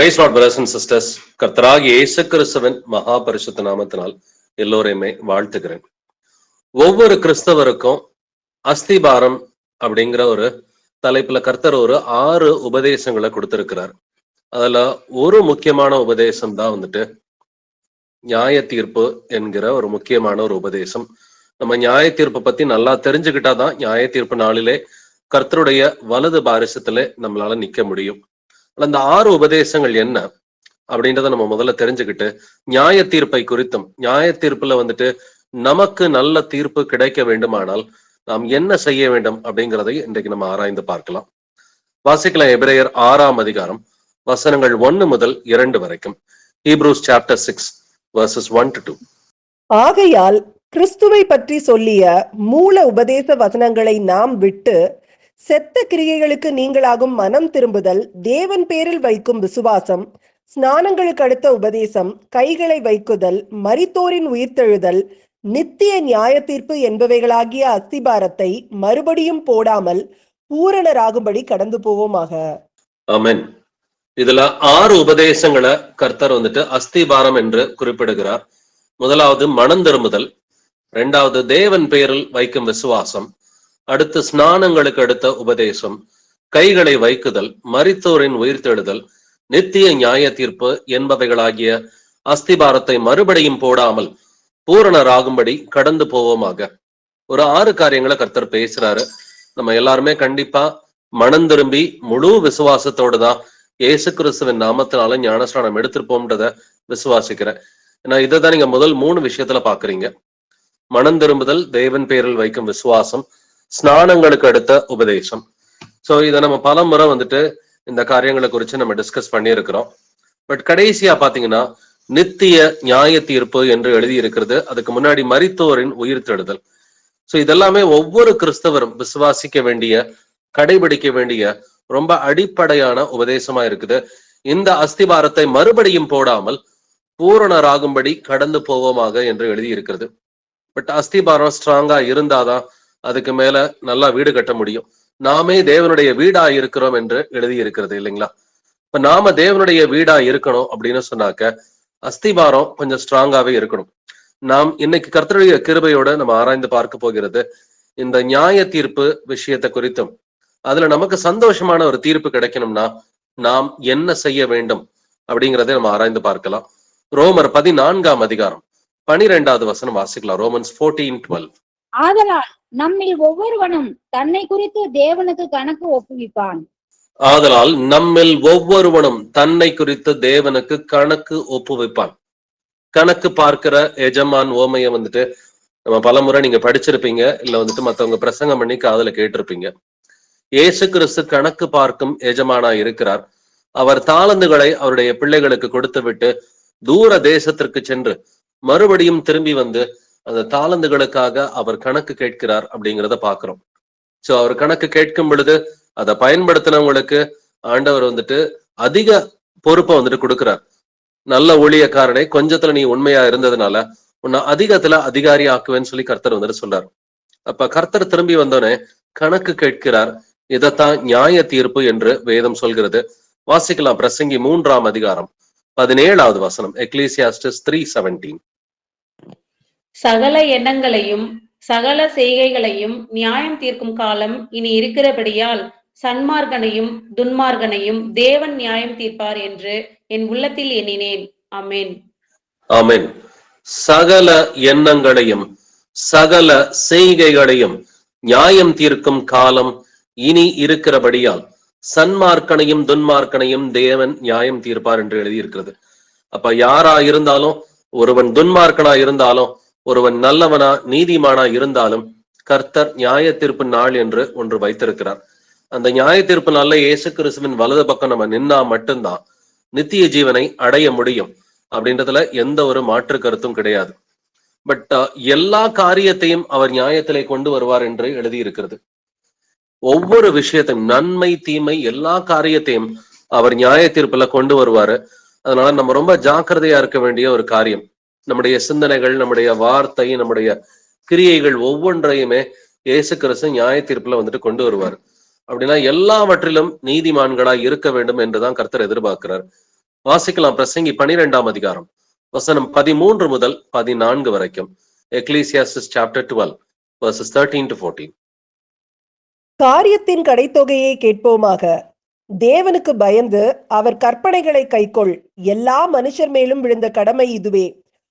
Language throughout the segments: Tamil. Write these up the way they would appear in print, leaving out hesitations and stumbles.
Price Lord brothers and sisters. கர்த்தராகிய இயேசு கிறிஸ்துவின் மகா பரிசுத்த நாமத்தினால் எல்லோரையுமே வாழ்த்துகிறேன். ஒவ்வொரு கிறிஸ்தவருக்கும் அஸ்திபாரம் அப்படிங்கிற ஒரு தலைப்புல கர்த்தர் ஒரு 6 உபதேசங்களை கொடுத்திருக்கிறார். அதுல ஒரு முக்கியமான உபதேசம் தான் நியாய தீர்ப்பு என்கிற ஒரு முக்கியமான ஒரு உபதேசம். நம்ம நியாய தீர்ப்பை பத்தி நல்லா தெரிஞ்சுக்கிட்டாதான் நியாய தீர்ப்பு நாளிலே கர்த்தருடைய வலது பாரிசத்துல நம்மளால நிக்க முடியும். அந்த 6 உபதேசங்கள் என்ன அப்படின்றத நம்ம முதல்ல தெரிஞ்சுக்கிட்டு நியாய தீர்ப்பை குறித்தும், நியாய தீர்ப்புல நமக்கு நல்ல தீர்ப்பு கிடைக்க வேண்டுமானால் நாம் என்ன செய்ய வேண்டும் அப்படிங்கிறதை இன்றைக்கு நம்ம ஆராய்ந்து பார்க்கலாம். வாசிக்கலாம் எபிரேயர் 6ஆம் அதிகாரம் வசனங்கள் 1 முதல் 2 வரைக்கும். Hebrews chapter 6 verses 1 to 2. ஆகையால் கிறிஸ்துவை பற்றி சொல்லிய மூல உபதேச வசனங்களை நாம் விட்டு செத்த கிரியைகளுக்கு நீங்களாகும் மனம் திரும்புதல், தேவன் பேரில் வைக்கும் விசுவாசம், ஸ்நானங்களுக்கு அடுத்த உபதேசம், கைகளை வைக்குதல், மரித்தோரின் உயிர்த்தெழுதல், நித்திய நியாய தீர்ப்பு என்பவைகளாகிய அஸ்திபாரத்தை மறுபடியும் போடாமல் பூரணராகும்படி கடந்து போவோமாக. ஆமென். இதுல 6 உபதேசங்களை கர்த்தர் அஸ்திபாரம் என்று குறிப்பிடுகிறார். முதலாவது மனம் திரும்புதல், 2வது தேவன் பேரில் வைக்கும் விசுவாசம், அடுத்து ஸ்நானங்களுக்கு அடுத்த உபதேசம், கைகளை வைக்குதல், மரித்தோரின் உயிர்த்தெழுதல், நித்திய நியாய தீர்ப்பு என்பவைகளாகிய அஸ்திபாரத்தை மறுபடியும் போடாமல் பூரணராகும்படி கடந்து போவோமாக. ஒரு 6 காரியங்களை கர்த்தர் பேசுறாரு. நம்ம எல்லாருமே கண்டிப்பா மனம் திரும்பி முழு விசுவாசத்தோடு தான் இயேசு கிறிஸ்துவின் நாமத்தினால ஞானஸ்நானம் எடுத்திருப்போம்ன்றத விசுவாசிக்கிறேன். ஏன்னா இதைதான் நீங்க முதல் 3 விஷயத்துல பாக்குறீங்க. மனம் திரும்புதல், தேவன் பேரில் வைக்கும் விசுவாசம், ஸ்நானங்களுக்கு அடுத்த உபதேசம். சோ இதை நம்ம பல முறை இந்த காரியங்களை குறித்து நம்ம டிஸ்கஸ் பண்ணியிருக்கிறோம். பட் கடைசியா பாத்தீங்கன்னா நித்திய நியாய தீர்ப்பு என்று எழுதி இருக்கிறது. அதுக்கு முன்னாடி மரித்தோரின் உயிர்த்தெழுதல். சோ இதெல்லாமே ஒவ்வொரு கிறிஸ்தவரும் விசுவாசிக்க வேண்டிய, கடைபிடிக்க வேண்டிய ரொம்ப அடிப்படையான உபதேசமா இருக்குது. இந்த அஸ்திபாரத்தை மறுபடியும் போடாமல் பூரணராகும்படி கடந்து போவோமாக என்று எழுதி இருக்கிறது. பட் அஸ்திபாரம் ஸ்ட்ராங்கா இருந்தாதான் அதுக்கு மேல நல்லா வீடு கட்ட முடியும். நாமே தேவனுடைய வீடா இருக்கிறோம் என்று எழுதி இருக்கிறது இல்லைங்களா? இப்ப நாம தேவனுடைய வீடா இருக்கணும் அப்படின்னு சொன்னாக்க அஸ்திபாரம் கொஞ்சம் ஸ்ட்ராங்காவே இருக்கணும். நாம் இன்னைக்கு கர்த்தருடைய கிருபையோட நம்ம ஆராய்ந்து பார்க்க போகிறது இந்த நியாய தீர்ப்பு விஷயத்தை குறித்தும். அதுல நமக்கு சந்தோஷமான ஒரு தீர்ப்பு கிடைக்கணும்னா நாம் என்ன செய்ய வேண்டும் அப்படிங்கிறதை நம்ம ஆராய்ந்து பார்க்கலாம். ரோமர் 14ஆம் அதிகாரம் 12வது வசனம் வாசிக்கலாம். ரோமன்ஸ் 14:12. ஆதலால் நம்மில் ஒவ்வொருவனும் தன்னை குறித்து தேவனுக்கு கணக்கு ஒப்புவிப்பான். ஆதலால் நம்மில் ஒவ்வொருவனும் தன்னை குறித்து தேவனுக்கு கணக்கு ஒப்புவிப்பான். கணக்கு பார்க்கிற எஜமான் ஓமைய நம்ம பலமுறை நீங்க படிச்சிருப்பீங்க, இல்ல மத்தவங்க பிரசங்கம் பண்ணி காதுல கேட்டிருப்பீங்க. இயேசு கிறிஸ்து கணக்கு பார்க்கும் எஜமானா இருக்கிறார். அவர் தாளந்துகளை அவருடைய பிள்ளைகளுக்கு கொடுத்து விட்டு தூர தேசத்திற்கு சென்று மறுபடியும் திரும்பி அந்த தாளந்துகளுக்காக அவர் கணக்கு கேட்கிறார் அப்படிங்கிறத பாக்குறோம். சோ அவர் கணக்கு கேட்கும் பொழுது அதை பயன்படுத்தினவங்களுக்கு ஆண்டவர் அதிக பொறுப்பை கொடுக்கிறார். நல்ல ஊழியக்காரனை, கொஞ்சத்துல நீ உண்மையா இருந்ததுனால உன்னை அதிகத்துல அதிகாரி ஆக்குவேன்னு சொல்லி கர்த்தர் சொல்றார். அப்ப கர்த்தர் திரும்பி வந்தோடனே கணக்கு கேட்கிறார். இதைத்தான் நியாய தீர்ப்பு என்று வேதம் சொல்கிறது. வாசிக்கலாம் பிரசங்கி 3ஆம் அதிகாரம் 17வது வசனம். எக்லீசியாஸ்டஸ் 3:17. சகல எண்ணங்களையும் சகல செய்கைகளையும் நியாயம் தீர்க்கும் காலம் இனி இருக்கிறபடியால் சன்மார்கனையும் துன்மார்கனையும் தேவன் நியாயம் தீர்ப்பார் என்று என் உள்ளத்தில் எண்ணினேன். ஆமென். ஆமென். சகல எண்ணங்களையும் சகல செய்கைகளையும் நியாயம் தீர்க்கும் காலம் இனி இருக்கிறபடியால் சன்மார்க்கனையும் துன்மார்க்கனையும் தேவன் நியாயம் தீர்ப்பார் என்று எழுதியிருக்கிறது. அப்ப யாரா இருந்தாலும், ஒருவன் துன்மார்க்கனா இருந்தாலும், ஒருவன் நல்லவனா நீதிமானா இருந்தாலும் கர்த்தர் நியாய தீர்ப்பு நாள் என்று ஒன்று வைத்திருக்கிறார். அந்த நியாய தீர்ப்பு நாள்ல இயேசு கிறிஸ்துவின் வலது பக்கம் நம்ம நின்னா மட்டும்தான் நித்திய ஜீவனை அடைய முடியும் அப்படின்றதுல எந்த ஒரு மாற்று கருத்தும் கிடையாது. பட் எல்லா காரியத்தையும் அவர் நியாயத்திலே கொண்டு வருவார் என்று எழுதியிருக்கிறது. ஒவ்வொரு விஷயத்தையும், நன்மை தீமை எல்லா காரியத்தையும் அவர் நியாய தீர்ப்புல கொண்டு வருவாரு. அதனால நம்ம ரொம்ப ஜாக்கிரதையா இருக்க வேண்டிய ஒரு காரியம். நம்முடைய சிந்தனைகள், நம்முடைய வார்த்தை, நம்முடைய கிரியைகள் ஒவ்வொன்றையுமே இயேசு கிறிஸ்து நியாய தீர்ப்புல கொண்டு வருவார். அப்படின்னா எல்லாவற்றிலும் நீதிமான்களா இருக்க வேண்டும் என்றுதான் கர்த்தர் எதிர்பார்க்கிறார். வாசிக்கலாம். பிரசங்கி 12ஆம் அதிகாரம் வசனம் 13 முதல் 14 வரைக்கும். Ecclesiastes chapter 12 verses 13 to 14. காரியத்தின் கடைத்தொகையை கேட்போமாக. தேவனுக்கு பயந்து அவர் கற்பனைகளை கைக்கொள். எல்லா மனுஷர் மேலும் விழுந்த கடமை இதுவே.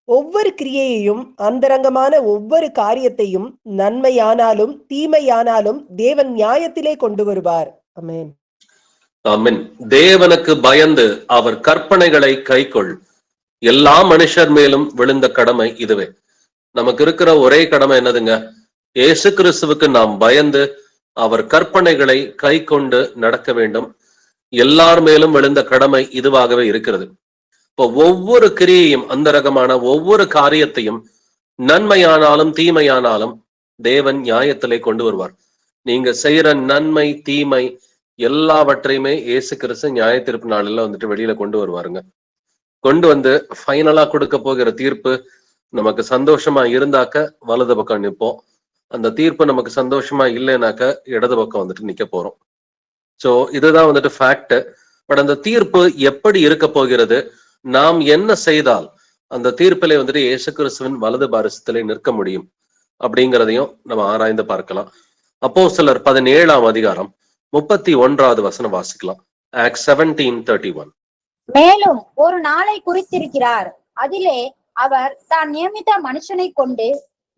ஒவ்வொரு கிரியையையும் அந்தரங்கமான ஒவ்வொரு காரியத்தையும் நன்மையானாலும் தீமையானாலும் தேவன் நியாயத்திலே கொண்டு வருவார். ஆமென். ஆமென். தேவனுக்கு பயந்து அவர் கற்பனைகளை கைக்கொள். எல்லா மனுஷர் மேலும் விழுந்த கடமை இதுவே. நமக்கு இருக்கிற ஒரே கடமை என்னதுங்க? இயேசு கிறிஸ்துவுக்கு நாம் பயந்து அவர் கற்பனைகளை கை கொண்டு நடக்க வேண்டும். எல்லார் மேலும் விழுந்த கடமை இதுவாகவே இருக்கிறது. இப்போ ஒவ்வொரு கிரியையும் அந்தரகமான ஒவ்வொரு காரியத்தையும் நன்மையானாலும் தீமையானாலும் தேவன் நியாயத்திலே கொண்டு வருவார். நீங்க செய்யற நன்மை தீமை எல்லாவற்றையுமே இயேசு கிறிஸ்து நியாய தீர்ப்பு நாளில வந்துட்டு வெளியில கொண்டு வருவாருங்க. கொண்டு வந்து ஃபைனலா கொடுக்க போகிற தீர்ப்பு நமக்கு சந்தோஷமா இருந்தாக்க வலது பக்கம் நிற்போம். அந்த தீர்ப்பு நமக்கு சந்தோஷமா இல்லைனாக்க இடது பக்கம் வந்துட்டு நிக்க போறோம். சோ இதுதான் வந்துட்டு ஃபேக்ட். பட் அந்த தீர்ப்பு எப்படி இருக்க போகிறது, நாம் என்ன செய்தால் அந்த தீர்ப்பிலே வந்துட்டு இயேசு கிறிஸ்துவின் வலது பாரசத்திலே நிற்க முடியும் அப்படிங்கிறதையும் நம்ம ஆராய்ந்து பார்க்கலாம். அப்போஸ்தலர் 17ஆம் அதிகாரம் 31வது வசனம் வாசிக்கலாம். ஆக்ட் 17:31. மேலும் ஒரு நாளை குறித்திருக்கிறார், அதிலே அவர் தான் நியமித்த மனுஷனை கொண்டு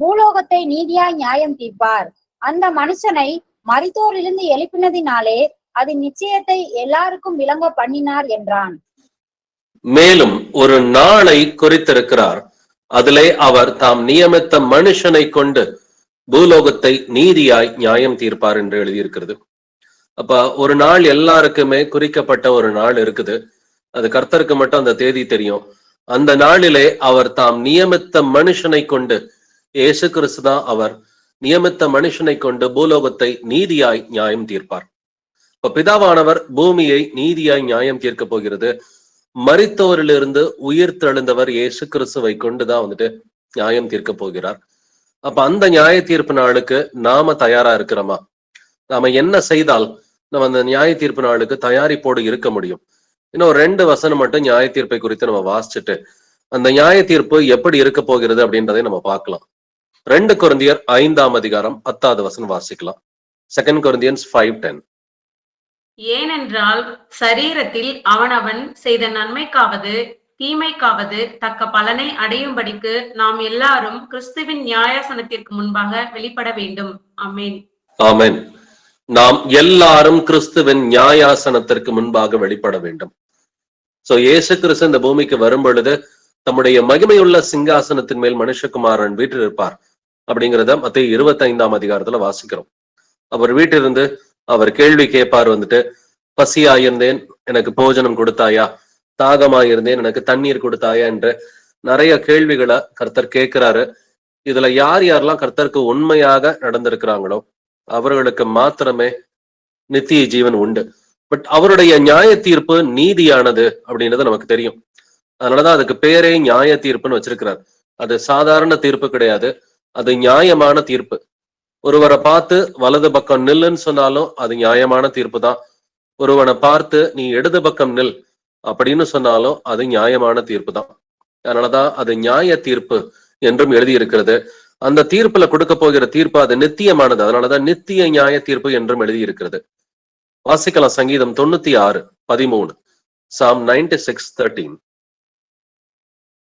பூலோகத்தை நீதியாய் நியாயம் தீர்ப்பார். அந்த மனுஷனை மரித்தோரிலிருந்து எழுப்பினதினாலே அது நிச்சயத்தை எல்லாருக்கும் விளங்க பண்ணினார் என்றான். மேலும் ஒரு நாளை குறித்திருக்கிறார், அதிலே அவர் தாம் நியமித்த மனுஷனை கொண்டு பூலோகத்தை நீதியாய் நியாயம் தீர்ப்பார் என்று எழுதியிருக்கிறது. அப்ப ஒரு நாள் எல்லாருக்குமே குறிக்கப்பட்ட ஒரு நாள் இருக்குது. அது கர்த்தருக்கு மட்டும் அந்த தேதி தெரியும். அந்த நாளிலே அவர் தாம் நியமித்த மனுஷனை கொண்டு, இயேசு கிறிஸ்து தான் அவர் நியமித்த மனுஷனை கொண்டு பூலோகத்தை நீதியாய் நியாயம் தீர்ப்பார். இப்ப பிதாவானவர் பூமியை நீதியாய் நியாயம் தீர்க்க போகிறது. மரித்தோரிலிருந்து உயிர் தெழுந்தவர் இயேசு கிறிஸ்துவை கொண்டுதான் வந்துட்டு நியாயம் தீர்க்க போகிறார். அப்ப அந்த நியாய தீர்ப்பு நாளுக்கு நாம தயாரா இருக்கிறோமா? நாம என்ன செய்தால் நம்ம அந்த நியாய தீர்ப்பு நாளுக்கு தயாரிப்போடு இருக்க முடியும்? இன்னும் 2 வசனம் மட்டும் நியாய தீர்ப்பை குறித்து நம்ம வாசிச்சுட்டு அந்த நியாய தீர்ப்பு எப்படி இருக்க போகிறது அப்படின்றதை நம்ம பார்க்கலாம். 2 கொரிந்தியர் 5ஆம் அதிகாரம் 10வது வசனம் வாசிக்கலாம். 2 Corinthians 5:10. ஏனென்றால் சரீரத்தில் அவனவன் செய்த நன்மைக்காவது தீமைக்காவது தக்க பலனை அடையும்படிக்கு நாம் எல்லாரும் கிறிஸ்துவின் நியாயாசனத்திற்கு முன்பாக வெளிப்பட வேண்டும். ஆமென். ஆமென். நாம் எல்லாரும் கிறிஸ்துவின் நியாயாசனத்திற்கு முன்பாக வெளிப்பட வேண்டும். சோ இயேசு கிறிஸ்து இந்த பூமிக்கு வரும் பொழுது தம்முடைய மகிமையுள்ள சிங்காசனத்தின் மேல் மனுஷகுமாரன் வீட்டில் இருப்பார் அப்படிங்கிறத மத்தேயு 25ஆம் அதிகாரத்துல வாசிக்கிறோம். அவர் வீட்டிலிருந்து அவர் கேள்வி கேட்பார், வந்துட்டு பசியாயிருந்தேன் எனக்கு போஜனம் கொடுத்தாயா, தாகமாயிருந்தேன் எனக்கு தண்ணீர் கொடுத்தாயா என்று நிறைய கேள்விகளை கர்த்தர் கேட்கிறாரு. இதுல யார் யாரெல்லாம் கர்த்தருக்கு உண்மையாக நடந்திருக்கிறாங்களோ அவர்களுக்கு மாத்திரமே நித்திய ஜீவன் உண்டு. பட் அவருடைய நியாய தீர்ப்பு நீதியானது அப்படின்றது நமக்கு தெரியும். அதனாலதான் அதுக்கு பேரே நியாய தீர்ப்புன்னு வச்சிருக்கிறார். அது சாதாரண தீர்ப்பு கிடையாது, அது நியாயமான தீர்ப்பு. ஒருவரை பார்த்து வலது பக்கம் நில்லுன்னு சொன்னாலும் அது நியாயமான தீர்ப்பு தான். ஒருவனை பார்த்து நீ இடது பக்கம் நில் அப்படின்னு சொன்னாலும் அது நியாயமான தீர்ப்பு தான். அதனாலதான் அது நியாய தீர்ப்பு என்றும் எழுதியிருக்கிறது. அந்த தீர்ப்புல கொடுக்க போகிற தீர்ப்பு அது நித்தியமானது. அதனாலதான் நித்திய நியாய தீர்ப்பு என்றும் எழுதியிருக்கிறது. வாசிக்கலாம். சங்கீதம் 96:13. Psalm 96:13.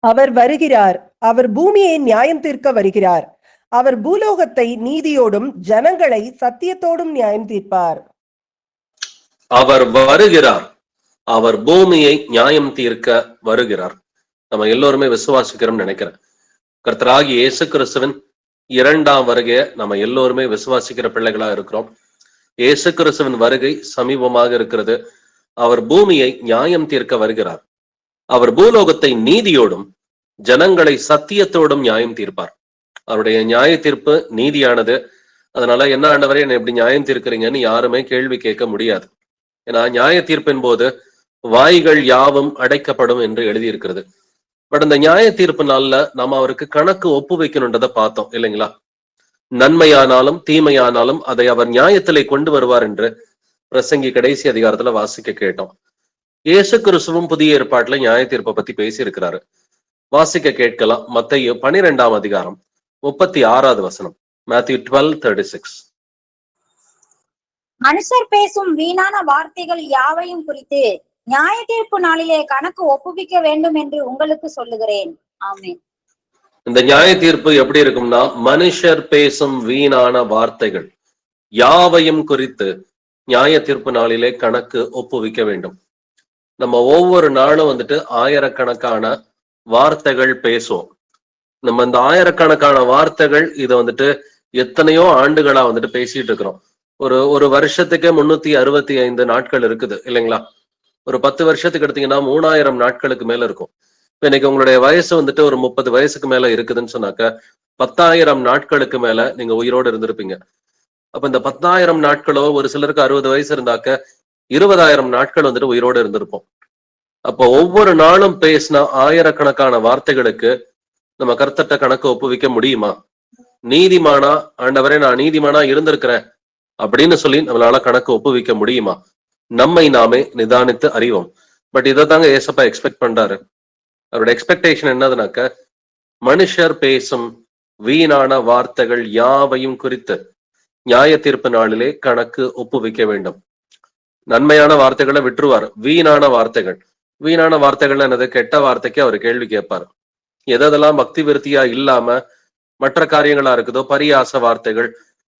அவர் வருகிறார், அவர் பூமியை நியாயம் தீர்க்க வருகிறார். அவர் பூலோகத்தை நீதியோடும் ஜனங்களை சத்தியத்தோடும் நியாயம் தீர்ப்பார். அவர் வருகிறார், அவர் பூமியை நியாயம் தீர்க்க வருகிறார். நம்ம எல்லோருமே விசுவாசிக்கிறோம் நினைக்கிறேன். கர்த்தராகிய இயேசு கிறிஸ்துவின் 2ஆம் வருகையை நம்ம எல்லோருமே விசுவாசிக்கிற பிள்ளைகளா இருக்கிறோம். இயேசு கிறிஸ்துவின் வருகை சமீபமாக இருக்கிறது. அவர் பூமியை நியாயம் தீர்க்க வருகிறார். அவர் பூலோகத்தை நீதியோடும் ஜனங்களை சத்தியத்தோடும் நியாயம் தீர்ப்பார். அவருடைய நியாய தீர்ப்பு நீதியானது. அதனால என்ன ஆண்டவரே என்ன எப்படி நியாயம் தீர்க்கிறீங்கன்னு யாருமே கேள்வி கேட்க முடியாது. ஏன்னா நியாய தீர்ப்பின் போது வாய்கள் யாவும் அடைக்கப்படும் என்று எழுதியிருக்கிறது. பட் அந்த நியாய தீர்ப்பு நாள்ல நம்ம அவருக்கு கணக்கு ஒப்பு வைக்கணுன்றதை பார்த்தோம் இல்லைங்களா? நன்மையானாலும் தீமையானாலும் அதை அவர் நியாயத்திலே கொண்டு வருவார் என்று பிரசங்கி கடைசி அதிகாரத்துல வாசிக்க கேட்டோம். இயேசு கிறிஸ்துவும் புதிய ஏற்பாட்டுல நியாய தீர்ப்பை பத்தி பேசி இருக்கிறாரு. வாசிக்க கேட்கலாம். மத்தேயு 12ஆம் அதிகாரம் 36வது வசனம். Matthew 12:36. மனுஷர் பேசும் வீணான வார்த்தைகள் யாவையும் குறித்து நியாய தீர்ப்பு நாளிலே கணக்கு ஒப்புவிக்க வேண்டும் என்று உங்களுக்கு சொல்லுகிறேன். ஆமென். இந்த நியாய தீர்ப்பு எப்படி இருக்கும்னா, மனுஷர் பேசும் வீணான வார்த்தைகள் யாவையும் குறித்து நியாய தீர்ப்பு நாளிலே கணக்கு ஒப்புவிக்க வேண்டும். நம்ம ஒவ்வொரு நாளும் வந்துட்டு ஆயிரக்கணக்கான வார்த்தைகள் பேசுவோம். நம்ம இந்த ஆயிரக்கணக்கான வார்த்தைகள் இதை வந்துட்டு எத்தனையோ ஆண்டுகளா வந்துட்டு பேசிட்டு இருக்கிறோம். ஒரு வருஷத்துக்கு 365 நாட்கள் இருக்குது இல்லைங்களா? ஒரு 10 வருஷத்துக்கு எடுத்தீங்கன்னா 3000 நாட்களுக்கு மேல இருக்கும். இப்ப இன்னைக்கு உங்களுடைய வயசு வந்துட்டு ஒரு 30 வயசுக்கு மேல இருக்குதுன்னு சொன்னாக்க 10,000 நாட்களுக்கு மேல நீங்க உயிரோடு இருந்திருப்பீங்க. அப்ப இந்த 10,000 நாட்களோ, ஒரு சிலருக்கு 60 வயசு இருந்தாக்க 20,000 நாட்கள் வந்துட்டு உயிரோடு இருந்திருப்போம். அப்போ ஒவ்வொரு நாளும் பேசின ஆயிரக்கணக்கான வார்த்தைகளுக்கு நம்ம கர்த்தர்ட்ட கணக்கு ஒப்புவிக்க முடியுமா? நீதிமானா, ஆண்டவரே நான் நீதிமானா இருந்திருக்கிறேன் அப்படின்னு சொல்லி நம்மளால கணக்கு ஒப்புவிக்க முடியுமா? நம்மை நாமே நிதானித்து அறிவோம். பட் இதை தாங்க ஏசப்பா எக்ஸ்பெக்ட் பண்றாரு. அவரோட எக்ஸ்பெக்டேஷன் என்னதுனாக்க, மனுஷர் பேசும் வீணான வார்த்தைகள் யாவையும் குறித்து நியாய தீர்ப்பு நாளிலே கணக்கு ஒப்புவிக்க வேண்டும். நன்மையான வார்த்தைகளை விட்டுருவார். வீணான வார்த்தைகள் என்னது? கெட்ட வார்த்தைக்கு அவர் கேள்வி கேட்பார். எதெல்லாம் பக்தி விருத்தியா இல்லாம மற்ற காரியங்களா இருக்குதோ, பரியாச வார்த்தைகள்,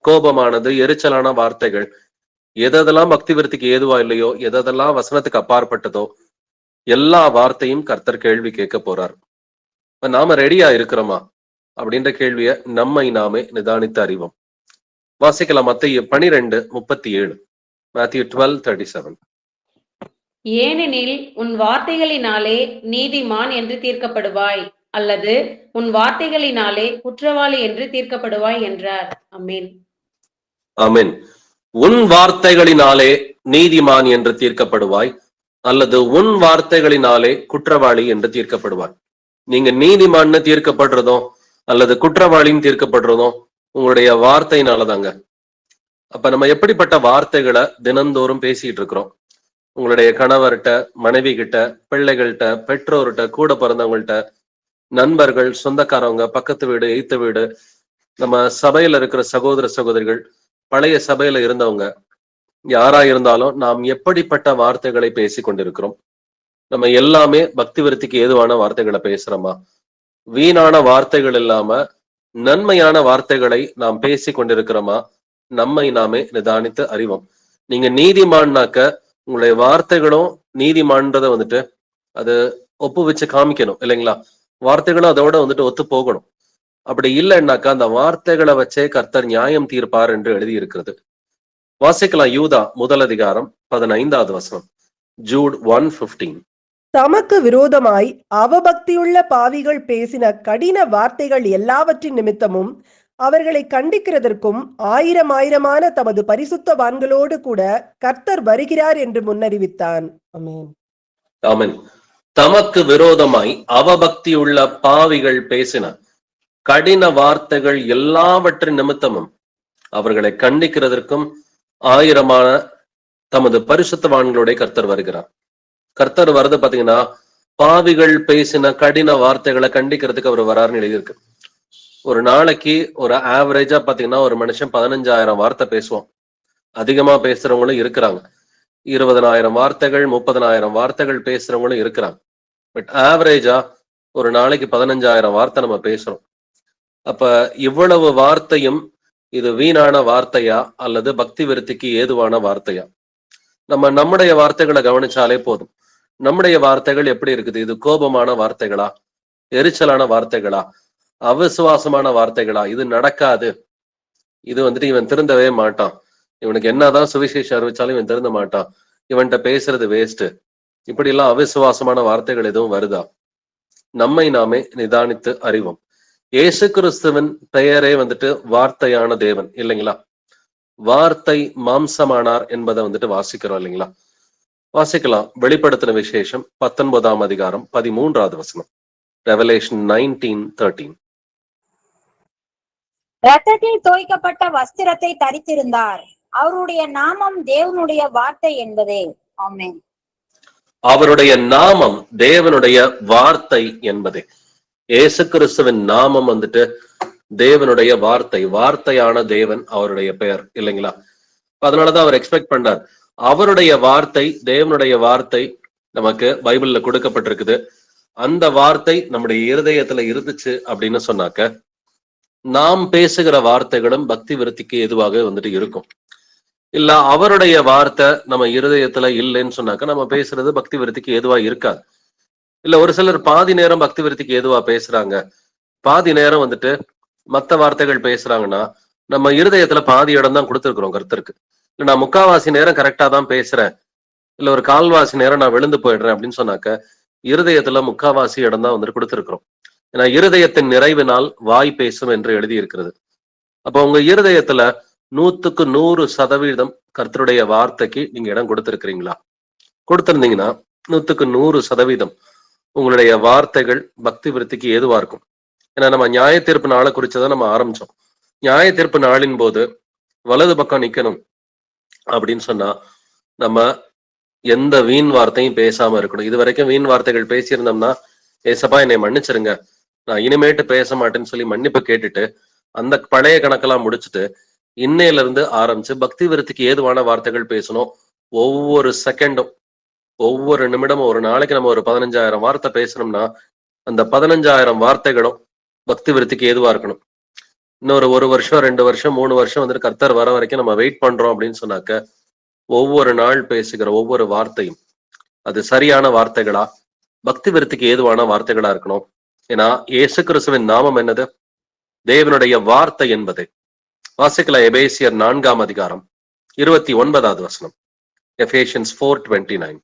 கோபமானது, எரிச்சலான வார்த்தைகள், எதெல்லாம் பக்தி விருத்திக்கு ஏதுவா இல்லையோ, எதெல்லாம் வசனத்துக்கு அப்பாற்பட்டதோ, எல்லா வார்த்தையும் கர்த்தர் கேள்வி கேட்க போறார். நாம ரெடியா இருக்கிறோமா அப்படின்ற கேள்விய நம்மை நாமே நிதானித்து அறிவோம். வாசிக்கலாம். மத்தேயு 12:37. Matthew 12:37. ஏனெனில் உன் வார்த்தைகளினாலே நீதிமான் என்று தீர்க்கப்படுவாய், அல்லது உன் வார்த்தைகளினாலே குற்றவாளி என்று தீர்க்கப்படுவாய் என்றார். ஆமென். ஆமென். உன் வார்த்தைகளினாலே நீதிமான் என்று தீர்க்கப்படுவாய், அல்லது உன் வார்த்தைகளினாலே குற்றவாளி என்று தீர்க்கப்படுவாய். நீங்க நீதிமான்னு தீர்க்கப்படுறதும் அல்லது குற்றவாளின்னு தீர்க்கப்படுறதும் உங்களுடைய வார்த்தையினாலதாங்க. அப்ப நம்ம எப்படிப்பட்ட வார்த்தைகளை தினந்தோறும் பேசிட்டு இருக்கிறோம்? உங்களுடைய கணவர்கிட்ட, மனைவி கிட்ட, பிள்ளைகள்கிட்ட, பெற்றோர்கிட்ட, கூட பிறந்தவங்கள்ட்ட, நண்பர்கள், சொந்தக்காரவங்க, பக்கத்து வீடு, எய்த்த வீடு, நம்ம சபையில இருக்கிற சகோதர சகோதரிகள், பழைய சபையில இருந்தவங்க, யாரா இருந்தாலும் நாம் எப்படிப்பட்ட வார்த்தைகளை பேசி கொண்டிருக்கிறோம்? நம்ம எல்லாமே பக்தி விருத்திக்கு ஏதுவான வார்த்தைகளை பேசுறோமா? வீணான வார்த்தைகள் இல்லாம நன்மையான வார்த்தைகளை நாம் பேசி கொண்டிருக்கிறோமா? நம்மை நாமே நிதானித்து அறிவோம். நீங்க நீதிமான்னாக்க உங்களுடைய வார்த்தைகளும் நீதிமான்றதை வந்துட்டு அது ஒப்பு வச்சு காமிக்கணும் இல்லைங்களா? வார்த்தைகளும் அதோட வந்துட்டு ஒத்து போகணும். அப்படி இல்லைன்னாக்கா அந்த வார்த்தைகளை வச்சே கர்த்தர் நியாயம் தீர்ப்பார் என்று எழுதி இருக்கிறது. வாசிக்கலாம். யூதா 1 15வது வசனம். ஜூட் 1:15. தமக்கு விரோதமாய் அவபக்தியுள்ள பாவிகள் பேசின கடின வார்த்தைகள் எல்லாவற்றின் நிமித்தமும் அவர்களை கண்டிக்கிறதற்கும் ஆயிரமான தமது பரிசுத்தவான்களோடு கூட கர்த்தர் வருகிறார் என்று முன்னறிவித்தான். ஆமென். ஆமென். தமக்கு விரோதமாய் அவபக்தியுள்ள பாவிகள் பேசின கடின வார்த்தைகள் எல்லாவற்றின் நிமித்தமும் அவர்களை கண்டிக்கிறதற்கும் ஆயிரமான தமது பரிசுத்தவான்களோட கர்த்தர் வருகிறார். கர்த்தர் வர்றது பாத்தீங்கன்னா, பாவிகள் பேசின கடின வார்த்தைகளை கண்டிக்கிறதுக்கு அவர் வராருன்னு எழுதியிருக்கு. ஒரு நாளைக்கு ஒரு ஆவரேஜா பாத்தீங்கன்னா ஒரு மனுஷன் 15,000 வார்த்தை பேசுவான். அதிகமா பேசுறவங்களும் இருக்கிறாங்க. 20,000 வார்த்தைகள், 30,000 வார்த்தைகள் பேசுறவங்களும் இருக்கிறாங்க. பட் ஆவரேஜா ஒரு நாளைக்கு 15,000 வார்த்தை நம்ம பேசுறோம். அப்ப இவ்வளவு வார்த்தையும் இது வீணான வார்த்தையா அல்லது பக்தி விருத்திக்கு ஏதுவான வார்த்தையா? நம்முடைய வார்த்தைகளை கவனிச்சாலே போதும். நம்முடைய வார்த்தைகள் எப்படி இருக்குது? இது கோபமான வார்த்தைகளா, எரிச்சலான வார்த்தைகளா, அவிசுவாசமான வார்த்தைகளா? இது நடக்காது, இது வந்துட்டு இவன் திருந்தவே மாட்டான், இவனுக்கு என்னதான் சுவிசேஷம் அறிவிச்சாலும் இவன் திருந்த மாட்டான், இவன்கிட்ட பேசுறது வேஸ்ட், இப்படி எல்லாம் அவிசுவாசமான வார்த்தைகள் எதுவும் வருதா? நம்மை நாமே நிதானித்து அறிவோம். இயேசு கிறிஸ்துவின் பெயரே வந்துட்டு வார்த்தையான தேவன் இல்லைங்களா? வார்த்தை மாம்சமானார் என்பதை வந்துட்டு வாசிக்கிறோம் இல்லைங்களா? வாசிக்கலாம். வெளிப்படுத்தின விசேஷம் 19ஆம் அதிகாரம் 13வது வசனம். ரெவலேஷன் 19:13. இரத்தத்தில் தோய்க்கப்பட்ட வஸ்திரத்தை தரித்திருந்தார். அவருடைய நாமம் தேவனுடைய வார்த்தை என்பதே. ஆமென். அவருடைய நாமம் தேவனுடைய வார்த்தை என்பதே. இயேசு கிறிஸ்துவின் நாமம் வந்துட்டு தேவனுடைய வார்த்தை, வார்த்தையான தேவன் அவருடைய பெயர் இல்லைங்களா? அதனாலதான் அவர் எக்ஸ்பெக்ட் பண்றார். அவருடைய வார்த்தை, தேவனுடைய வார்த்தை நமக்கு பைபிள்ல கொடுக்கப்பட்டிருக்குது. அந்த வார்த்தை நம்முடைய இருதயத்துல இருந்துச்சு அப்படின்னு சொன்னாக்க நாம் பேசுகிற வார்த்தைகளும் பக்தி விருத்திக்கு எதுவாக வந்துட்டு இருக்கும். இல்ல அவருடைய வார்த்தை நம்ம இருதயத்துல இல்லைன்னு சொன்னாக்க நம்ம பேசுறது பக்தி விருத்திக்கு ஏதுவா இருக்காது. இல்ல ஒரு சிலர் பாதி நேரம் பக்தி விருத்திக்கு ஏதுவா பேசுறாங்க, பாதி நேரம் வந்துட்டு மத்த வார்த்தைகள் பேசுறாங்கன்னா நம்ம இருதயத்துல பாதி இடம் தான் கொடுத்துருக்குறோம் கர்த்தருக்கு. இல்ல நான் முக்காவாசி நேரம் கரெக்டா தான் பேசுறேன், இல்ல ஒரு கால்வாசி நேரம் நான் விழுந்து போயிடுறேன் அப்படின்னு சொன்னாக்க இருதயத்துல முக்காவாசி இடம் தான் வந்துட்டு கொடுத்துருக்குறோம். ஏன்னா இருதயத்தின் நிறைவினால் வாய் பேசும் என்று எழுதி இருக்கிறது. அப்ப உங்க இருதயத்துல 100% கர்த்தருடைய வார்த்தைக்கு நீங்க இடம் கொடுத்திருக்கிறீங்களா? கொடுத்திருந்தீங்கன்னா 100% உங்களுடைய வார்த்தைகள் பக்தி விருத்திக்கு ஏதுவா இருக்கும். ஏன்னா நம்ம நியாய தீர்ப்பு நாளை குறிச்சுதான் நம்ம ஆரம்பிச்சோம். நியாய தீர்ப்பு நாளின் போது வலது பக்கம் நிக்கணும் அப்படின்னு சொன்னா நம்ம எந்த வீண் வார்த்தையும் பேசாம இருக்கணும். இது வரைக்கும் வீண் வார்த்தைகள் பேசியிருந்தோம்னா ஏசப்பா என்னை மன்னிச்சிருங்க, நான் இனிமேட்டு பேச மாட்டேன்னு சொல்லி மன்னிப்பு கேட்டுட்டு அந்த பழைய கணக்கெல்லாம் முடிச்சுட்டு இன்னையில இருந்து ஆரம்பிச்சு பக்தி விருத்திக்கு ஏதுவான வார்த்தைகள் பேசணும். ஒவ்வொரு செகண்டும், ஒவ்வொரு நிமிடமும், ஒரு நாளைக்கு நம்ம ஒரு 15,000 வார்த்தை பேசணும்னா அந்த 15,000 வார்த்தைகளும் பக்தி விருத்திக்கு ஏதுவா இருக்கணும். இன்னொரு 1 வருஷம் 2 வருஷம் 3 வருஷம் வந்துட்டு கர்த்தர் வர வரைக்கும் நம்ம வெயிட் பண்றோம் அப்படின்னு சொன்னாக்க ஒவ்வொரு நாள் பேசுகிற ஒவ்வொரு வார்த்தையும் அது சரியான வார்த்தைகளா, பக்தி விருத்திக்கு ஏதுவான வார்த்தைகளா இருக்கணும். ஏன்னா இயேசு கிறிஸ்துவின் நாமம் என்னது? தேவனுடைய வார்த்தை என்பது. வாசிக்கல எபேசியர் 4ஆம் அதிகாரம் 29வது வசனம். எபேசியன்ஸ் 4:29.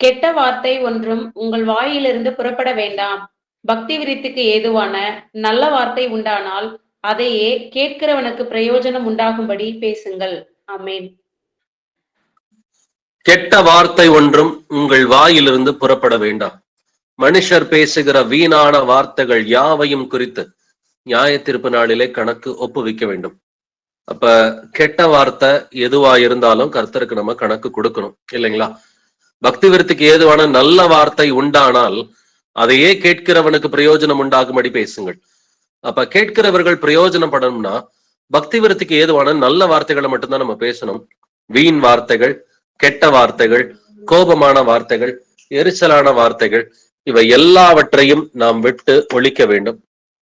கெட்ட வார்த்தை ஒன்றும் உங்கள் வாயிலிருந்து புறப்பட வேண்டாம். பக்தி விருத்திக்கு ஏதுவான நல்ல வார்த்தை உண்டானால் அதையே கேட்கிறவனுக்கு பிரயோஜனம் உண்டாகும்படி பேசுங்கள். ஆமென். கெட்ட வார்த்தை ஒன்றும் உங்கள் வாயிலிருந்து புறப்பட வேண்டாம். மனுஷர் பேசுகிற வீணான வார்த்தைகள் யாவையும் குறித்து நியாய தீர்ப்பு நாளிலே கணக்கு ஒப்புவிக்க வேண்டும். அப்ப கெட்ட வார்த்தை எதுவா இருந்தாலும் கர்த்தருக்கு நம்ம கணக்கு கொடுக்கணும் இல்லைங்களா? பக்தி விருத்திக்கு ஏதுவான நல்ல வார்த்தை உண்டானால் அதையே கேட்கிறவனுக்கு பிரயோஜனம் உண்டாகும்படி பேசுங்கள். அப்ப கேட்கிறவர்கள் பிரயோஜனப்படணும்னா பக்தி விருத்திக்கு ஏதுவான நல்ல வார்த்தைகளை மட்டும்தான் நம்ம பேசணும். வீண் வார்த்தைகள், கெட்ட வார்த்தைகள், கோபமான வார்த்தைகள், எரிச்சலான வார்த்தைகள், இவை எல்லாவற்றையும் நாம் விட்டு ஒழிக்க வேண்டும்.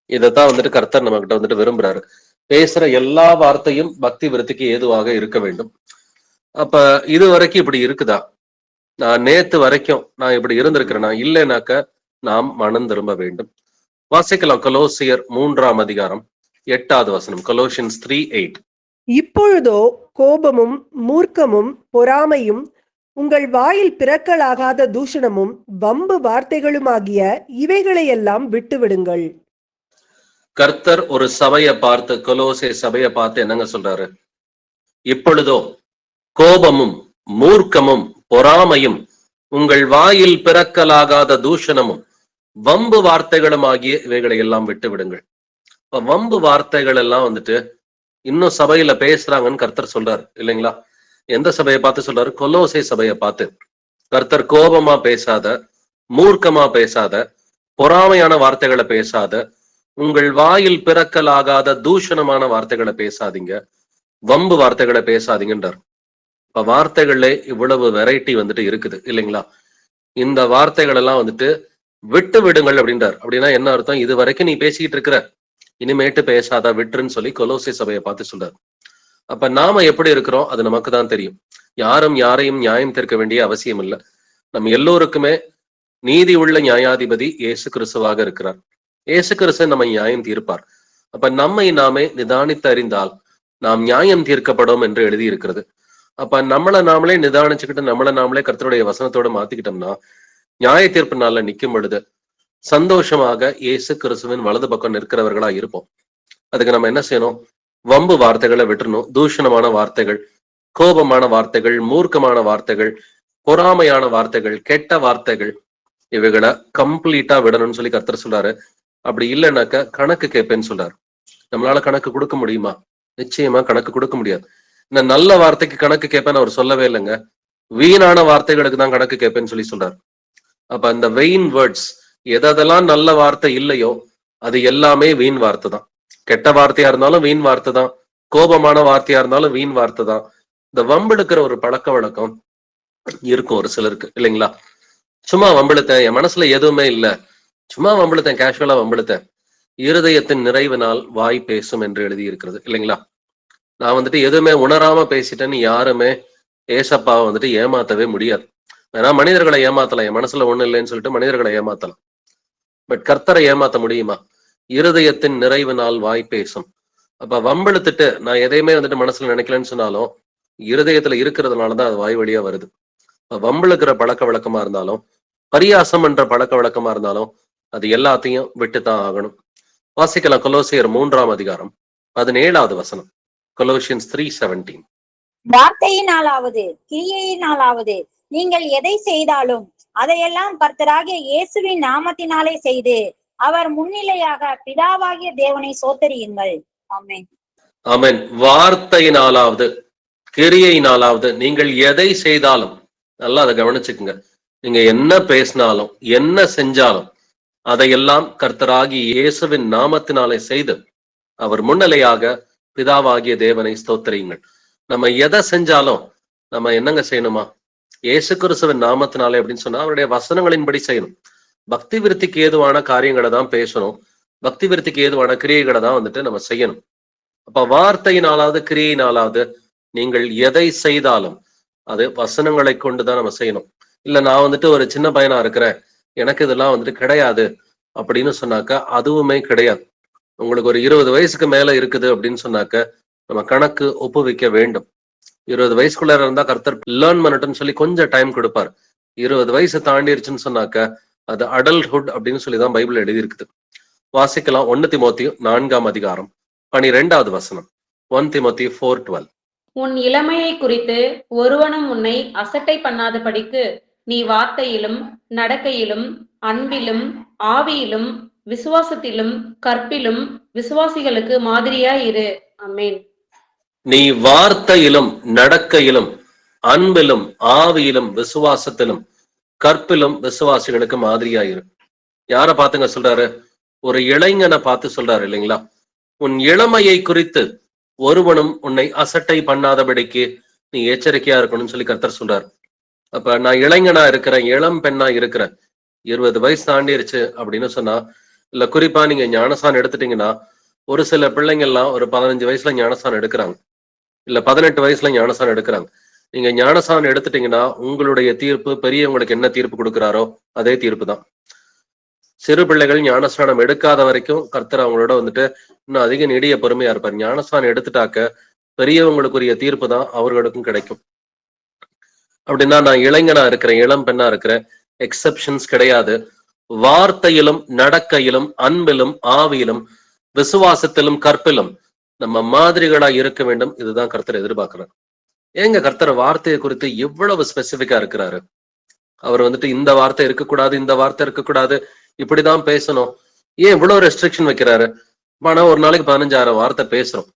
இதைத்தான் வந்துட்டு கர்த்தர் நம்ம கிட்ட வந்துட்டு விரும்புறாரு. பேசுற எல்லா வார்த்தையும் பக்தி விருத்திக்கு ஏதுவாக இருக்க வேண்டும். அப்ப இது வரைக்கும் இப்படி இருக்குதா? நான் நேத்து வரைக்கும் நான் இப்படி இருந்திருக்கிறேனா? இல்லைனாக்க நாம் மனம் திரும்ப வேண்டும். வாசிக்கலாம் கொலோசியர் 3ஆம் அதிகாரம் 8வது வசனம். கொலோசியன்ஸ் 3:8. இப்பொழுதோ கோபமும் மூர்க்கமும் பொறாமையும் உங்கள் வாயில் பிறக்கலாகாத தூஷணமும் வம்பு வார்த்தைகளுமாகிய இவைகளையெல்லாம் விட்டுவிடுங்கள். கர்த்தர் ஒரு சபையை பார்த்து, கொலோசே சபையை பார்த்து என்னங்க சொல்றாரு? இப்பொழுதோ கோபமும் மூர்க்கமும் பொறாமையும் உங்கள் வாயில் பிறக்கலாகாத தூஷணமும் வம்பு வார்த்தைகளும் ஆகிய இவைகளை எல்லாம் விட்டு விடுங்கள். இப்ப வம்பு வார்த்தைகள் எல்லாம் வந்துட்டு இன்னும் சபையில பேசுறாங்கன்னு கர்த்தர் சொல்றாரு இல்லைங்களா? எந்த சபையை பார்த்து சொல்றாரு? கொலோசே சபையை பார்த்து. கர்த்தர் கோபமா பேசாத, மூர்க்கமா பேசாத, பொறாமையான வார்த்தைகளை பேசாத, உங்கள் வாயில் பிறக்கலாகாத தூஷணமான வார்த்தைகளை பேசாதீங்க, வம்பு வார்த்தைகளை பேசாதீங்கன்றார். இப்ப வார்த்தைகள்ல இவ்வளவு வெரைட்டி வந்துட்டு இருக்குது இல்லைங்களா? இந்த வார்த்தைகள் எல்லாம் வந்துட்டு விட்டு விடுங்கள் அப்படின்றார். அப்படின்னா என்ன அர்த்தம்? இது வரைக்கும் நீ பேசிக்கிட்டு இருக்கிற, இனிமேட்டு பேசாத, விட்டுருன்னு சொல்லி கொலோசே சபையை பார்த்து சொல்றாரு. அப்ப நாம எப்படி இருக்கிறோம் அது நமக்கு தான் தெரியும். யாரும் யாரையும் நியாயம் தீர்க்க வேண்டிய அவசியம் இல்லை. நம்ம எல்லோருக்குமே நீதி உள்ள நியாயாதிபதி இயேசு கிறிஸ்துவாக இருக்கிறார். இயேசு கிறிஸ்து நம்ம நியாயம் தீர்ப்பார். அப்ப நம்மை நாமே நிதானித்து அறிந்தால் நாம் நியாயம் தீர்க்கப்படும் என்று எழுதி இருக்கிறது. அப்ப நம்மளை நாமளே நிதானிச்சுக்கிட்டு நம்மளை நாமளே கர்த்தருடைய வசனத்தோட மாத்திக்கிட்டோம்னா நியாய தீர்ப்பு நாள்ல நிற்கும் பொழுது சந்தோஷமாக இயேசு கிறிஸ்துவின் வலது பக்கம் நிற்கிறவர்களா இருப்போம். அதுக்கு நம்ம என்ன செய்யணும்? வம்பு வார்த்தைகளை விட்டுறணும். தூஷணமான வார்த்தைகள், கோபமான வார்த்தைகள், மூர்க்கமான வார்த்தைகள், பொறாமையான வார்த்தைகள், கெட்ட வார்த்தைகள், இவைகளை கம்ப்ளீட்டா விடணும்னு சொல்லி கர்த்தர் சொல்றாரு. அப்படி இல்லைன்னாக்க கணக்கு கேட்பேன்னு சொல்றாரு. நம்மளால கணக்கு கொடுக்க முடியுமா? நிச்சயமா கணக்கு கொடுக்க முடியாது. இந்த நல்ல வார்த்தைக்கு கணக்கு கேட்பேன்னு அவர் சொல்லவே இல்லைங்க. வீணான வார்த்தைகளுக்கு தான் கணக்கு கேட்பேன்னு சொல்லி சொல்றாரு. அப்ப அந்த வெயின் வேர்ட்ஸ், எதெல்லாம் நல்ல வார்த்தை இல்லையோ அது எல்லாமே வீண் வார்த்தை தான். கெட்ட வார்த்தையா இருந்தாலும் வீண் வார்த்தை தான், கோபமான வார்த்தையா இருந்தாலும் வீண் வார்த்தை தான். இந்த வம்பெடுக்கிற ஒரு பழக்க வழக்கம் இருக்கும் ஒரு சிலருக்கு, இல்லைங்களா? சும்மா வம்பிழுத்தேன், என் மனசுல எதுவுமே இல்ல, சும்மா வம்பிழுத்தேன், கேஷுவலா வம்பிழுத்தேன். இருதயத்தின் நிறைவினால் வாய் பேசும் என்று எழுதி இருக்கிறது, இல்லைங்களா? நான் எதுவுமே உணராம பேசிட்டேன்னு யாருமே ஏசப்பாவை ஏமாத்தவே முடியாது. ஏன்னா மனிதர்களை ஏமாத்தலாம், என் மனசுல ஒண்ணு இல்லைன்னு சொல்லிட்டு மனிதர்களை ஏமாத்தலாம். பட் கர்த்தரை ஏமாத்த முடியுமா? இருதயத்தின் நிறைவினால் வாய் பேசும். அப்ப வம்பெழுத்துட்டு நான் எதையுமே மனசுல நினைக்கலன்னு சொன்னாலும் இருதயத்துல இருக்கிறதுனாலதான் அது வாய் வழியா வருது. வம்பெழுக்கிற பழக்க வழக்கமா இருந்தாலும், பரியாசம் என்ற பழக்க வழக்கமா இருந்தாலும் அது எல்லாத்தையும் விட்டுத்தான் ஆகணும். வாசிக்கலாம் கொலோசியர் 3ஆம் அதிகாரம் 17வது வசனம். கொலோசியன்ஸ் 3:17. வார்த்தையினாலாவது கிரியையினாலாவது நீங்கள் எதை செய்தாலும் அதையெல்லாம் கர்த்தராகிய இயேசுவின் நாமத்தினாலே செய்து அவர் முன்னிலையாக பிதாவாகிய தேவனை சோத்தரியுங்கள். ஆமென். ஆமென். வார்த்தையினாலாவது கிரியையினாலாவது நீங்கள் எதை செய்தாலும், நல்லா அதை கவனிச்சுக்குங்க, நீங்க என்ன பேசினாலும் என்ன செஞ்சாலும் அதையெல்லாம் கர்த்தராகிய இயேசுவின் நாமத்தினாலே செய்து அவர் முன்னிலையாக பிதாவாகிய தேவனை ஸ்தோத்திரியுங்கள். நம்ம எதை செஞ்சாலும் நம்ம என்னங்க செய்யணுமா? இயேசு கிறிஸ்துவின் நாமத்தினாலே அப்படின்னு சொன்னா அவருடைய வசனங்களின்படி செய்யணும். பக்தி விருத்திக்கு ஏதுவான காரியங்களை தான் பேசணும், பக்தி விருத்திக்கு ஏதுவான கிரியைகளை தான் நம்ம செய்யணும். அப்ப வார்த்தையினாலாவது கிரியையினாலாவது நீங்கள் எதை செய்தாலும் அது வசனங்களை கொண்டுதான் நம்ம செய்யணும். இல்ல நான் ஒரு சின்ன பையனா இருக்கிறேன், எனக்கு இதெல்லாம் கிடையாது அப்படின்னு சொன்னாக்க அதுவுமே கிடையாது. உங்களுக்கு ஒரு 20 வயசுக்கு மேல இருக்குது அப்படின்னு சொன்னாக்க நம்ம கணக்கு ஒப்புவிக்க வேண்டும். 20 வயசுக்குள்ள இருந்தா கர்த்தர் லேர்ன் பண்ணட்டும்னு சொல்லி கொஞ்சம் டைம் கொடுப்பார். 20 வயசு தாண்டிருச்சுன்னு சொன்னாக்க அது அடல்ட்ஹுட் அப்படின்னு சொல்லிதான் பைபிள் எழுதி இருக்குது. வாசிக்கலாம் 1 தீமோத்தேயு 4ஆம் அதிகாரம் 12வது வசனம். 1 தீமோத்தேயு 4:12. உன் இளமையை குறித்து ஒருவனும் உன்னை அசட்டை பண்ணாதபடிக்கு நீ வார்த்தையிலும் நடக்கையிலும் அன்பிலும் ஆவியிலும் விசுவாசத்திலும் கற்பிலும் விசுவாசிகளுக்கு மாதிரியாய் இரு. ஆமென். நீ வார்த்தையிலும் நடக்கையிலும் அன்பிலும் ஆவியிலும் விசுவாசத்திலும் கற்பிலும் விசுவாசிகளுக்கு மாதிரியாயிரு. யார பார்த்துங்க சொல்றாரு? ஒரு இளைஞனை பார்த்து சொல்றாரு, இல்லைங்களா? உன் இளமையை குறித்து ஒருவனும் உன்னை அசட்டை பண்ணாதபடிக்கு நீ எச்சரிக்கையா இருக்கணும்னு சொல்லி கர்த்தர் சொல்றாரு. அப்ப நான் இளைஞனா இருக்கிறேன், இளம் பெண்ணா இருக்கிறேன், 20 வயசு தாண்டிருச்சு அப்படின்னு சொன்னா, இல்ல குறிப்பா நீங்க ஞானசான் எடுத்துட்டீங்கன்னா ஒரு சில பிள்ளைங்கள்லாம் ஒரு 15 வயசுல ஞானசான் எடுக்கிறாங்க, இல்ல 18 வயசுல ஞானசான் எடுக்கிறாங்க. நீங்க ஞானசான் எடுத்துட்டீங்கன்னா உங்களுடைய தீர்ப்பு பெரியவங்களுக்கு என்ன தீர்ப்பு கொடுக்குறாரோ அதே தீர்ப்பு தான். சிறு பிள்ளைகள் ஞானஸ்நானம் எடுக்காத வரைக்கும் கர்த்தர் அவங்களோட இன்னும் அதிக நெடிய பொறுமையா இருப்பார். ஞானஸ்நானம் எடுத்துட்டாக்க பெரியவங்களுக்குரிய தீர்ப்பு தான் அவர்களுக்கும் கிடைக்கும். அப்படின்னா நான் இளைஞனா இருக்கிறேன், இளம் பெண்ணா இருக்கிறேன், எக்ஸெப்ஷன்ஸ் கிடையாது. வார்த்தையிலும் நடக்கையிலும் அன்பிலும் ஆவியிலும் விசுவாசத்திலும் கற்பிலும் நம்ம மாதிரிகளா இருக்க வேண்டும். இதுதான் கர்த்தர் எதிர்பார்க்கிறார். ஏங்க கர்த்தர் வார்த்தையை குறித்து எவ்வளவு ஸ்பெசிபிக்கா இருக்கிறாரு? அவர் இந்த வார்த்தை இருக்கக்கூடாது, இந்த வார்த்தை இருக்கக்கூடாது, இப்படிதான் பேசணும், ஏன் இவ்வளவு ரெஸ்ட்ரிக்ஷன் வைக்கிறாரு? ஆனா ஒரு நாளைக்கு 15,000 வார்த்தை பேசுறோம்.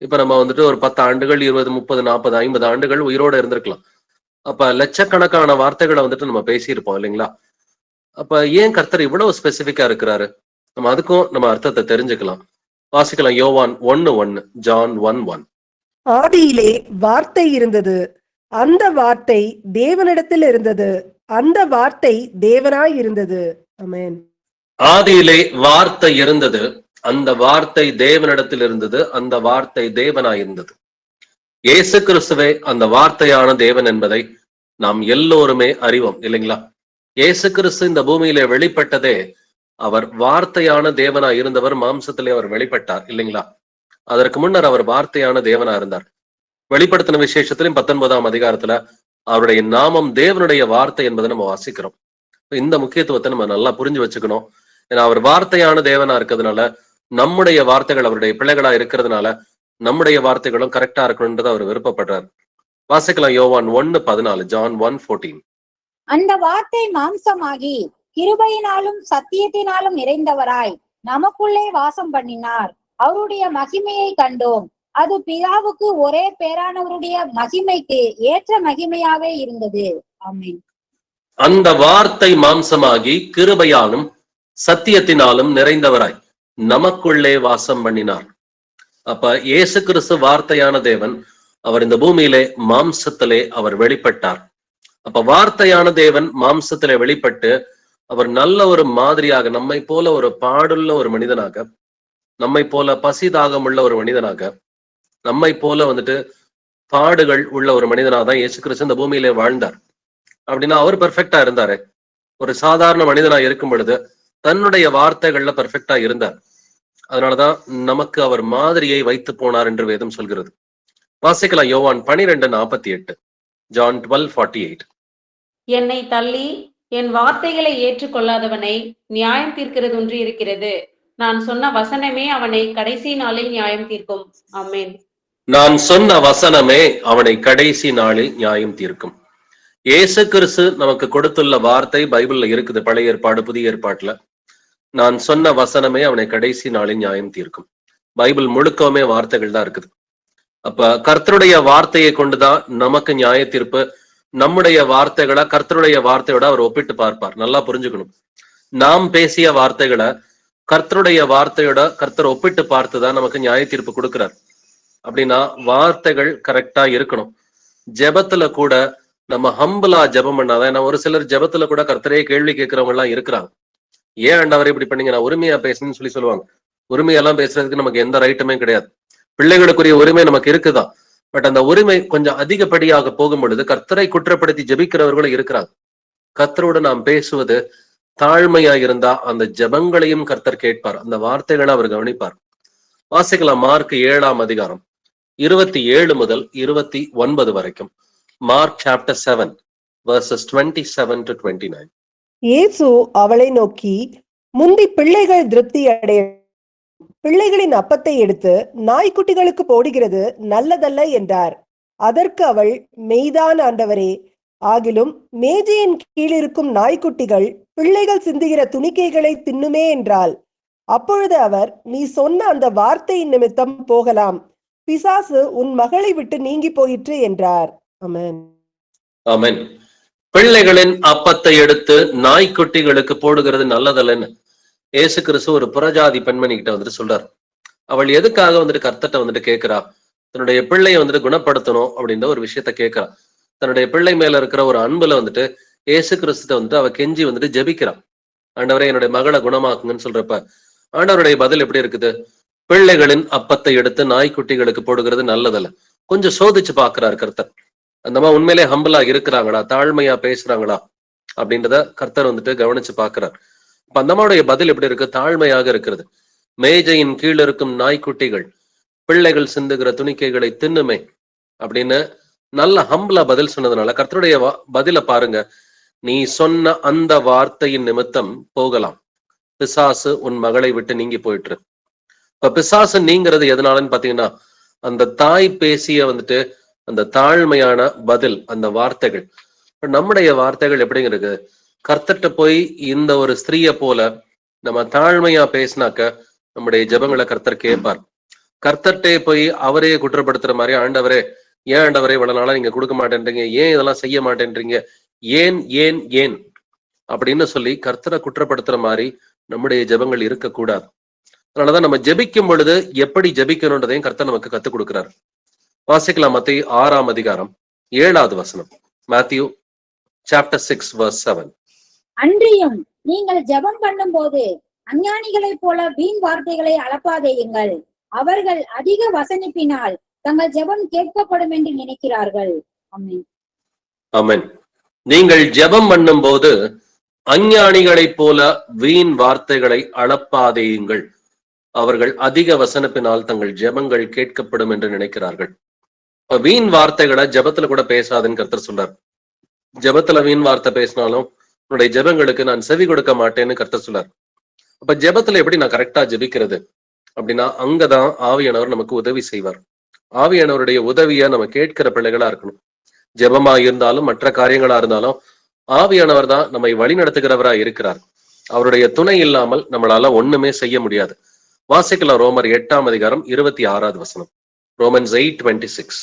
இப்ப நம்ம ஒரு 10 ஆண்டுகள் 20 30 40 50 ஆண்டுகள் உயிரோட இருந்திருக்கலாம். அப்ப லட்சக்கணக்கான வார்த்தைகளை நம்ம பேசியிருப்போம், இல்லைங்களா? அப்ப ஏன் கர்த்தர் இவ்வளவு ஸ்பெசிபிக்கா இருக்கிறாரு? நம்ம அதுக்கும் நம்ம அர்த்தத்தை தெரிஞ்சுக்கலாம். வாசிக்கலாம் யோவான் 1:1, ஜான் 1:1. ஆதியிலே வார்த்தை இருந்தது, அந்த வார்த்தை தேவனிடத்தில் இருந்தது, அந்த வார்த்தை தேவனாய் இருந்தது. ஆமென். ஆதியிலே வார்த்தை இருந்தது, அந்த வார்த்தை தேவனிடத்தில் இருந்தது, அந்த வார்த்தை தேவனாய் இருந்தது. இயேசு கிறிஸ்துவே அந்த வார்த்தையான தேவன் என்பதை நாம் எல்லோருமே அறிவோம், இல்லைங்களா? இயேசு கிறிஸ்து இந்த பூமியிலே வெளிப்பட்டதே அவர் வார்த்தையான தேவனாய் இருந்தவர், மாம்சத்திலே அவர் வெளிப்பட்டார், இல்லைங்களா? அதற்கு முன்னர் அவர் வார்த்தையான தேவனா இருந்தார். வெளிப்படுத்தின விசேஷத்திலும் 19ஆம் அதிகாரத்துல அவருடைய நாமம் தேவனுடைய வார்த்தை என்பதை நம்ம வாசிக்கிறோம். இந்த முக்கியத்துவத்தை நம்ம நல்லா புரிஞ்சு வச்சுக்கணும். ஏன்னா அவர் வார்த்தையான தேவனா இருக்கிறதுனால நம்முடைய வார்த்தைகள், அவருடைய பிள்ளைகளா இருக்கிறதுனால நம்முடைய வார்த்தைகளும் கரெக்டா இருக்கணும்ன்றதை அவர் விருப்பப்படுறார். வாசிக்கலாம் யோவான் 1:14, ஜான் 1:14. அந்த வார்த்தை மாம்சமாகி கிருபையினாலும் சத்தியத்தினாலும் நிறைந்தவராய் நமக்குள்ளே வாசம் பண்ணினார். அவருடைய மகிமையை கண்டோம், அது பிதாவுக்கு ஒரே பேரானவருடைய மகிமைக்கு ஏற்ற மகிமையாவே இருந்தது. ஆமென். அந்த வார்த்தை மாம்சமாகி கிருபையாலும் சத்தியத்தினாலும் நிறைந்தவராய் நமக்குள்ளே வாசம் பண்ணினார். அப்ப இயேசு கிறிஸ்து வார்த்தையான தேவன், அவர் இந்த பூமியிலே மாம்சத்திலே அவர் வெளிப்பட்டார். அப்ப வார்த்தையான தேவன் மாம்சத்திலே வெளிப்பட்டு அவர் நல்ல ஒரு மாதிரியாக, நம்மை போல ஒரு பாடுள்ள ஒரு மனிதனாக, நம்மை போல பசிதாகம் உள்ள ஒரு மனிதனாக, நம்மை போல பாடுகள் உள்ள ஒரு மனிதனாக தான் இயேசு கிறிஸ்து இந்த பூமியிலே வாழ்ந்தார். அப்படின்னா அவர் பெர்ஃபெக்டா இருந்தாரு. ஒரு சாதாரண மனிதனா இருக்கும் பொழுது தன்னுடைய வார்த்தைகள்ல பெர்ஃபெக்டா இருந்தார். அதனாலதான் நமக்கு அவர் மாதிரியை வைத்து போனார் என்று வேதம் சொல்கிறது. வாசிக்கலாம் யோவான் 12:48. ஜான் 12:48. என்னை தள்ளி என் வார்த்தைகளை ஏற்றுக்கொள்ளாதவனை நியாயம் தீர்க்கிறது ஒன்று இருக்கிறது. நான் சொன்ன வசனமே அவனை கடைசி நாளில் நியாயம் தீர்க்கும். ஆமென். நான் சொன்ன வசனமே அவனை கடைசி நாளில் நியாயம் தீர்க்கும். இயேசு கிறிஸ்து நமக்கு கொடுத்துள்ள வார்த்தை பைபிள்ல இருக்குது. பழைய ஏற்பாடு, புதிய ஏற்பாட்டுல நான் சொன்ன வசனமே அவனை கடைசி நாளில் நியாயம் தீர்க்கும். பைபிள் முழுக்கவுமே வார்த்தைகள் தான் இருக்குது. அப்ப கர்த்தருடைய வார்த்தையை கொண்டுதான் நமக்கு நியாய தீர்ப்பு. நம்முடைய வார்த்தைகளை கர்த்தருடைய வார்த்தையோட அவர் ஒப்பிட்டு பார்ப்பார். நல்லா புரிஞ்சுக்கணும். நாம் பேசிய வார்த்தைகளை கர்த்தருடைய வார்த்தையோட கர்த்தர் ஒப்பிட்டு பார்த்துதான் நமக்கு நியாய தீர்ப்பு கொடுக்கிறார். அப்படின்னா வார்த்தைகள் கரெக்டா இருக்கணும். ஜெபத்துல கூட நம்ம ஹம்பிளா ஜெபம் பண்ணாதான். ஏன்னா ஒரு சிலர் ஜெபத்துல கூட கர்த்தரையே கேள்வி கேட்கிறவங்க எல்லாம் இருக்கிறாங்க. ஏன் ஆண்டவரே இப்படி பண்ணீங்க, நான் உரிமையா பேசுன்னு சொல்லுவாங்க. உரிமையெல்லாம் பேசுறதுக்கு நமக்கு எந்த ரைட்டுமே கிடையாது. பிள்ளைகளுக்குரிய உரிமை நமக்கு இருக்குதான். பட் அந்த உரிமை கொஞ்சம் அதிகப்படியாக போகும் பொழுது கர்த்தரை குற்றப்படுத்தி ஜெபிக்கிறவர்களும் இருக்கிறாங்க. கர்த்தரோடு நாம் பேசுவது தாழ்மையா இருந்தா அந்த ஜெபங்களையும் கர்த்தர் கேட்பார். அந்த வார்த்தைகளை அவர் கவனிப்பார். வாசிக்கலாம் மார்க் 7ஆம் அதிகாரம் 27 முதல் 29 வரைக்கும். Mark chapter 7 verses 27 to 29. இயேசு அவளை நோக்கி, முந்தி பிள்ளைகள் திருப்தி அடைய பிள்ளைகளின் அப்பத்தை எடுத்து நாய்க்குட்டிகளுக்கு போடுகிறது நல்லதல்ல என்றார். அதற்கு அவள், மெய்தான் ஆண்டவரே, ஆகிலும் மேஜையின் கீழிருக்கும் நாய்க்குட்டிகள் பிள்ளைகள் சிந்துகிற துணிக்கைகளை தின்னுமே என்றாள். அப்பொழுது அவர், நீ சொன்ன அந்த வார்த்தையின் நிமித்தம் போகலாம், பிசாசு உன் மகளை விட்டு நீங்கி போயிற்று என்றார். ஆமென். ஆமென். பிள்ளைகளின் அப்பத்தை எடுத்து நாய்க்குட்டிகளுக்கு போடுகிறது நல்லதல்லன்னு இயேசு கிறிஸ்து ஒரு புறஜாதி பெண்மணி கிட்ட சொல்றார். அவள் எதுக்காக கர்த்தட்ட கேட்கிறா? தன்னுடைய பிள்ளைய குணப்படுத்தணும் அப்படின்ற ஒரு விஷயத்த கேட்கிறா. தன்னுடைய பிள்ளை மேல இருக்கிற ஒரு அன்புல இயேசு கிறிஸ்துட்ட அவ கெஞ்சி ஜெபிக்கிறான். ஆண்டவரே என்னுடைய மகளை குணமாக்குங்கன்னு சொல்றப்ப ஆண்டவருடைய பதில் எப்படி இருக்குது? பிள்ளைகளின் அப்பத்தை எடுத்து நாய்க்குட்டிகளுக்கு போடுகிறது நல்லதல்ல. கொஞ்சம் சோதிச்சு பாக்குறாரு கர்த்தர். அந்த மாதிரி உண்மையிலே ஹம்பிளா இருக்கிறாங்களா, தாழ்மையா பேசுறாங்களா அப்படின்றத கர்த்தர் கவனிச்சு பாக்குறார். அப்ப அந்த மாதிரிடைய பதில் எப்படி இருக்கு? தாழ்மையாக இருக்கிறது. மேஜையின் கீழ் இருக்கும் நாய்க்குட்டிகள் பிள்ளைகள் சிந்துகிற துணிக்கைகளை தின்னுமே அப்படின்னு நல்ல ஹம்பிளா பதில் சொன்னதுனால கர்த்தருடைய பதில பாருங்க. நீ சொன்ன அந்த வார்த்தையின் நிமித்தம் போகலாம், பிசாசு உன் மகளை விட்டு நீங்கி போயிட்டு. இப்ப பிசாசு நீங்கிறது எதனாலன்னு பாத்தீங்கன்னா அந்த தாய் பேசிய அந்த தாழ்மையான பதில், அந்த வார்த்தைகள். நம்முடைய வார்த்தைகள் எப்படிங்கிறது? கர்த்தர்ட்ட போய் இந்த ஒரு ஸ்திரீய போல நம்ம தாழ்மையா பேசினாக்க நம்முடைய ஜெபங்களை கர்த்தர் கேட்பார். கர்த்தர்ட்டே போய் அவரையே குற்றப்படுத்துற மாதிரி, ஆண்டவரே ஏன் ஆண்டவரே இவ்வளவு நாளா நீங்க கொடுக்க மாட்டேன்றீங்க, ஏன் இதெல்லாம் செய்ய மாட்டேன்றீங்க, ஏன் ஏன் ஏன் அப்படின்னு சொல்லி கர்த்தரை குற்றப்படுத்துற மாதிரி நம்முடைய ஜெபங்கள் இருக்கக்கூடாது. அதனாலதான் நம்ம ஜெபிக்கும் பொழுது எப்படி ஜெபிக்கணும்ன்றதையும் கர்த்தர் நமக்கு கத்துக் கொடுக்கிறார். வாசிக்கலாம் மத்தேயு 6ஆம் அதிகாரம் 7வது வசனம். Matthew chapter 6 verse 7. அன்றியும் நீங்கள் ஜெபம் பண்ணும் போது அஞ்ஞானிகளைப் போல வீண் வார்த்தைகளை அளப்பாதேயுங்கள், அவர்கள் அதிக வசனிப்பினால் தங்கள் ஜெபம் கேட்கப்படும் என்று நினைக்கிறார்கள். ஆமென். ஆமென். நீங்கள் ஜெபம் பண்ணும் போது அஞ்ஞானிகளைப் போல வீண் வார்த்தைகளை அளப்பாதேயுங்கள், அவர்கள் அதிக வசனப்பினால் தங்கள் ஜெபங்கள் கேட்கப்படும் என்று நினைக்கிறார்கள். வீண் வார்த்தைகளை ஜெபத்துல கூட பேசாதுன்னு கர்த்தர் சொல்றார். ஜெபத்துல வீண் வார்த்தை பேசினாலும் உன்னுடைய ஜெபங்களுக்கு நான் செவி கொடுக்க மாட்டேன்னு கர்த்தர் சொல்றார். அப்ப ஜெபத்துல எப்படி நான் கரெக்டா ஜெபிக்கிறது அப்படின்னா அங்கதான் ஆவியானவர் நமக்கு உதவி செய்வார். ஆவியானவருடைய உதவியை நம்ம கேட்கிற பிள்ளைகளா இருக்கணும். ஜெபமா இருந்தாலும் மற்ற காரியங்களா இருந்தாலும் ஆவியானவர் தான் நம்மை வழி நடத்துகிறவரா இருக்கிறார். அவருடைய துணை இல்லாமல் நம்மளால ஒண்ணுமே செய்ய முடியாது. வாசிக்கலாம் ரோமர் 8ஆம் அதிகாரம் 26வது வசனம். Romans 8:26.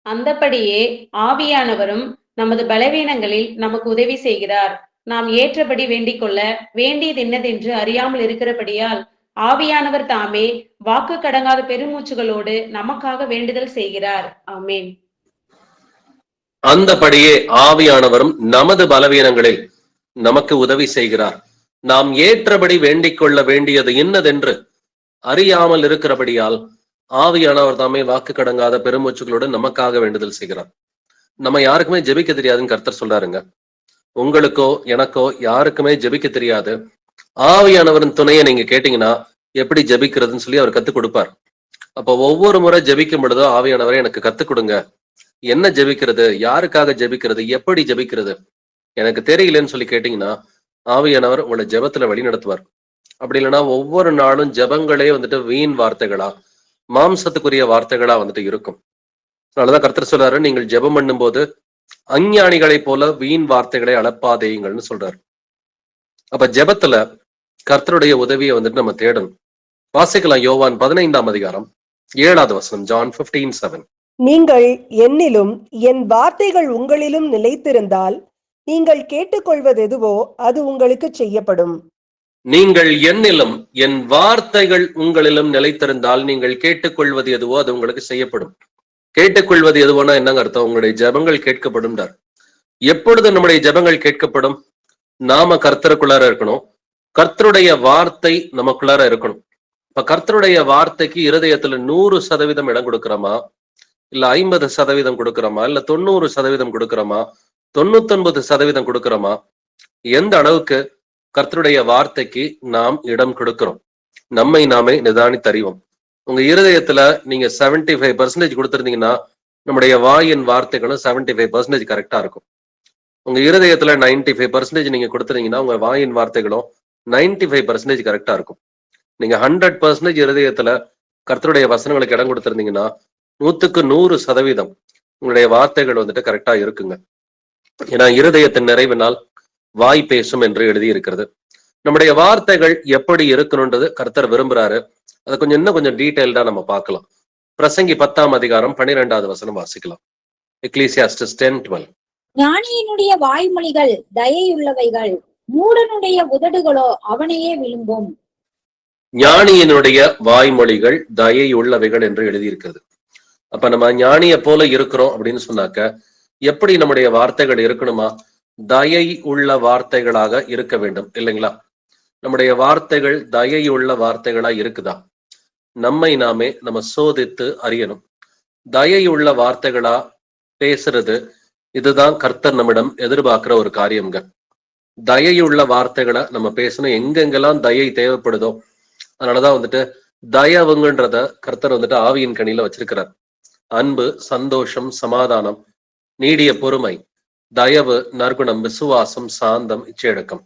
அந்தபடியே ஆவியானவரும் நமது பலவீனங்களில் நமக்கு உதவி செய்கிறார். நாம் ஏற்றபடி வேண்டிக் கொள்ள வேண்டியது என்னதென்று அறியாமல் இருக்கிறபடியால் ஆவியானவர் தாமே வாக்கு கடங்காத பெருமூச்சுகளோடு நமக்காக வேண்டுதல் செய்கிறார். ஆமென். அந்தபடியே ஆவியானவரும் நமது பலவீனங்களில் நமக்கு உதவி செய்கிறார். நாம் ஏற்றபடி வேண்டிக் கொள்ள வேண்டியது இன்னதென்று அறியாமல் இருக்கிறபடியால் ஆவியானவர் தாமே வாக்கு கடங்காத பெருமூச்சுகளோடு நமக்காக வேண்டுதல் செய்கிறார். நம்ம யாருக்குமே ஜெபிக்க தெரியாதுன்னு கர்த்தர் சொல்றாருங்க. உங்களுக்கோ எனக்கோ யாருக்குமே ஜெபிக்க தெரியாது. ஆவியானவரின் துணையை நீங்க கேட்டீங்கன்னா எப்படி ஜெபிக்கிறதுன்னு சொல்லி அவர் கத்துக் கொடுப்பார். அப்போ ஒவ்வொரு முறை ஜெபிக்கும் பொழுதோ ஆவியானவரை எனக்கு கத்துக் கொடுங்க, என்ன ஜெபிக்கிறது, யாருக்காக ஜெபிக்கிறது, எப்படி ஜெபிக்கிறது, எனக்கு தெரியலன்னு சொல்லி கேட்டீங்கன்னா ஆவியானவர் உங்களை ஜெபத்துல வழி நடத்துவார். அப்படி இல்லைன்னா ஒவ்வொரு நாளும் ஜெபங்களே வந்துட்டு வீண் வார்த்தைகளா, மாம்சத்துக்குரிய வார்த்தைகளா வந்துட்டு இருக்கும். அதனாலதான் கர்த்தர் சொல்றாரு, நீங்கள் ஜெபம் பண்ணும் போது அஞ்ஞானிகளை போல வீண் வார்த்தைகளை அளப்பாதேங்கள்னு சொல்றாரு. அப்ப ஜெபத்துல கர்த்தருடைய உதவியை வந்துட்டு நம்ம தேடணும். வாசிக்கலாம் யோவான் 15ஆம் அதிகாரம் 7வது வசனம். John 15:7. நீங்கள் என்னிலும் என் வார்த்தைகள் உங்களிலும் நிலைத்திருந்தால் நீங்கள் கேட்டுக்கொள்வது எதுவோ அது உங்களுக்கு செய்யப்படும். நீங்கள் என்னிலும் என் வார்த்தைகள் உங்களிலும் நிலைத்திருந்தால் நீங்கள் கேட்டுக்கொள்வது எதுவோ அது உங்களுக்கு செய்யப்படும். கேட்டுக்கொள்வது எதுவோனா என்னங்க அர்த்தம்? உங்களுடைய ஜெபங்கள் கேட்கப்படும். எப்பொழுது நம்முடைய ஜெபங்கள் கேட்கப்படும்? நாம கர்த்தருக்குள்ளார இருக்கணும், கர்த்தருடைய வார்த்தை நமக்குள்ளார இருக்கணும். இப்ப கர்த்தருடைய வார்த்தைக்கு இருதயத்துல 100% இடம் கொடுக்கிறோமா, இல்ல 50% கொடுக்கிறோமா, இல்ல 90% கொடுக்கிறோமா, 99% கொடுக்கிறோமா? எந்த அளவுக்கு கர்த்தருடைய வார்த்தைக்கு நாம் இடம் கொடுக்கிறோம்? நம்மை நாமே நிதானித்தறிவோம். உங்க இருதயத்துல நீங்க 75% கொடுத்திருந்தீங்கன்னா நம்முடைய வாயின் வார்த்தைகளும் 75% கரெக்டா இருக்கும். உங்க இருதயத்துல 95% நீங்க கொடுத்துறீங்கன்னா உங்க வாயின் வார்த்தைகளும் 95% கரெக்டா இருக்கும். நீங்க 100% இருதயத்துல கர்த்தருடைய வசனங்களுக்கு இடம் கொடுத்திருந்தீங்கன்னா 100% உங்களுடைய வார்த்தைகள் வந்துட்டு கரெக்டா இருக்குங்க. ஏன்னா இருதயத்தின் நிறைவினால் வாய் பேசும் என்று எழுதி இருக்கிறது. நம்முடைய வார்த்தைகள் எப்படி இருக்கணும்ன்றது கர்த்தர் விரும்புறாரு. அதை கொஞ்சம் இன்னும் கொஞ்சம் டீடைல்டா நம்ம பார்க்கலாம். பிரசங்கி 10ஆம் அதிகாரம் 12வது வசனம் வாசிக்கலாம். எக்லீசியாஸ்டஸ் 10:12. ஞானியினுடைய வாய்மொழிகள் தயையுள்ளவைகள், மூடனுடைய உதடுகளோ அவனையே விழுங்கும். ஞானியினுடைய வாய்மொழிகள் தயை உள்ளவைகள் என்று எழுதியிருக்கிறது. அப்ப நம்ம ஞானிய போல இருக்கிறோம் அப்படின்னு சொன்னாக்க எப்படி நம்முடைய வார்த்தைகள் இருக்கணுமா? தயை உள்ள வார்த்தைகளாக இருக்க வேண்டும் இல்லைங்களா? நம்முடைய வார்த்தைகள் தயை உள்ள வார்த்தைகளா இருக்குதா? நம்மை நாமே நம்ம சோதித்து அறியணும். தயை உள்ள வார்த்தைகளா பேசுறது, இதுதான் கர்த்தர் நம்மிடம் எதிர்பார்க்கிற ஒரு காரியம்ங்க. தயையுள்ள வார்த்தைகளை நம்ம பேசணும். எங்கெங்கெல்லாம் தயை தேவைப்படுதோ அதனாலதான் வந்துட்டு தயவுங்கன்றத கர்த்தர் வந்துட்டு ஆவியின் கனியில வச்சிருக்கிறார். அன்பு, சந்தோஷம், சமாதானம், நீடிய பொறுமை, தயவு, நற்குணம், விசுவாசம், சாந்தம், இச்சையடக்கம்.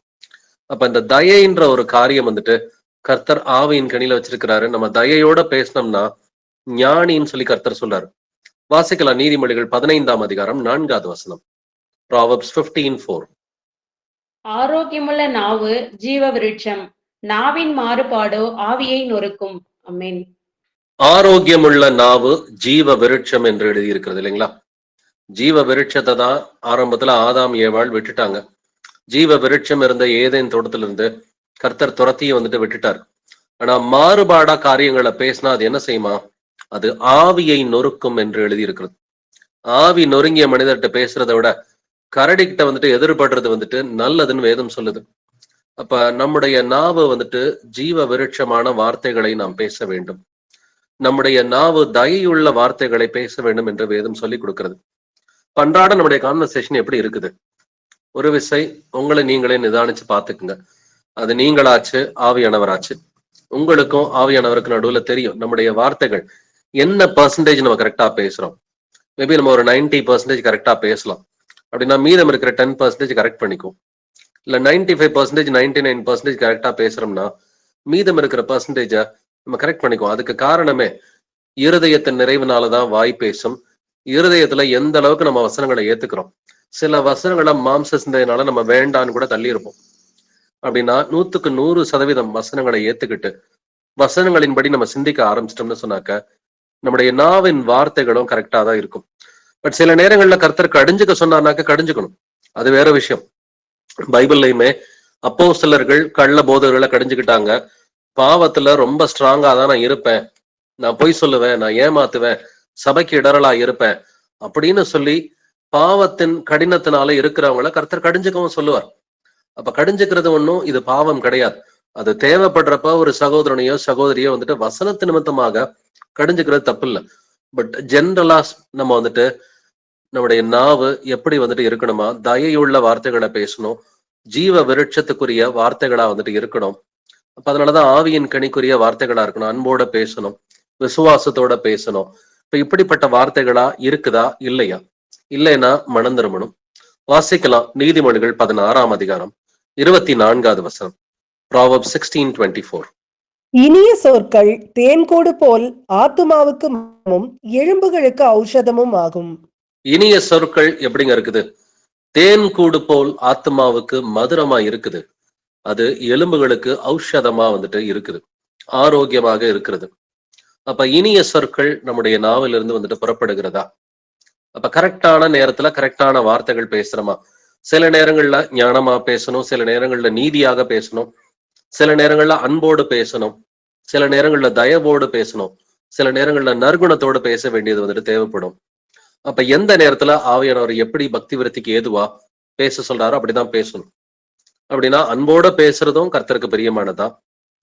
அப்ப இந்த தயைன்ற ஒரு காரியம் வந்துட்டு கர்த்தர் ஆவியின் கனியில வச்சிருக்கிறாரு. நம்ம தயையோட பேசினோம்னா ஞானின்னு சொல்லி கர்த்தர் சொல்றாரு. வாசிக்கலாம் நீதிமொழிகள் 15ஆம் அதிகாரம் 4வது வசனம். Proverbs 15:4. ஆரோக்கியமுள்ள நாவு ஜீவ விருட்சம், நாவின் மாறுபாடோ ஆவியை நொறுக்கும். ஆமென். ஆரோக்கியமுள்ள நாவு ஜீவ விருட்சம் என்று எழுதியிருக்கிறது இல்லைங்களா? ஜீவ விருட்சத்தை தான் ஆரம்பத்துல ஆதாம் ஏவாள் விட்டுட்டாங்க. ஜீவ விருட்சம் இருந்த ஏதேன் தோட்டத்துல இருந்து கர்த்தர் துரத்தியை வந்துட்டு விட்டுட்டார். ஆனா மாறுபாடா காரியங்களை பேசினா அது என்ன செய்யுமா? அது ஆவியை நொறுக்கும் என்று எழுதியிருக்கிறது. ஆவி நொறுங்கிய மனிதர்கிட்ட பேசுறதை விட கரடிக்கிட்ட வந்துட்டு எதிர்படுறது வந்துட்டு நல்லதுன்னு வேதம் சொல்லுது. அப்ப நம்முடைய நாவு வந்துட்டு ஜீவ விருட்சமான வார்த்தைகளை நாம் பேச வேண்டும். நம்முடைய நாவு தயையுள்ள வார்த்தைகளை பேச வேண்டும் என்று வேதம் சொல்லி கொடுக்கிறது. அன்றாட நம்முடைய கான்வர்சேஷன் எப்படி இருக்குது? ஒரு விசை உங்களை நீங்களே நிதானிச்சு பார்த்துக்குங்க. அது நீங்களாச்சு, ஆவியானவராச்சு. உங்களுக்கும் ஆவியானவருக்கு நடுவுல தெரியும் நம்முடைய வார்த்தைகள் என்ன பர்சன்டேஜ் நம்ம கரெக்டா பேசுறோம். மேபி நம்ம ஒரு 90% கரெக்டா பேசலாம். அப்படின்னா மீதம் இருக்கிற 10% கரெக்ட் பண்ணிக்கும். இல்ல 95%, 99% கரெக்டா பேசுறோம்னா மீதம் இருக்கிற பர்சன்டேஜ நம்ம கரெக்ட் பண்ணிக்குவோம். அதுக்கு காரணமே இருதயத்தின் நிறைவுனாலதான் வாய் பேசும். இருதயத்துல எந்த அளவுக்கு நம்ம வசனங்களை ஏத்துக்கிறோம். சில வசனங்களை மாம்ச சிந்தையினால நம்ம வேண்டான்னு கூட தள்ளி இருப்போம். அப்படின்னா 100% வசனங்களை ஏத்துக்கிட்டு வசனங்களின்படி நம்ம சிந்திக்க ஆரம்பிச்சிட்டோம்னு சொன்னாக்க நம்முடைய நாவின் வார்த்தைகளும் கரெக்டா தான் இருக்கும். பட் சில நேரங்கள்ல கர்த்தர் கடிஞ்சுக்க சொன்னார்னாக்க கடிஞ்சுக்கணும், அது வேற விஷயம். பைபிள்லயுமே அப்போஸ்தலர்கள் கள்ள போதகர்களை கடிஞ்சுக்கிட்டாங்க. பாவத்துல ரொம்ப ஸ்ட்ராங்கா தான் நான் இருப்பேன், நான் பொய் சொல்லுவேன், நான் ஏமாத்துவேன், சபைக்கு இடரலா இருப்பேன் அப்படின்னு சொல்லி பாவத்தின் கடினத்தினால இருக்கிறவங்கள கர்த்தர் கடிஞ்சுக்கவும் சொல்லுவார். அப்ப கடிஞ்சுக்கிறது ஒண்ணும் இது பாவம் கிடையாது. அது தேவைப்படுறப்ப ஒரு சகோதரனையோ சகோதரியோ வந்துட்டு வசனத்து நிமித்தமாக கடிஞ்சுக்கிறது தப்பு இல்லை. பட் ஜென்ரலா நம்ம வந்துட்டு நம்முடைய நாவு எப்படி வந்துட்டு இருக்கணுமா, தயையுள்ள வார்த்தைகளை பேசணும், ஜீவ விருட்சத்துக்குரிய வார்த்தைகளா வந்துட்டு இருக்கணும். அப்ப அதனாலதான் ஆவியின் கனிக்குரிய வார்த்தைகளா இருக்கணும், அன்போட பேசணும், விசுவாசத்தோட பேசணும். இப்ப இப்படிப்பட்ட வார்த்தைகளா இருக்குதா இல்லையா? இல்லைன்னா மனம் திரும்பணும். வாசிக்கலாம் நீதிமொழிகள் 16ஆம் அதிகாரம் 24வது வசனம். Proverbs 16:24. இனிய சொற்கள் தேன்கூடு போல் ஆத்துமாவுக்கு மனமும் எலும்புகளுக்கு ஔஷதமும் ஆகும். இனிய சொற்கள் எப்படிங்க இருக்குது? தேன் கூடு போல் ஆத்மாவுக்கு மதுரமா இருக்குது, அது எலும்புகளுக்கு ஔஷதமா வந்துட்டு இருக்குது, ஆரோக்கியமாக இருக்கிறது. அப்ப இனிய சொற்கள் நம்முடைய நாவிலிருந்து வந்துட்டு புறப்படுகிறதா? அப்ப கரெக்டான நேரத்துல கரெக்டான வார்த்தைகள் பேசுறோமா? சில நேரங்கள்ல ஞானமா பேசணும், சில நேரங்கள்ல நீதியாக பேசணும், சில நேரங்கள்ல அன்போடு பேசணும், சில நேரங்கள்ல தயவோடு பேசணும், சில நேரங்கள்ல நற்குணத்தோடு பேச வேண்டியது வந்துட்டு தேவைப்படும். அப்ப எந்த நேரத்துல ஆவியானவர் எப்படி பக்தி விருத்திக்கு ஏதுவா பேச சொல்றாரோ அப்படிதான் பேசணும். அப்படின்னா அன்போட பேசுறதும் கர்த்தருக்கு பிரியமானதா,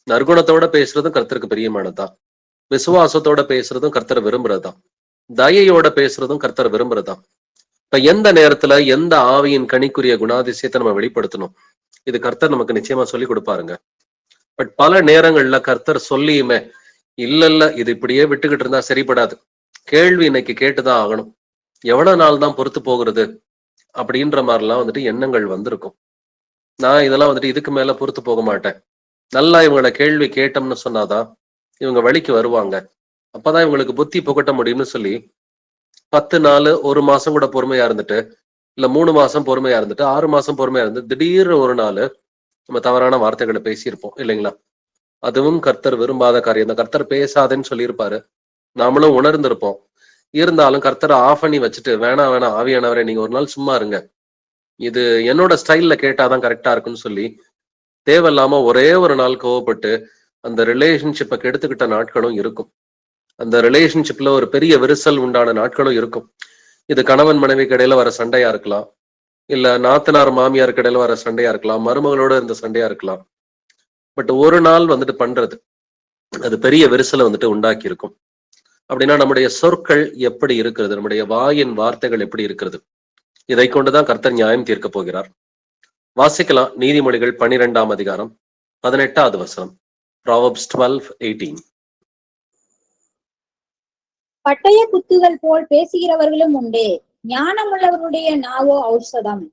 நற்குணத்தோட பேசுறதும் கர்த்தருக்கு பிரியமானதா, விசுவாசத்தோட பேசுறதும் கர்த்தர் விரும்புறதா, தயையோட பேசுறதும் கர்த்தர் விரும்புறதா? இப்ப எந்த நேரத்துல எந்த ஆவியின் கனிக்குரிய குணாதிசயத்தை நம்ம வெளிப்படுத்தணும், இது கர்த்தர் நமக்கு நிச்சயமா சொல்லி கொடுப்பாருங்க. பட் பல நேரங்கள்ல கர்த்தர் சொல்லியுமே இல்ல இது இப்படியே விட்டுக்கிட்டு இருந்தா சரிப்படாது, கேள்வி இன்னைக்கு கேட்டுதான் ஆகணும், எவ்வளவு நாள் தான் பொறுத்து போகிறது அப்படின்ற மாதிரிலாம் வந்துட்டு எண்ணங்கள் வந்திருக்கும். நான் இதெல்லாம் வந்துட்டு இதுக்கு மேல பொறுத்து போக மாட்டேன், நல்லா இவங்கள கேள்வி கேட்டோம்னு சொன்னாதான் இவங்க வழிக்கு வருவாங்க, அப்பதான் இவங்களுக்கு புத்தி புகட்ட முடியும்னு சொல்லி 10 நாள் 1 மாசம் கூட பொறுமையா இருந்துட்டு, இல்ல 3 மாசம் பொறுமையா இருந்துட்டு, 6 மாசம் பொறுமையா இருந்து திடீர்னு ஒரு நாள் நம்ம தவறான வார்த்தைகளை பேசியிருப்போம் இல்லைங்களா? அதுவும் கர்த்தர் விரும்பாத காரியம் தான். கர்த்தர் பேசாதேன்னு சொல்லியிருப்பாரு, நாமளும் உணர்ந்திருப்போம். இருந்தாலும் கர்த்தரை ஆஃப் பண்ணி வச்சுட்டு வேணாம் ஆவியானவரே நீங்க ஒரு நாள் சும்மா இருங்க, இது என்னோட ஸ்டைல்ல கேட்டாதான் கரெக்டா இருக்குன்னு சொல்லி தேவையில்லாம ஒரே ஒரு நாள் கோவப்பட்டு அந்த ரிலேஷன்ஷிப்பை கெடுத்துக்கிட்ட நாட்களும் இருக்கும். அந்த ரிலேஷன்ஷிப்ல ஒரு பெரிய விரிசல் உண்டான நாட்களும் இருக்கும். இது கணவன் மனைவிக்கு இடையில வர சண்டையா இருக்கலாம், இல்ல நாத்தனார் மாமியாருக்கு இடையில வர சண்டையா இருக்கலாம், மருமகளோட இருந்த சண்டையா இருக்கலாம். பட் ஒரு நாள் வந்துட்டு பண்றது அது பெரிய விரிசலை வந்துட்டு உண்டாக்கி இருக்கும். அப்படின்னா நம்முடைய சொற்கள் எப்படி இருக்கிறது, நம்முடைய வாயின் வார்த்தைகள் எப்படி இருக்கிறது, இதை கொண்டுதான் கர்த்தர் நியாயம் தீர்க்க போகிறார். வாசிக்கலாம் நீதிமொழிகள் 12ஆம் அதிகாரம் 18வது வசனம். Proverbs 12:18. பட்டய குத்துகள் போல் பேசுகிறவர்களும் உண்டு, ஞானமுள்ளவருடைய நாவோ ஔஷதம்.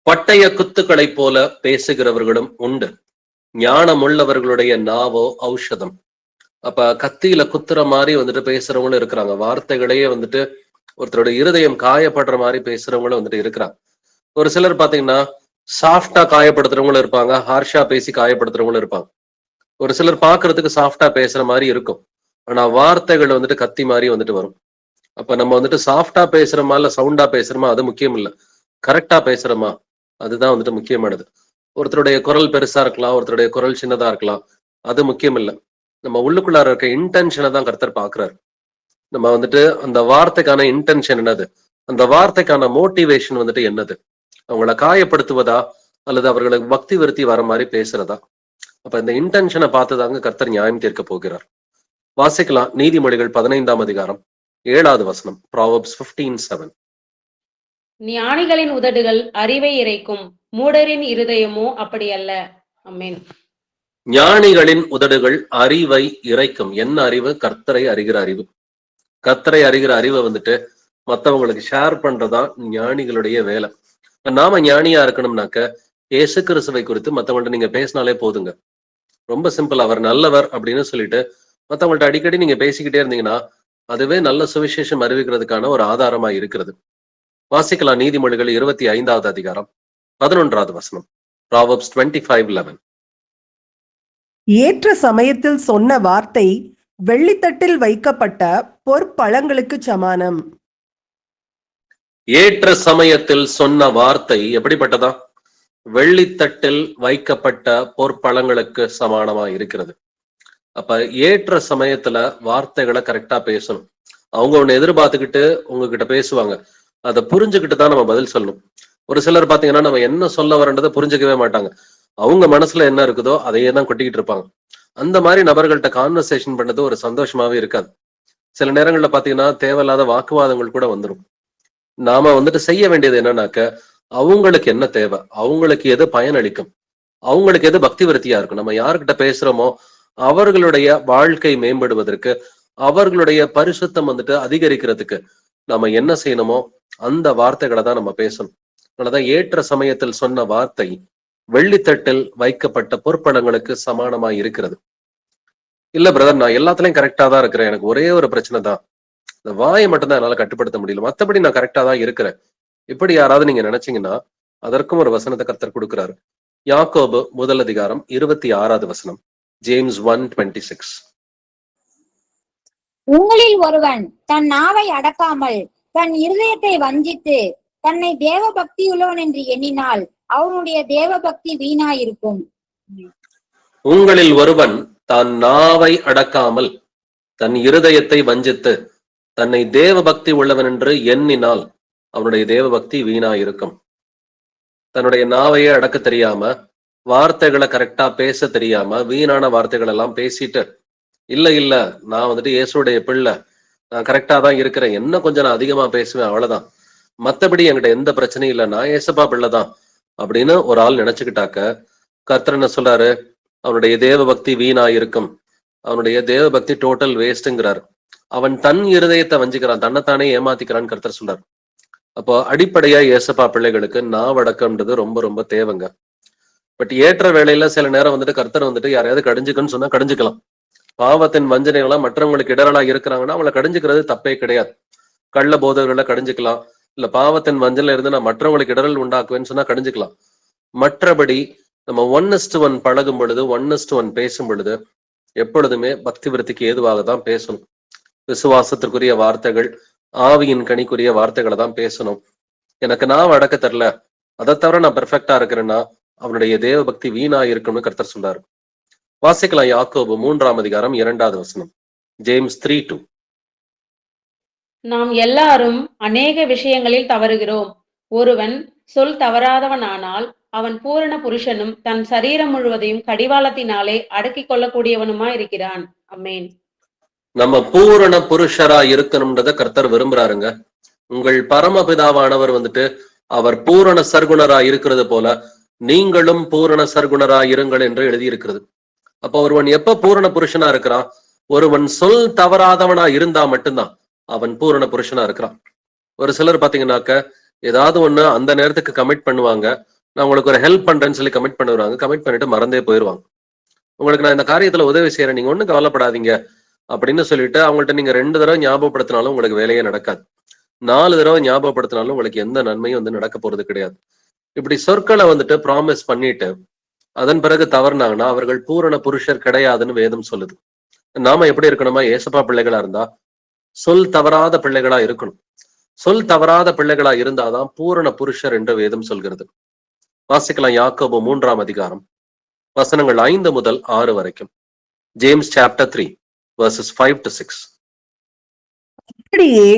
பட்டய குத்துக்களை போல பேசுகிறவர்களும் உண்டு, ஞானமுள்ளவர்களுடைய நாவோ ஔஷதம். அப்ப கத்தியில குத்துற மாதிரி வந்துட்டு பேசுறவங்களும் இருக்கிறாங்க, வார்த்தைகளையே வந்துட்டு ஒருத்தரோட இருதயம் காயப்படுற மாதிரி பேசுறவங்களும் வந்துட்டு இருக்கிறாங்க. ஒரு சிலர் பாத்தீங்கன்னா சாஃப்டா காயப்படுத்துறவங்களும் இருப்பாங்க, ஹார்ஷா பேசி காயப்படுத்துறவங்களும் இருப்பாங்க. ஒரு சிலர் பாக்குறதுக்கு சாஃப்டா பேசுற மாதிரி இருக்கும், ஆனா வார்த்தைகள் வந்துட்டு கத்தி மாதிரி வந்துட்டு வரும். அப்ப நம்ம வந்துட்டு சாஃப்டா பேசுறோமா இல்ல சவுண்டா பேசுறோமா அது முக்கியம் இல்ல, கரெக்டா பேசுறோமா அதுதான் வந்துட்டு முக்கியமானது. ஒருத்தருடைய குரல் பெருசா இருக்கலாம், ஒருத்தருடைய குரல் சின்னதா இருக்கலாம், அது முக்கியம் இல்ல. நம்ம உள்ளுக்குள்ளார இருக்க இன்டென்ஷனை தான் கர்த்தர் பாக்குறாரு. நம்ம வந்துட்டு அந்த வார்த்தைக்கான இன்டென்ஷன் என்னது, அந்த வார்த்தைக்கான மோட்டிவேஷன் வந்துட்டு என்னது, அவங்கள காயப்படுத்துவதா அல்லது அவர்களுக்கு பக்தி விருத்தி வர மாதிரி பேசுறதா? அப்ப இந்த இன்டென்ஷனை பார்த்துதாங்க கர்த்தர் நியாயம் தீர்க்க போகிறார். வாசிக்கலாம் நீதிமொழிகள் 15ஆம் அதிகாரம் 7வது வசனம். Proverbs 15:7. ஞானிகளின் உதடுகள் அறிவை இறைக்கும், மூடரின் இருதயமோ அப்படி அல்ல. ஆமென். ஞானிகளின் உதடுகள் அறிவை இறைக்கும். என்ன அறிவு? கர்த்தரை அறிகிற அறிவு. கர்த்தரை அறிகிற அறிவை வந்துட்டு மத்தவங்களுக்கு ஷேர் பண்றதுதான் ஞானிகளுடைய வேலை. நாம ஞானியா இருக்கணும்னாக்க இயேசு கிறிஸ்துவை குறித்து மத்தவங்கள்ட்ட நீங்க பேசினாலே போதுங்க. ரொம்ப சிம்பிள். அவர் நல்லவர் அப்படின்னு சொல்லிட்டு மத்தவங்கள்ட்ட அடிக்கடி நீங்க பேசிக்கிட்டே இருந்தீங்கன்னா அதுவே நல்ல சுவிசேஷம் அறிவிக்கிறதுக்கான ஒரு ஆதாரமா இருக்கிறது. வாசிக்கலாம் நீதிமொழிகள் 25வது அதிகாரம் 11வது வசனம். Proverbs 25:11. ஏற்ற சமயத்தில் சொன்ன வார்த்தை வெள்ளித்தட்டில் வைக்கப்பட்ட பொற்பழங்களுக்கு சமானம். ஏற்ற சமயத்தில் சொன்ன வார்த்தை எப்படிப்பட்டதா? வெள்ளித்தட்டில் வைக்கப்பட்ட பொற்பழங்களுக்கு சமானமா இருக்கிறது. அப்ப ஏற்ற சமயத்துல வார்த்தைகளை கரெக்டா பேசணும். அவங்க ஒண்ணு எதிர்பார்த்துக்கிட்டு உங்ககிட்ட பேசுவாங்க, அதை புரிஞ்சுக்கிட்டு தான் நம்ம பதில் சொல்லணும். ஒரு சிலர் பாத்தீங்கன்னா நம்ம என்ன சொல்ல வரன்றதை புரிஞ்சுக்கவே மாட்டாங்க. அவங்க மனசுல என்ன இருக்குதோ அதையே தான் கொட்டிக்கிட்டு இருப்பாங்க. அந்த மாதிரி நபர்கள்ட்ட கான்வர்சேஷன் பண்ணது ஒரு சந்தோஷமாவே இருக்காது. சில நேரங்கள்ல பாத்தீங்கன்னா தேவையில்லாத வாக்குவாதங்கள் கூட வந்துடும். நாம செய்ய வேண்டியது என்னன்னாக்க, அவங்களுக்கு என்ன தேவை, அவங்களுக்கு எது பயனளிக்கும், அவங்களுக்கு எது பக்தி விருத்தியா இருக்கும், நம்ம யாருக்கிட்ட பேசுறோமோ அவர்களுடைய வாழ்க்கை மேம்படுவதற்கு, அவர்களுடைய பரிசுத்தம் அதிகரிக்கிறதுக்கு நம்ம என்ன செய்யணுமோ அந்த வார்த்தைகளை தான் நம்ம பேசணும். அதனாலதான் ஏற்ற சமயத்தில் சொன்ன வார்த்தை வெள்ளித்தட்டில் வைக்கப்பட்ட பொற்பழங்களுக்கு சமானமா இருக்கிறது. இல்ல பிரதர், நான் எல்லாத்துலயும் கரெக்டா தான் இருக்கிறேன், எனக்கு ஒரே ஒரு பிரச்சனை தான், இந்த வாயை மட்டும்தான் என்னால கட்டுப்படுத்த முடியல, மத்தபடி நான் கரெக்டா தான் இருக்கிறேன். இப்படி யாராவது நீங்க நினைச்சீங்கன்னா அதற்கும் ஒரு வசனத்தை கர்த்தர் கொடுக்கிறாரு. யாக்கோபு 1:26 வசனம், ஜேம்ஸ் 1:26. உங்களில் ஒருவன் தன் நாவை அடக்காமல் தன் இருதயத்தை வஞ்சித்து தன்னை தேவ பக்தியுள்ளவன் என்று எண்ணினால் அவனுடைய தேவ பக்தி வீணாயிருக்கும். உங்களில் ஒருவன் தான் நாவை அடக்காமல் தன் இருதயத்தை வஞ்சித்து தன்னை தேவ பக்தி உள்ளவன் என்று எண்ணினால் அவனுடைய தேவ பக்தி வீணா இருக்கும். தன்னுடைய நாவையே அடக்க தெரியாம, வார்த்தைகளை கரெக்டா பேச தெரியாம, வீணான வார்த்தைகள் எல்லாம் பேசிட்டு, இல்ல நான் இயேசுடைய பிள்ளை, நான் கரெக்டா தான் இருக்கிறேன், என்ன கொஞ்சம் நான் அதிகமா பேசுவேன் அவ்வளவுதான், மத்தபடி என்கிட்ட எந்த பிரச்சனையும் இல்லை, நான் ஏசப்பா பிள்ளைதான் அப்படின்னு ஒரு ஆள் நினைச்சுக்கிட்டாக்க, கர்த்தர் என்ன சொல்றாரு? அவனுடைய தேவ பக்தி வீணா இருக்கும், அவனுடைய தேவ பக்தி டோட்டல் வேஸ்ட்ங்கிறார். அவன் தன் இருதயத்தை வஞ்சிக்கிறான், தன்னைத்தானே ஏமாத்திக்கிறான்னு கர்த்தர் சொல்றார். அப்போ அடிப்படையா ஏசப்பா பிள்ளைகளுக்கு நாவடக்கம்ன்றது ரொம்ப ரொம்ப தேவைங்க. பட் ஏற்ற வேளையில சில நேரம் கர்த்தர் யாரையாவது கடிஞ்சுக்கன்னு சொன்னா கடிஞ்சுக்கலாம். பாவத்தின் வஞ்சனைகளா மற்றவங்களுக்கு இடரலா இருக்கிறாங்கன்னா அவளை கடிஞ்சுக்கிறது தப்பே கிடையாது. கள்ள போதகர்களை கடிஞ்சுக்கலாம், இல்ல பாவத்தின் வஞ்சனையில இருந்து நான் மற்றவங்களுக்கு இடரல் உண்டாக்குவேன்னு சொன்னா கடிஞ்சுக்கலாம். மற்றபடி நம்ம 1:1 பழகும் பொழுது, 1:1 பேசும் பொழுது எப்பொழுதுமே பக்தி விருத்திக்கு ஏதுவாக தான் பேசணும். விசுவாசத்திற்குரிய வார்த்தைகள், ஆவியின் கனிக்குரிய வார்த்தைகளை தான் பேசணும். எனக்கு நான் அடக்க தரல, அதை தவிர நான் பெர்ஃபெக்டா இருக்கிறேன்னா அவனுடைய தேவ பக்தி வீணா இருக்கும்னு கர்த்தர் சொல்றாரு. வாசிக்கலாம் யாக்கோபு 3:2 வசனம், ஜேம்ஸ் 3:2. நாம் எல்லாரும் அநேக விஷயங்களில் தவறுகிறோம். ஒருவன் சொல் தவறாதவனானால் அவன் பூரண புருஷனும் தன் சரீரம் முழுவதையும் கடிவாளத்தினாலே அடக்கிக் கொள்ளக்கூடியவனுமா இருக்கிறான். அமேன். நம்ம பூரண புருஷரா இருக்கணும்ன்றத கர்த்தர் விரும்புறாருங்க. உங்கள் பரமபிதாவானவர் அவர் பூரண சர்க்குணரா இருக்கிறது போல நீங்களும் பூரண சர்க்குணரா இருங்கள் என்று எழுதியிருக்கிறது. அப்ப ஒருவன் எப்ப பூரண புருஷனா இருக்கிறான்? ஒருவன் சொல் தவறாதவனா இருந்தா மட்டும்தான் அவன் பூரண புருஷனா இருக்கிறான். ஒரு சிலர் பாத்தீங்கன்னாக்க ஏதாவது ஒண்ணு அந்த நேரத்துக்கு கமிட் பண்ணுவாங்க, நான் உங்களுக்கு ஒரு ஹெல்ப் பண்றேன்னு சொல்லி கமிட் பண்ணுவாங்க, கமிட் பண்ணிட்டு மறந்தே போயிடுவாங்க. உங்களுக்கு நான் இந்த காரியத்துல உதவி செய்யறேன், நீங்க ஒண்ணும் கவலைப்படாதீங்க அப்படின்னு சொல்லிட்டு அவங்கள்ட்ட நீங்க 2 தடவை ஞாபகப்படுத்தினாலும் உங்களுக்கு வேலையே நடக்காது. 4 தடவை ஞாபகப்படுத்தினாலும் உங்களுக்கு எந்த நன்மையும் நடக்க போறது கிடையாது. இப்படி சொற்களை ப்ராமிஸ் பண்ணிட்டு அதன் பிறகு தவறுனாங்கன்னா அவர்கள் பூரண புருஷர் கிடையாதுன்னு வேதம் சொல்லுது. நாம எப்படி இருக்கணுமா? ஏசப்பா பிள்ளைகளா இருந்தா சொல் தவறாத பிள்ளைகளா இருக்கணும். சொல் தவறாத பிள்ளைகளா இருந்தாதான் பூரண புருஷர் என்று வேதம் சொல்கிறது. வாசிக்கலாம் யாக்கோபு 3:0 வசனங்கள் 5 முதல் 6 வரைக்கும். James chapter 3 verses 5 to 6. அப்படியே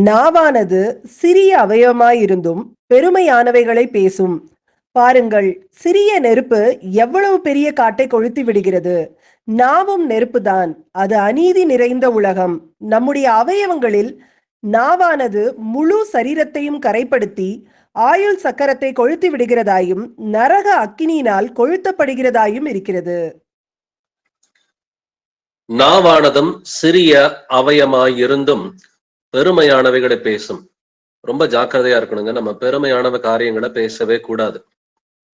நாவானது சிறிய அவயவமாயிருந்தும் பெருமையானவைகளை பேசும். பாருங்கள், சிறிய நெருப்பு எவ்வளவு பெரிய காட்டை கொளுத்தி விடுகிறது. நாவும் நெருப்புதான், அது அநீதி நிறைந்த உலகம். நம்முடைய அவயவங்களில் நாவானது முழு சரீரத்தையும் கரைப்படுத்தி ஆயுள் சக்கரத்தை கொளுத்தி விடுகிறதாயும் நரக அக்கினியினால் கொளுத்தப்படுகிறதாயும் இருக்கிறது. நாவானதும் சிறிய அவயமாயிருந்தும் பெருமையானவைகளை பேசும். ரொம்ப ஜாக்கிரதையா இருக்கணுங்க. நம்ம பெருமையானவ காரியங்களை பேசவே கூடாது.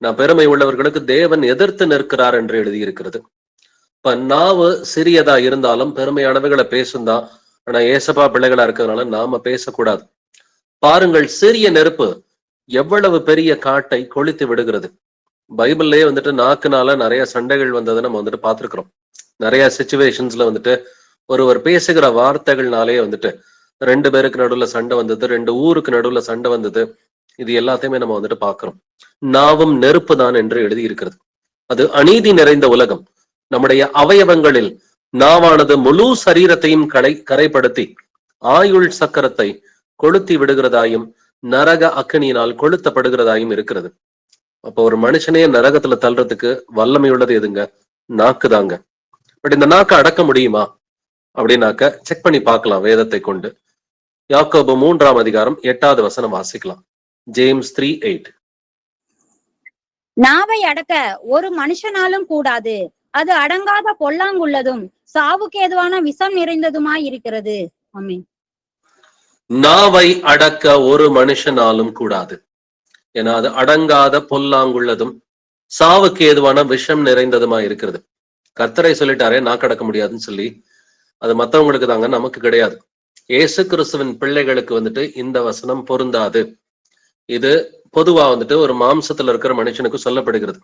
நான் பெருமை உள்ளவர்களுக்கு தேவன் எதிர்த்து நிற்கிறார் என்று எழுதியிருக்கிறது. இப்ப நாவு சிறியதா இருந்தாலும் பெருமையானவைகளை பேசும் தான். ஆனா ஏசப்பா பிள்ளைகளா இருக்கிறதுனால நாம பேசக்கூடாது. பாருங்கள், சிறிய நெருப்பு எவ்வளவு பெரிய காட்டை கொளுத்தி விடுகிறது. பைபிள்லயே நாக்குனால நிறைய சண்டைகள் வந்ததை நம்ம பார்த்திருக்கிறோம். நிறைய சிச்சுவேஷன்ஸ்ல ஒருவர் பேசுகிற வார்த்தைகள்னாலே வந்துட்டு 2 பேருக்கு நடுவுல சண்டை வந்தது, 2 ஊருக்கு நடுவுல சண்டை வந்தது. இது எல்லாத்தையுமே நம்ம வந்துட்டு பாக்குறோம். நாவும் நெருப்பு தான் என்று எழுதி இருக்கிறது. அது அநீதி நிறைந்த உலகம். நம்முடைய அவயவங்களில் நாவானது முழு சரீரத்தையும் கரைப்படுத்தி ஆயுள் சக்கரத்தை கொளுத்தி விடுகிறதாயும் நரக அக்கினியினால் கொளுத்தப்படுகிறதாயும் இருக்கிறது. அப்போ ஒரு மனுஷனே நரகத்துல தள்ளுறதுக்கு வல்லமை உள்ளது எதுங்க? நாக்கு தாங்க. பட் இந்த நாக்கை அடக்க முடியுமா அப்படின்னாக்க செக் பண்ணி பார்க்கலாம் வேதத்தை கொண்டு. யாக்கோபு 3ஆம் அதிகாரம் 8வது வசனம் வாசிக்கலாம். ஜேம்ஸ் 3:8. நாவை அடக்க ஒரு மனுஷனாலும் கூடாது, அது அடங்காத பொல்லாங்குள்ளதும் சாவுக்கு ஏதுவான விஷம் நிறைந்ததுமாய் இருக்கிறது. ஆமென். நாவை அடக்க ஒரு மனுஷனாலும் கூடாது, ஏன்னா அது அடங்காத பொல்லாங்குள்ளதும் சாவுக்கு ஏதுவான விஷம் நிறைந்ததுமா இருக்கிறது. கர்த்தரை சொல்லிட்டாரே நாக்கடக்க முடியாதுன்னு சொல்லி, அது மத்தவங்களுக்கு தாங்க, நமக்கு கிடையாது. இயேசு கிறிஸ்துவின் பிள்ளைகளுக்கு வந்துட்டு இந்த வசனம் பொருந்தாது. இது பொதுவா வந்துட்டு ஒரு மாம்சத்துல இருக்கிற மனுஷனுக்கு சொல்லப்படுகிறது.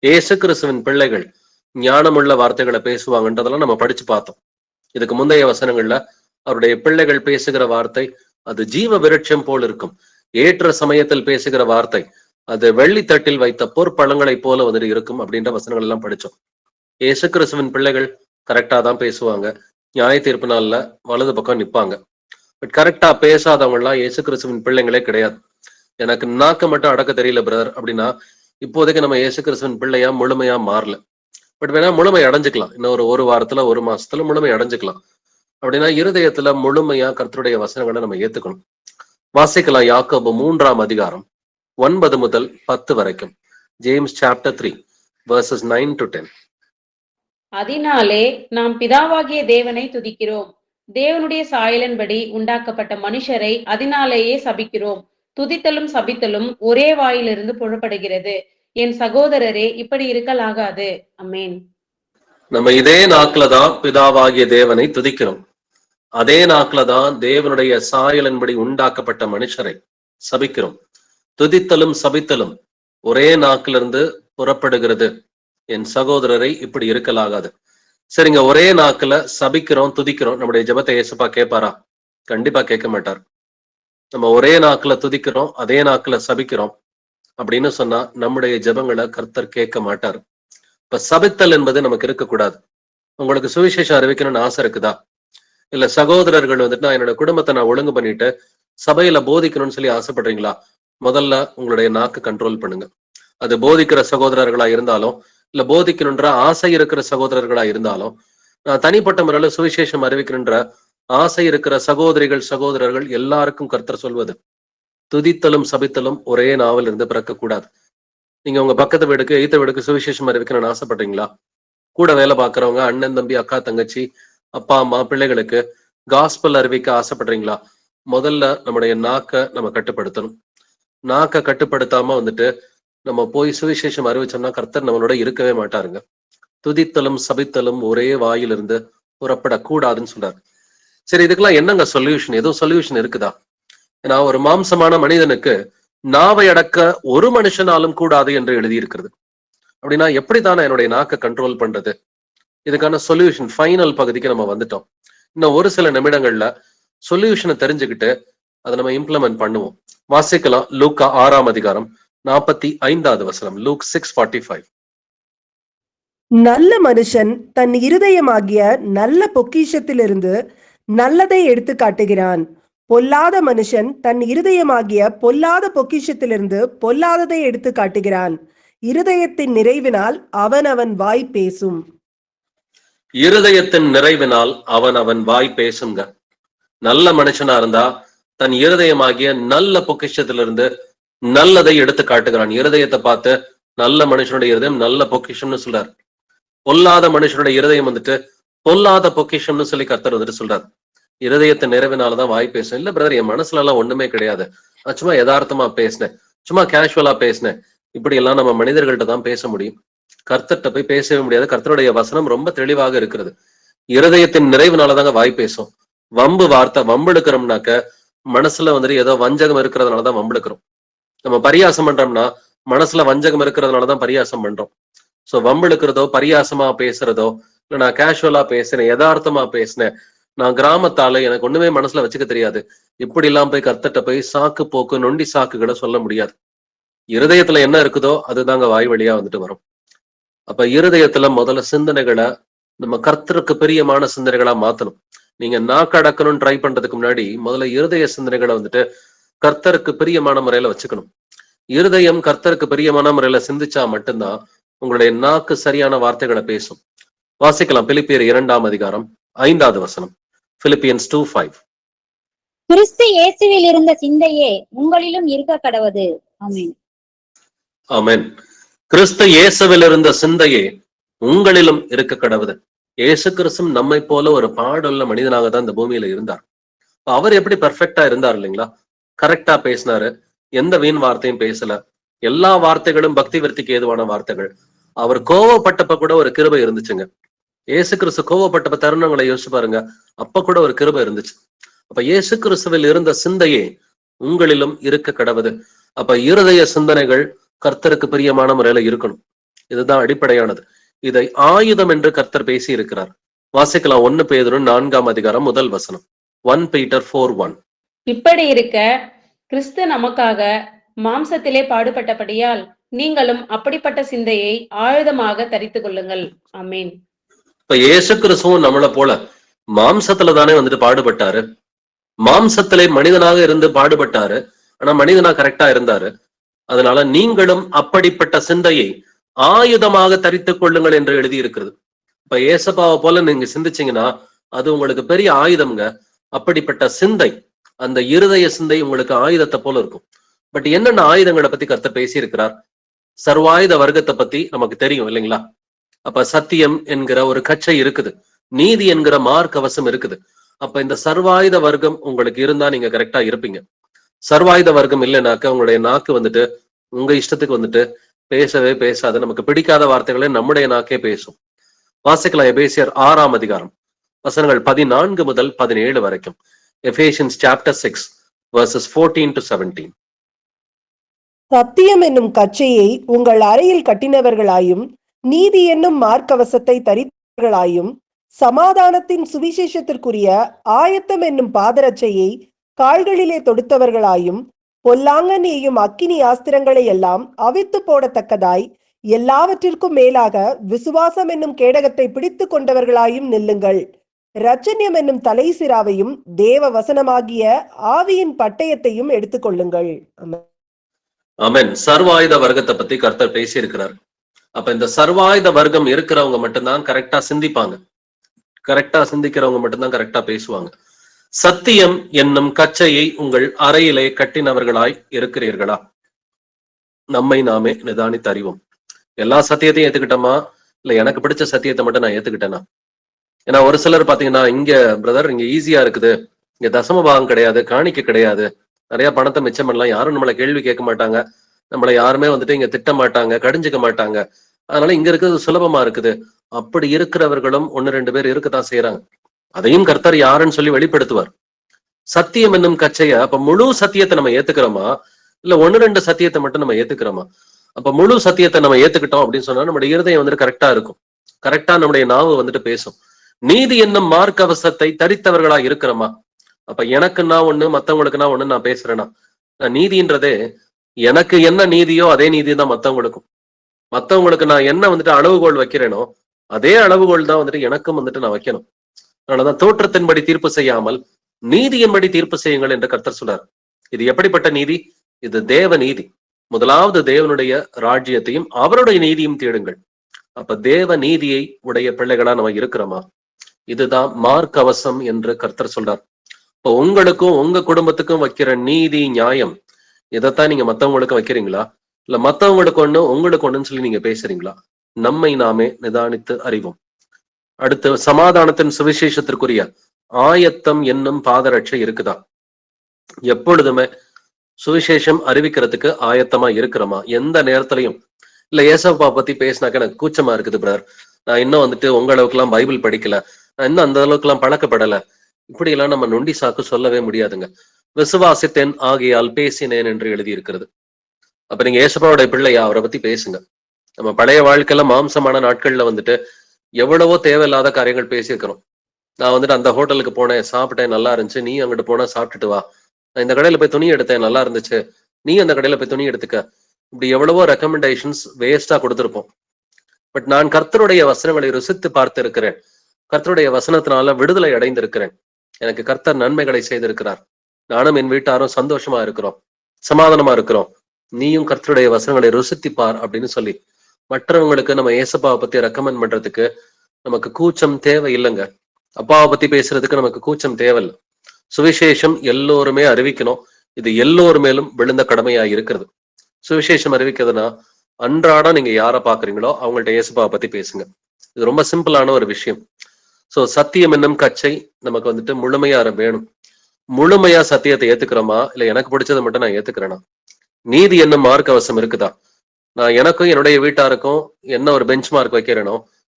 இயேசு கிறிஸ்துவின் பிள்ளைகள் ஞானமுள்ள வார்த்தைகளை பேசுவாங்கன்றதெல்லாம் நம்ம படிச்சு பார்த்தோம். இதுக்கு முந்தைய வசனங்கள்ல அவருடைய பிள்ளைகள் பேசுகிற வார்த்தை அது ஜீவ விருட்சம் போல் இருக்கும். ஏற்ற சமயத்தில் பேசுகிற வார்த்தை அது வெள்ளித்தட்டில் வைத்த பொற்பழங்களை போல வந்துட்டு இருக்கும் அப்படின்ற வசனங்கள் எல்லாம் படிச்சோம். இயேசு கிறிஸ்துவின் பிள்ளைகள் கரெக்டா தான் பேசுவாங்க. நியாய தீர்ப்பு நாள்ல வலது பக்கம் நிப்பாங்க. பட் கரெக்டா பேசாதவங்க எல்லாம் இயேசு கிறிஸ்துவின் பிள்ளைங்களே கிடையாது. எனக்கு நாக்க மட்டும் அடக்க தெரியல பிரதர் அப்படின்னா இப்போதைக்கு நம்ம இயேசு கிறிஸ்துவின் பிள்ளையா முழுமையா மாறல. பட் வேணா முழுமை அடைஞ்சுக்கலாம். இன்னும் ஒரு வாரத்துல 1 மாசத்துல முழுமை அடைஞ்சுக்கலாம். அப்படின்னா இருதயத்துல முழுமையா கர்த்தருடைய வசனங்களை நம்ம ஏத்துக்கணும். வாசிக்கலாம் யாக்கோபு 3ஆம் அதிகாரம் 9 முதல் 10 வரைக்கும். James chapter 3 verses 9 to 10. அதனாலே நாம் பிதாவாகிய தேவனை துதிக்கிறோம். தேவனுடைய சாயலின்படி உண்டாக்கப்பட்ட மனுஷரை அதனாலேயே சபிக்கிறோம். துதித்தலும் சபித்தலும் ஒரே வாயிலிருந்து புறப்படுகிறது. என் சகோதரரே, இப்படி இருக்கலாகாது. அமேன். நம்ம இதே நாக்குல தான் பிதாவாகிய தேவனை துதிக்கிறோம். அதே நாக்குல தான் தேவனுடைய சாயலின்படி உண்டாக்கப்பட்ட மனுஷரை சபிக்கிறோம். துதித்தலும் சபித்தலும் ஒரே நாக்கிலிருந்து புறப்படுகிறது. என் சகோதரரை இப்படி இருக்கலாகாது. சரிங்க, ஒரே நாக்குல சபிக்கிறோம் துதிக்கிறோம், நம்முடைய ஜெபத்தை இயேசுப்பா கேட்பாரா? கண்டிப்பா கேட்க மாட்டார். நம்ம ஒரே நாக்குல துதிக்கிறோம் அதே நாக்குல சபிக்கிறோம் அப்படின்னு சொன்னா நம்முடைய ஜெபங்களை கர்த்தர் கேட்க மாட்டார். இப்ப சபித்தல் என்பது நமக்கு இருக்கக்கூடாது. உங்களுக்கு சுவிசேஷம் அறிவிக்கணும்னு ஆசை இருக்குதா? இல்ல சகோதரர்கள் வந்துட்டு நான் என்னோட குடும்பத்தை நான் ஒழுங்கு பண்ணிட்டு சபையில போதிக்கணும்னு சொல்லி ஆசைப்படுறீங்களா? முதல்ல உங்களுடைய நாக்கு கண்ட்ரோல் பண்ணுங்க. அது போதிக்கிற சகோதரர்களா இருந்தாலும் இல்ல போதிக்கணுன்ற ஆசை இருக்கிற சகோதரர்களா இருந்தாலும், நான் தனிப்பட்ட முறையில சுவிசேஷம் அறிவிக்கணுன்ற ஆசை இருக்கிற சகோதரர்கள் எல்லாருக்கும் கர்த்தர் சொல்வது, துதித்தலும் சபித்தலும் ஒரே நாவல் இருந்து பிறக்கக்கூடாது. நீங்க உங்க பக்கத்து வீடுக்கு எய்த்த வீடுக்கு சுவிசேஷம் அறிவிக்கணும்னு ஆசைப்படுறீங்களா? கூட வேலை பார்க்கறவங்க, அண்ணன் தம்பி அக்கா தங்கச்சி அப்பா அம்மா பிள்ளைகளுக்கு காஸ்பல் அறிவிக்க ஆசைப்படுறீங்களா? முதல்ல நம்முடைய நாக்கை நம்ம கட்டுப்படுத்தணும். நாக்கை கட்டுப்படுத்தாம வந்துட்டு நம்ம போய் சுவிசேஷம் அறிவிச்சோம்னா கர்த்தர் நம்மளோட இருக்கவே மாட்டாருங்க. துதித்தலும் சபித்தலும் ஒரே வாயிலிருந்து புறப்படக்கூடாதுன்னு சொல்றாரு. சரி, இதுக்கெல்லாம் என்னங்க சொல்யூஷன்? ஏதோ சொல்யூஷன் இருக்குதா? ஏன்னா ஒரு மாம்சமான மனிதனுக்கு நாவை அடக்க ஒரு மனுஷனாலும் கூடாது என்று எழுதியிருக்கிறது. அப்படின்னா எப்படித்தானே என்னுடைய நாக்கை கண்ட்ரோல் பண்றது? இதுக்கான சொல்யூஷன் ஃபைனல் பகுதிக்கு நம்ம வந்துட்டோம். இன்னும் ஒரு சில நிமிடங்கள்ல சொல்யூஷனை தெரிஞ்சுக்கிட்டு அதை நம்ம இம்ப்ளிமெண்ட் பண்ணுவோம். வாசிக்கலாம் லூக்கா 6ஆம் அதிகாரம் 45வது வசனம். லூக் 6:45. நல்ல மனுஷன் தன் இருதயமாகிய நல்ல பொக்கிஷத்திலிருந்து நல்லதை எடுத்து காட்டுகிறான். பொல்லாத மனுஷன் தன் இருதயமாகிய பொல்லாத பொக்கிஷத்திலிருந்து பொல்லாததை எடுத்து காட்டுகிறான். இருதயத்தின் நிறைவினால் அவன் வாய் பேசும். இருதயத்தின் நிறைவினால் அவன் வாய் பேசுங்க. நல்ல மனுஷனா இருந்தா தன் இருதயமாகிய நல்ல பொக்கிஷத்திலிருந்து நல்லதை எடுத்து காட்டுகிறான். இருதயத்தை பார்த்து நல்ல மனுஷனுடைய இருதயம் நல்ல பொக்கிஷம்னு சொல்றார். பொல்லாத மனுஷனுடைய இருதயம் வந்துட்டு பொல்லாத பொக்கிஷம்னு சொல்லி கர்த்தர் வந்துட்டு சொல்றாரு. இருதயத்தின் நிறைவினாலதான் வாய் பேசும். இல்ல பிரதர், என் மனசுல எல்லாம் ஒண்ணுமே கிடையாது, நான் சும்மா யதார்த்தமா பேசினேன், சும்மா கேஷுவலா பேசினேன். இப்படி எல்லாம் நம்ம மனிதர்கள்ட்ட தான் பேச முடியும், கர்த்தர்கிட்ட போய் பேசவே முடியாது. கர்த்தருடைய வசனம் ரொம்ப தெளிவாக இருக்கிறது. இருதயத்தின் நிறைவினாலதாங்க வாய் பேசும். வம்பு வார்த்தை வம்பெடுக்கிறோம்னாக்க மனசுல வந்துட்டு ஏதோ வஞ்சகம் இருக்கிறதுனாலதான் வம்பெடுக்கிறோம். நம்ம பரியாசம் பண்றோம்னா மனசுல வஞ்சகம் இருக்கிறதுனாலதான் பரியாசம் பண்றோம். சோ வம்பெடுக்கிறதோ பரியாசமா பேசுறதோ இல்ல நான் கேஷுவலா பேசுறேன், யதார்த்தமா பேசினேன், நான் கிராமத்தால, எனக்கு ஒண்ணுமே மனசுல வச்சுக்க தெரியாது, இப்படி எல்லாம் போய் கர்த்தர்ட்ட போய் சாக்கு போக்கு நொண்டி சாக்குகளை சொல்ல முடியாது. இருதயத்துல என்ன இருக்குதோ அதுதாங்க வாய் வழியா வந்துட்டு வரும். அப்ப இருதயத்துல முதல்ல சிந்தனைகளை நம்ம கர்த்தருக்கு பிரியமான சிந்தனைகளா மாத்தணும். நீங்க நாக்கு அடக்கணும்னு ட்ரை பண்றதுக்கு முன்னாடி முதல்ல இருதய சிந்தனைகளை வந்துட்டு கர்த்தருக்கு பிரியமான முறையில வச்சுக்கணும். இருதயம் கர்த்தருக்கு பிரியமான முறையில சிந்திச்சா மட்டும்தான் உங்களுடைய நாக்கு சரியான வார்த்தைகளை பேசும். வாசிக்கலாம் பிலிப்பியர் 2ஆம் அதிகாரம் 5வது வசனம். பிலிப்பியன்ஸ் 2:5. கிறிஸ்து இயேசுவில் இருந்த சிந்தையே உங்களிலும் இருக்க கடவது. ஆமென். ஆமென். கிறிஸ்து இயேசுவில் இருந்த சிந்தையே உங்களிலும் இருக்க கடவுது. இயேசு கிறிஸ்து நம்மை போல ஒரு பாடுள்ள மனிதனாக தான் இந்த பூமியில இருந்தார். அவர் எப்படி பெர்ஃபெக்டா இருந்தார் இல்லைங்களா? கரெக்டா பேசினாரு, எந்த வீண் வார்த்தையும் பேசல, எல்லா வார்த்தைகளும் பக்தி விருத்திக்கு ஏதுவான வார்த்தைகள். அவர் கோவப்பட்டப்ப கூட ஒரு கிருபை இருந்துச்சுங்க. இயேசு கிறிஸ்து கோவப்பட்டப்ப தருணங்களை யோசிச்சு பாருங்க, அப்ப கூட ஒரு கிருபை இருந்துச்சு. அப்ப இயேசு கிறிஸ்துவில் இருந்த சிந்தையே உங்களிலும் இருக்க கடவுது. அப்ப இருதய சிந்தனைகள் கர்த்தருக்கு பிரியமான முறையில இருக்கணும். இதுதான் அடிப்படையானது. இதை ஆயுதம் என்று கர்த்தர் பேசி இருக்கிறார். வாசிக்கலாம் 1 பேதுரு 4ஆம் அதிகாரம் 1 வசனம். 1 Peter 4:1. இப்படி இருக்க கிறிஸ்து நமக்காக மாம்சத்திலே பாடுபட்டபடியால் நீங்களும் அப்படிப்பட்ட சிந்தையை ஆயுதமாக தரித்துக் கொள்ளுங்கள். ஆமென். இப்ப இயேசு கிறிஸ்துவும் நம்மளை போல மாம்சத்துல தானே வந்துட்டு பாடுபட்டாரு. மாம்சத்திலே மனிதனாக இருந்து பாடுபட்டாரு, ஆனா மனிதனா கரெக்டா இருந்தாரு. அதனால நீங்களும் அப்படிப்பட்ட சிந்தையை ஆயுதமாக தரித்துக் கொள்ளுங்கள் என்று எழுதி இருக்கிறது. இப்ப ஏசப்பாவை போல நீங்க சிந்திச்சீங்கன்னா அது உங்களுக்கு பெரிய ஆயுதம்ங்க. அப்படிப்பட்ட சிந்தை, அந்த இருதய சிந்தை உங்களுக்கு ஆயுதத்தை போல இருக்கும். பட் என்னென்ன ஆயுதங்களை பத்தி கர்த்தர் பேசி இருக்கிறார்? சர்வாயுத வர்க்கத்தை பத்தி நமக்கு தெரியும் இல்லைங்களா? அப்ப சத்தியம் என்கிற ஒரு கச்சை இருக்குது, நீதி என்கிற மார்க்கவசம் இருக்குது. அப்ப இந்த சர்வாயுத வர்க்கம் உங்களுக்கு இருந்தா நீங்க கரெக்டா இருப்பீங்க. சர்வாயுத வர்க்கம் இல்லைனாக்க உங்களுடைய நாக்கு வந்துட்டு உங்க இஷ்டத்துக்கு வந்துட்டு பேசவே பேசாது. நமக்கு பிடிக்காத வார்த்தைகளை நம்முடைய நாக்கே பேசும். வாசிக்கலாம் எபேசியர் 6ஆம் அதிகாரம் வசனங்கள் 14 முதல் 17 வரைக்கும். Ephesians chapter 6 verses 14 to 17. சத்தியம் என்னும் கச்சையை உங்கள் அறையில் கட்டினவர்களாயும் நீதி என்னும் மார்க்கவசத்தை தரித்தவர்களாயும் சமாதானத்தின் சுவிசேஷத்திற்குரிய ஆயத்தம் என்னும் பாதரட்சையை கால்களிலே தொடுத்தவர்களாயும் பொல்லாங்கன் எய்யும் அக்கினி ஆஸ்திரங்களை எல்லாம் அவித்து போடத்தக்கதாய் எல்லாவற்றிற்கும் மேலாக விசுவாசம் என்னும் கேடகத்தை பிடித்து கொண்டவர்களாயும் நில்லுங்கள். இரட்சண்யம் என்னும் தலை சிராவையும் தேவ வசனமாகிய ஆவியின் பட்டயத்தையும் எடுத்துக்கொள்ளுங்கள். ஆமென். சர்வாயுத வர்க்கத்தை பத்தி கர்த்தர் பேசி இருக்கிறார். அப்ப இந்த சர்வாயுத வர்க்கம் இருக்கிறவங்க மட்டும்தான் கரெக்டா சிந்திப்பாங்க. கரெக்டா சிந்திக்கிறவங்க மட்டும்தான் கரெக்டா பேசுவாங்க. சத்தியம் என்னும் கச்சையை உங்கள் அறையிலே கட்டினவர்களாய் இருக்கிறீர்களா? நம்மை நாமே நிதானித்து அறிவோம். எல்லா சத்தியத்தையும் ஏத்துக்கிட்டோமா, இல்ல எனக்கு பிடிச்ச சத்தியத்தை மட்டும் நான் ஏத்துக்கிட்டேனா? ஏன்னா ஒரு சிலர் பாத்தீங்கன்னா, இங்க பிரதர் இங்க ஈஸியா இருக்குது, இங்க தசம பாகம் கிடையாது, காணிக்க கிடையாது, நிறைய பணத்தை மிச்சம் பண்ணலாம், யாரும் நம்மளை கேள்வி கேட்க மாட்டாங்க, நம்மளை யாருமே வந்துட்டு இங்க திட்ட மாட்டாங்க, கடிஞ்சுக்க மாட்டாங்க, அதனால இங்க இருக்கிறது சுலபமா இருக்குது. அப்படி இருக்கிறவர்களும் 1-2 பேர் இருக்கத்தான் செய்யறாங்க. அதையும் கர்த்தர் யாருன்னு சொல்லி வெளிப்படுத்துவார். சத்தியம் என்னும் கச்சைய அப்ப முழு சத்தியத்தை நம்ம ஏத்துக்கிறோமா, இல்ல 1-2 சத்தியத்தை மட்டும் நம்ம ஏத்துக்கிறோமா? அப்ப முழு சத்தியத்தை நம்ம ஏத்துக்கிட்டோம் அப்படின்னு சொன்னா நம்முடைய இருதயம் வந்துட்டு கரெக்டா இருக்கும், கரெக்டா நம்முடைய நாவு வந்துட்டு பேசும். நீதி என்னும் மார்க்கவசத்தை தரித்தவர்களா இருக்கிறோமா? அப்ப எனக்கு நான் ஒண்ணு, மத்தவங்களுக்கு நான் ஒண்ணு நான் பேசுறேன்னா, நீதின்றதே எனக்கு என்ன நீதியோ அதே நீதி தான் மத்தவங்களுக்கும். மத்தவங்களுக்கு நான் என்ன வந்துட்டு அளவுகோல் வைக்கிறேனோ அதே அளவுகோல் தான் வந்துட்டு எனக்கும் வந்துட்டு நான் வைக்கணும். அதனாலதான் தோற்றத்தின்படி தீர்ப்பு செய்யாமல் நீதியின்படி தீர்ப்பு செய்யுங்கள் என்று கர்த்தர் சொல்றார். இது எப்படிப்பட்ட நீதி? இது தேவ நீதி. முதலாவது தேவனுடைய ராஜ்யத்தையும் அவருடைய நீதியும் தேடுங்கள். அப்ப தேவ நீதியை உடைய பிள்ளைகளா நம்ம இருக்கிறோமா? இதுதான் மார்க்கவசம் என்று கர்த்தர் சொல்றார். இப்போ உங்களுக்கும் உங்க குடும்பத்துக்கும் வைக்கிற நீதி நியாயம் இதைத்தான் நீங்க மத்தவங்களுக்கு வைக்கிறீங்களா, இல்ல மத்தவங்களுக்கு ஒண்ணு உங்களுக்கு ஒண்ணுன்னு சொல்லி நீங்க பேசுறீங்களா? நம்மை நாமே நிதானித்து அறிவோம். அடுத்து சமாதானத்தின் சுவிசேஷத்திற்குரிய ஆயத்தம் என்னும் பாதரட்சை இருக்குதா? எப்பொழுதுமே சுவிசேஷம் அறிவிக்கிறதுக்கு ஆயத்தமா இருக்கிறோமா? எந்த நேரத்திலையும் இல்ல ஏசப்பா பத்தி பேசினாக்க எனக்கு கூச்சமா இருக்குது பிரதர், நான் இன்னும் வந்துட்டு உங்க அளவுக்கு எல்லாம் பைபிள் படிக்கல, நான் இன்னும் அந்த அளவுக்கு எல்லாம் பழக்கப்படல, இப்படி எல்லாம் நம்ம நொண்டி சாக்கு சொல்லவே முடியாதுங்க. விசுவாசித்தேன் ஆகையால் பேசினேன் என்று எழுதி இருக்கிறது. அப்ப நீங்க ஏசப்பாவுடைய பிள்ளையா, அவரை பத்தி பேசுங்க. நம்ம பழைய வாழ்க்கையில மாம்சமான நாட்கள்ல வந்துட்டு எவ்வளவோ தேவையில்லாத காரியங்கள் பேசியிருக்கிறோம். நான் வந்துட்டு அந்த ஹோட்டலுக்கு போனேன், சாப்பிட்டேன், நல்லா இருந்துச்சு, நீ அங்கிட்டு போனா சாப்பிட்டுட்டு வா. நான் இந்த கடையில போய் துணி எடுத்தேன், நல்லா இருந்துச்சு, நீ அந்த கடையில போய் துணி எடுத்துக்க. இப்படி எவ்வளவோ ரெக்கமெண்டேஷன்ஸ் வேஸ்டா கொடுத்திருப்போம். பட் நான் கர்த்தருடைய வசனங்களை ருசித்து பார்த்து இருக்கிறேன். கர்த்தருடைய வசனத்தினால விடுதலை அடைந்திருக்கிறேன். எனக்கு கர்த்தர் நன்மைகளை செய்திருக்கிறார். நானும் என் வீட்டாரும் சந்தோஷமா இருக்கிறோம், சமாதானமா இருக்கிறோம். நீயும் கர்த்தருடைய வசனங்களை ருசித்திப்பார் அப்படின்னு சொல்லி மற்றவங்களுக்கு நம்ம ஏசப்பாவை பத்தி ரெக்கமெண்ட் பண்றதுக்கு நமக்கு கூச்சம் தேவை இல்லைங்க. அப்பாவை பத்தி பேசுறதுக்கு நமக்கு கூச்சம் தேவையில்லை. சுவிசேஷம் எல்லோருமே அறிவிக்கணும். இது எல்லோரு மேலும் விழுந்த கடமையா இருக்கிறது. சுவிசேஷம் அறிவிக்கிறதுனா அன்றாடம் நீங்க யாரை பாக்குறீங்களோ அவங்கள்ட்ட ஏசப்பாவை பத்தி பேசுங்க. இது ரொம்ப சிம்பிளான ஒரு விஷயம். சோ சத்தியம் என்னும் கச்சை நமக்கு வந்துட்டு முழுமையா வேணும். முழுமையா சத்தியத்தை ஏத்துக்கிறோமா, இல்ல எனக்கு பிடிச்சதை மட்டும் நான் ஏத்துக்கிறேனா? நீதி என்னும் மார்க் அவசம் இருக்குதா? நான் எனக்கும் என்னுடைய வீட்டாருக்கும் என்ன ஒரு பெஞ்ச் மார்க் வைக்கிறேனோ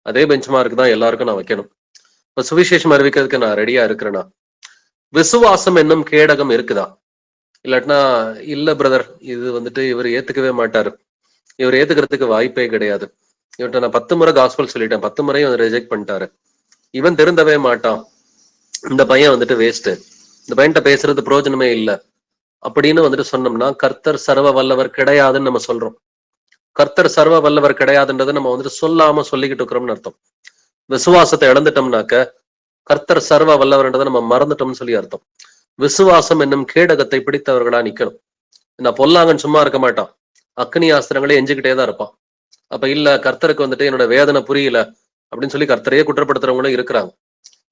அதே பெஞ்ச் மார்க் தான் எல்லாருக்கும் நான் வைக்கணும். இப்ப சுவிசேஷம் அறிவிக்கிறதுக்கு நான் ரெடியா இருக்கிறேனா? விசுவாசம் என்னும் கேடகம் இருக்குதா? இல்லாட்டினா இல்ல பிரதர், இது வந்துட்டு இவர் ஏத்துக்கவே மாட்டாரு, இவர் ஏத்துக்கிறதுக்கு வாய்ப்பே கிடையாது, இவர்கிட்ட நான் 10 முறை காஸ்பல் சொல்லிட்டேன், 10 முறையும் வந்து ரிஜெக்ட் பண்ணிட்டாரு, இவன் திருந்தவே மாட்டான், இந்த பையன் வந்துட்டு வேஸ்ட், இந்த பையன்கிட்ட பேசுறது பிரயோஜனமே இல்லை அப்படின்னு வந்துட்டு சொன்னோம்னா கர்த்தர் சர்வ வல்லவர் கிடையாதுன்னு நம்ம சொல்றோம். கர்த்தர் சர்வ வல்லவர் கிடையாதுன்றதை நம்ம வந்துட்டு சொல்லாம சொல்லிக்கிட்டு இருக்கிறோம்னு அர்த்தம். விசுவாசத்தை இழந்துட்டோம்னாக்க கர்த்தர் சர்வ வல்லவர்ன்றதை நம்ம மறந்துட்டோம்னு சொல்லி அர்த்தம். விசுவாசம் என்னும் கேடகத்தை பிடித்தவர்களா நிக்கணும். நான் பொல்லாங்கன்னு சும்மா இருக்க மாட்டான், அக்னி ஆஸ்திரங்களே எஞ்சிக்கிட்டே தான் இருப்பான். அப்ப இல்ல கர்த்தருக்கு வந்துட்டு என்னோட வேதனை புரியல அப்படின்னு சொல்லி கர்த்தரையே குற்றப்படுத்துறவங்களும் இருக்கிறாங்க.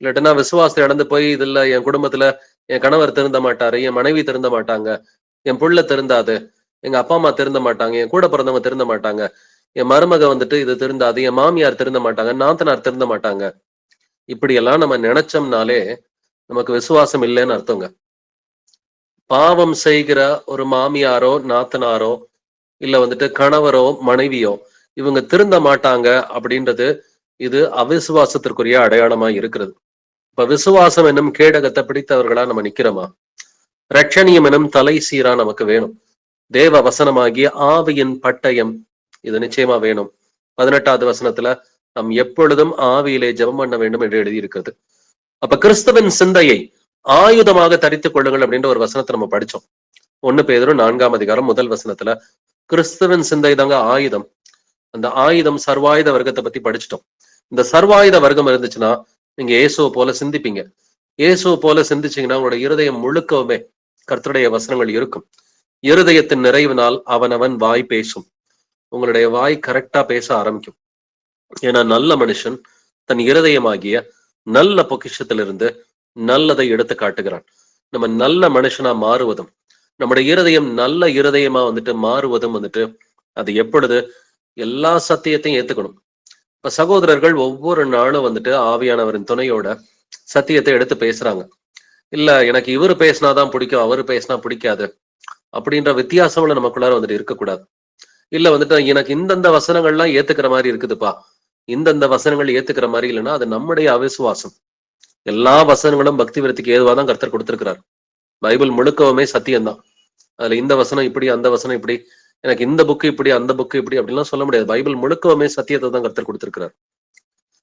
இல்லாட்டினா விசுவாசத்தை இழந்து போய் இதுல என் குடும்பத்துல என் கணவர் திருந்த மாட்டாரு, என் மனைவி திருந்த மாட்டாங்க, என் புள்ள திருந்தாது, எங்க அப்பா அம்மா திருந்த மாட்டாங்க, என் கூட பிறந்தவங்க திருந்த மாட்டாங்க, என் மருமக வந்துட்டு இது திருந்தாது, என் மாமியார் திருந்த மாட்டாங்க, நாத்தனார் திருந்த மாட்டாங்க, இப்படி எல்லாம் நம்ம நினைச்சோம்னாலே நமக்கு விசுவாசம் இல்லைன்னு அர்த்தங்க. பாவம் செய்கிற ஒரு மாமியாரோ நாத்தனாரோ இல்ல வந்துட்டு கணவரோ மனைவியோ இவங்க திருந்த மாட்டாங்க அப்படின்றது இது அவிசுவாசத்திற்குரிய அடையாளமா இருக்கிறது. இப்ப விசுவாசம் என்னும் கேடகத்தை பிடித்தவர்களா நம்ம நிக்கிறோமா? ரட்சணியம் எனும் தலை சீரா நமக்கு வேணும். தேவ வசனமாகிய ஆவியின் பட்டயம் இது நிச்சயமா வேணும். 18வது வசனத்துல நாம் எப்பொழுதும் ஆவியிலே ஜெபம் பண்ண வேண்டும் என்று எழுதியிருக்கிறது. அப்ப கிறிஸ்துவின் சிந்தையை ஆயுதமாக தரித்துக் கொள்ளுங்கள் அப்படின்ற ஒரு வசனத்தை நம்ம படிச்சோம். 1 பேதுரு 4ஆம் அதிகாரம் 1 வசனத்துல கிறிஸ்துவின் சிந்தை தாங்க ஆயுதம். அந்த ஆயுதம் சர்வாயுத வர்க்கத்தை பத்தி படிச்சிட்டோம். இந்த சர்வாயுத வர்க்கம் இருந்துச்சுன்னா நீங்க இயேசுவை போல சிந்திப்பீங்க. இயேசுவை போல சிந்திச்சீங்கன்னா உங்களோட இருதயம் முழுக்கவுமே கர்த்தருடைய வசனங்கள் இருக்கும். இருதயத்தின் நிறைவினால் அவனவன் வாய் பேசும். உங்களுடைய வாய் கரெக்டா பேச ஆரம்பிக்கும். ஏன்னா நல்ல மனுஷன் தன் இருதயமாகிய நல்ல பொக்கிஷத்திலிருந்து நல்லதை எடுத்து காட்டுகிறான். நம்ம நல்ல மனுஷனா மாறுவதும் நம்முடைய இருதயம் நல்ல இருதயமா வந்துட்டு மாறுவதும் வந்துட்டு அது எப்பொழுது எல்லா சத்தியத்தையும் ஏத்துக்கணும். இப்ப சகோதரர்கள் ஒவ்வொரு நாளும் வந்துட்டு ஆவியானவரின் துணையோட சத்தியத்தை எடுத்து பேசுறாங்க. இல்ல எனக்கு இவரு பேசினாதான் பிடிக்கும், அவரு பேசினா பிடிக்காது அப்படின்ற வித்தியாசம்ல நமக்குள்ளார வந்துட்டு இருக்கக்கூடாது. இல்ல வந்துட்டு எனக்கு இந்தந்த வசனங்கள்லாம் ஏத்துக்கிற மாதிரி இருக்குதுப்பா, இந்தந்த வசனங்கள் ஏத்துக்கிற மாதிரி இல்லைன்னா அது நம்முடைய அவிசுவாசம். எல்லா வசனங்களும் பக்தி விருத்திக்கு ஏதுவாதான் கர்த்தர் கொடுத்திருக்கிறார். பைபிள் முழுக்கவுமே சத்தியம்தான். அதுல இந்த வசனம் இப்படி அந்த வசனம் இப்படி, எனக்கு இந்த புக்கு இப்படி அந்த புக்கு இப்படி அப்படின்லாம் சொல்ல முடியாது. பைபிள் முழுக்கவுமே சத்தியத்தை தான் கர்த்தர் கொடுத்திருக்கிறார்.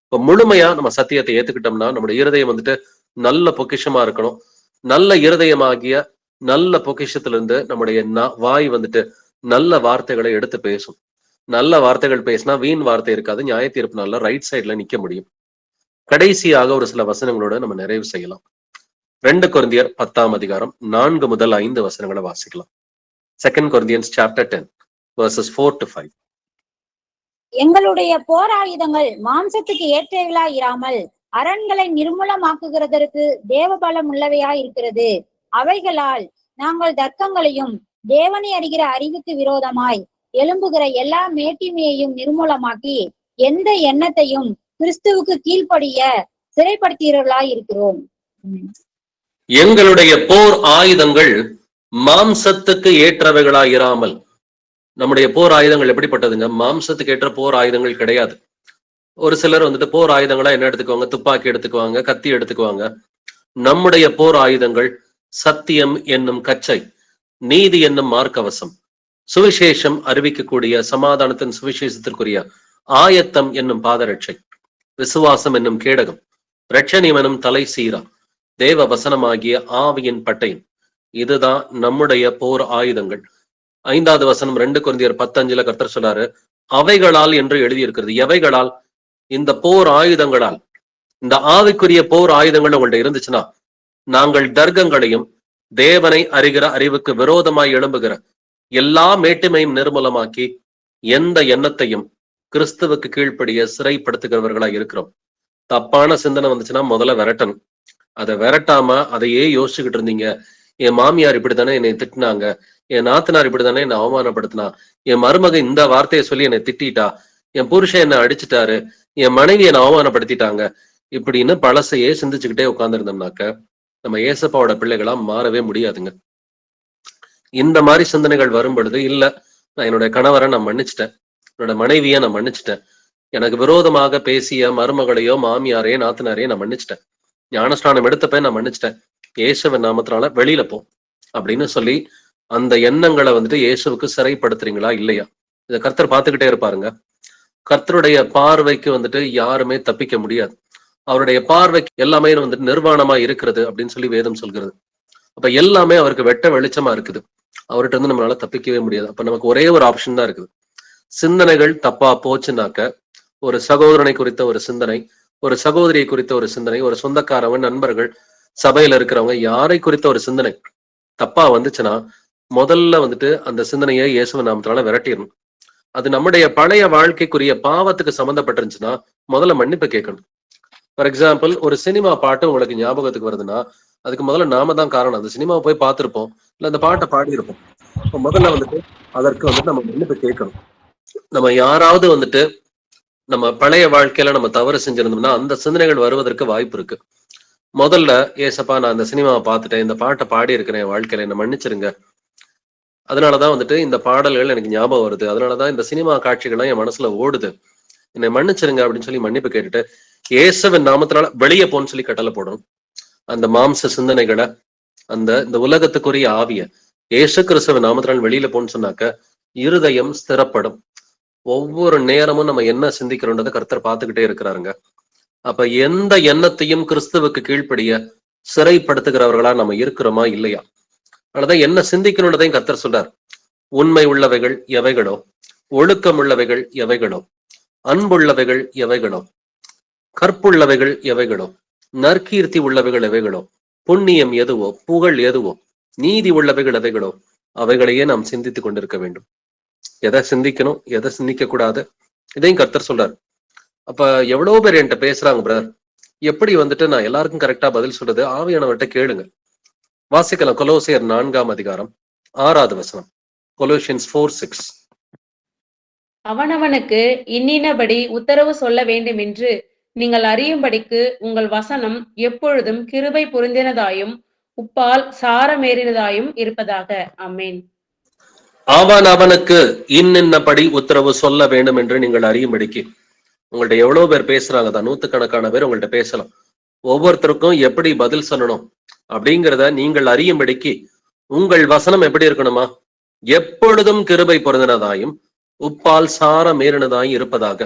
இப்ப முழுமையா நம்ம சத்தியத்தை ஏத்துக்கிட்டோம்னா நம்முடைய இருதயம் வந்துட்டு நல்ல பொக்கிஷமா இருக்கணும். நல்ல இருதயமாகிய நல்ல பொக்கிஷத்திலிருந்து நம்முடைய வாய் வந்துட்டு நல்ல வார்த்தைகளை எடுத்து பேசும். நல்ல வார்த்தைகள் பேசினா வீண் வார்த்தை இருக்காது. நியாய தீர்ப்பு நாள்ல ரைட் சைட்ல நிக்க முடியும். கடைசியாக ஒரு சில வசனங்களோட நம்ம நிறைவு செய்யலாம். 2 கொரிந்தியர் 10ஆம் அதிகாரம் 4 முதல் 5 வசனங்களை வாசிக்கலாம். 2 Corinthians chapter 10 verses 4 to 5. எங்களுடைய போர் ஆயுதங்கள் மாம்சத்துக்கு ஏற்றவைகளா இராமல் அரண்களை நிர்மூலமாக்குகிறதற்கு தேவபலம் உள்ளவையா இருக்கிறது. அவைகளால் நாங்கள் தர்க்கங்களையும் தேவனை அறிகிற அறிவுக்கு விரோதமாய் எழும்புகிற எல்லா மேட்டிமையையும் நிர்மூலமாக்கி எந்த எண்ணத்தையும் கிறிஸ்துவுக்கு கீழ்ப்படிய சிறைப்படுத்துகிறவர்களாய் இருக்கிறோம். எங்களுடைய போர் ஆயுதங்கள் மாம்சத்துக்கு ஏற்றவைகளா இராமல். நம்முடைய போர் ஆயுதங்கள் எப்படிப்பட்டதுங்க? மாம்சத்துக்கு ஏற்ற போர் ஆயுதங்கள் கிடையாது. ஒரு சிலர் வந்துட்டு போர் ஆயுதங்களா என்ன எடுத்துக்குவாங்க? துப்பாக்கி எடுத்துக்குவாங்க, கத்தி எடுத்துக்குவாங்க. நம்முடைய போர் ஆயுதங்கள் சத்தியம் என்னும் கச்சை, நீதி என்னும் மார்க்கவசம், சுவிசேஷம் அறிவிக்கக்கூடிய சமாதானத்தின் சுவிசேஷத்திற்குரிய ஆயத்தம் என்னும் பாதரட்சை, விசுவாசம் என்னும் கேடகம், இரட்சணியம் எனும் தலை சீரா, தேவ வசனமாகிய ஆவியின் பட்டயம். இதுதான் நம்முடைய போர் ஆயுதங்கள். 5வது வசனம் 2 கொரிந்தியர் 10:5 கர்த்தர் சொல்றாரு, அவைகளால் என்று எழுதியிருக்கிறது. எவைகளால்? இந்த போர் ஆயுதங்களால். இந்த ஆவிக்குரிய போர் ஆயுதங்கள் உங்கள்ட்ட இருந்துச்சுன்னா, நாங்கள் தர்க்கங்களையும் தேவனை அறிகிற அறிவுக்கு விரோதமாய் எழும்புகிற எல்லா மேட்டுமையும் நிர்மூலமாக்கி எந்த எண்ணத்தையும் கிறிஸ்துவுக்கு கீழ்ப்படிய சிறைப்படுத்துகிறவர்களா இருக்கிறோம். தப்பான சிந்தனை வந்துச்சுன்னா முதல்ல விரட்டணும். அதை விரட்டாம அதையே யோசிச்சுக்கிட்டு இருந்தீங்க, என் மாமியார் இப்படித்தானே என்னை திட்டினாங்க, என் நாத்தனார் இப்படித்தானே என்னை அவமானப்படுத்தினா, என் மருமக இந்த வார்த்தையை சொல்லி என்னை திட்டா, என் புருஷன் என்னை அடிச்சுட்டாரு, என் மனைவி என்னை அவமானப்படுத்திட்டாங்க, இப்படின்னு பழசையே சிந்திச்சுக்கிட்டே உட்கார்ந்துருந்தோம்னாக்க நம்ம ஏசப்பாவோட பிள்ளைகளா மாறவே முடியாதுங்க. இந்த மாதிரி சிந்தனைகள் வரும் பொழுது, இல்ல நான் என்னுடைய கணவரை நான் மன்னிச்சிட்டேன், என்னோட மனைவியை நான் மன்னிச்சிட்டேன், எனக்கு விரோதமாக பேசிய மருமகளையோ மாமியாரையோ நாத்தனாரையோ நான் மன்னிச்சிட்டேன், ஞானஸ்நானம் எடுத்தப்ப நான் மன்னிச்சிட்டேன், இயேசுவின் நாமத்தினால வெளியில போ அப்படின்னு சொல்லி அந்த எண்ணங்களை வந்துட்டு இயேசுவுக்கு சிறைப்படுத்துறீங்களா இல்லையா? இதை கர்த்தர் பார்த்துக்கிட்டே இருப்பாருங்க. கர்த்தருடைய பார்வைக்கு வந்துட்டு யாருமே தப்பிக்க முடியாது. அவருடைய பார்வைக்கு எல்லாமே வந்துட்டு நிர்வாணமா இருக்கிறது அப்படின்னு சொல்லி வேதம் சொல்கிறது. அப்ப எல்லாமே அவருக்கு வெட்ட வெளிச்சமா இருக்குது. அவர்கிட்ட இருந்து நம்மளால தப்பிக்கவே முடியாது. அப்ப நமக்கு ஒரே ஒரு ஆப்ஷன் தான் இருக்குது. சிந்தனைகள் தப்பா போச்சுனாக்க, ஒரு சகோதரனை குறித்த ஒரு சிந்தனை, ஒரு சகோதரியை குறித்த ஒரு சிந்தனை, ஒரு சொந்தக்காரவங்க, நண்பர்கள், சபையில இருக்கிறவங்க யாரை குறித்த ஒரு சிந்தனை தப்பா வந்துச்சுன்னா, முதல்ல வந்துட்டு அந்த சிந்தனையை இயேசுவின் நாமத்தினால விரட்டிடணும். அது நம்முடைய பழைய வாழ்க்கைக்குரிய பாவத்துக்கு சம்மந்தப்பட்டிருந்துச்சுன்னா முதல்ல மன்னிப்பு கேட்கணும். ஃபார் எக்ஸாம்பிள், ஒரு சினிமா பாட்டு உங்களுக்கு ஞாபகத்துக்கு வருதுன்னா, அதுக்கு முதல்ல நாம தான் காரணம். அந்த சினிமாவை போய் பார்த்திருப்போம், இல்ல அந்த பாட்டை பாடியிருப்போம். இப்போ முதல்ல வந்துட்டு அதற்கு வந்துட்டு நம்ம மன்னிப்பு கேட்கணும். நம்ம யாராவது வந்துட்டு நம்ம பழைய வாழ்க்கையில நம்ம தவறு செஞ்சிருந்தோம்னா அந்த சிந்தனைகள் வருவதற்கு வாய்ப்பு இருக்கு. முதல்ல, ஏசப்பா நான் இந்த சினிமாவை பார்த்துட்டேன், இந்த பாட்டை பாடி இருக்கிறேன் என் வாழ்க்கையில, என்ன மன்னிச்சிருங்க, அதனாலதான் வந்துட்டு இந்த பாடல்கள் எனக்கு ஞாபகம் வருது, அதனாலதான் இந்த சினிமா காட்சிகள்லாம் என் மனசுல ஓடுது, என்னை மன்னிச்சிருங்க அப்படின்னு சொல்லி மன்னிப்பு கேட்டுட்டு இயேசுவின் நாமத்தினால வெளியே போன்னு சொல்லி கட்டளை போடணும். அந்த மாம்ச சிந்தனைகளை, இந்த உலகத்துக்குரிய ஆவிய இயேசு கிறிஸ்துவின் நாமத்தினால் வெளியில போன்னு சொன்னாக்க இருதயம் ஸ்திரப்படும். ஒவ்வொரு நேரமும் நம்ம என்ன சிந்திக்கிறோன்றதை கர்த்தர் பார்த்துக்கிட்டே இருக்கிறாருங்க. அப்ப எந்த எண்ணத்தையும் கிறிஸ்துவுக்கு கீழ்ப்படிய சிறைப்படுத்துகிறவர்களா நம்ம இருக்கிறோமா இல்லையா? அதனாலதான் என்ன சிந்திக்கணுன்றதையும் கர்த்தர் சொல்றார். உண்மை உள்ளவைகள் எவைகளோ, ஒழுக்கம் உள்ளவைகள் எவைகளோ, அன்புள்ளவைகள் எவைகளோ, கற்புள்ளவைகள் எவைகளோ, நற்கீர்த்தி உள்ளவைகள் எவைகளோ, புண்ணியம் எதுவோ, புகழ் எதுவோ, நீதி உள்ளவைகள் எவைகளோ, அவைகளையே நாம் சிந்தித்துக் கொண்டிருக்க வேண்டும். எதை சிந்திக்கணும், எதை சிந்திக்க கூடாது, இதையும் கர்த்தர் சொல்றாரு. அப்ப எவ்வளவு பேர் என்கிட்ட பேசுறாங்க, பிரதர் எப்படி வந்துட்டு நான் எல்லாருக்கும் கரெக்டா பதில் சொல்றது? ஆவியானவர்கிட்ட கேளுங்க. வாசிக்கலாம். கொலோசியர் 4ஆம் அதிகாரம் 6வது வசனம். கொலோசியன்ஸ் 4:6. அவனவனுக்கு இன்னினபடி உத்தரவு சொல்ல வேண்டும் என்று நீங்கள் அறியும்படிக்கு உங்கள் வசனம் எப்பொழுதும் கிருபை பொருந்தினதாயும் உப்பால் சாரமேறினதாயும் இருப்பதாக. ஆமென். அவனுக்கு இன்னின்னபடி உத்தரவு சொல்ல வேண்டும் என்று நீங்கள் அறியும்படிக்கு. உங்கள்ட்ட எவ்வளவு பேர் பேசுறாங்க தான், 100கணக்கான பேர் உங்கள்ட்ட பேசலாம். ஒவ்வொருத்தருக்கும் எப்படி பதில் சொல்லணும் அப்படிங்கிறத நீங்கள் அறியும்படிக்கு உங்கள் வசனம் எப்படி இருக்கணுமா? எப்பொழுதும் கிருபை பொருந்தினதாயும் உப்பால் சார மீறினதாயும் இருப்பதாக.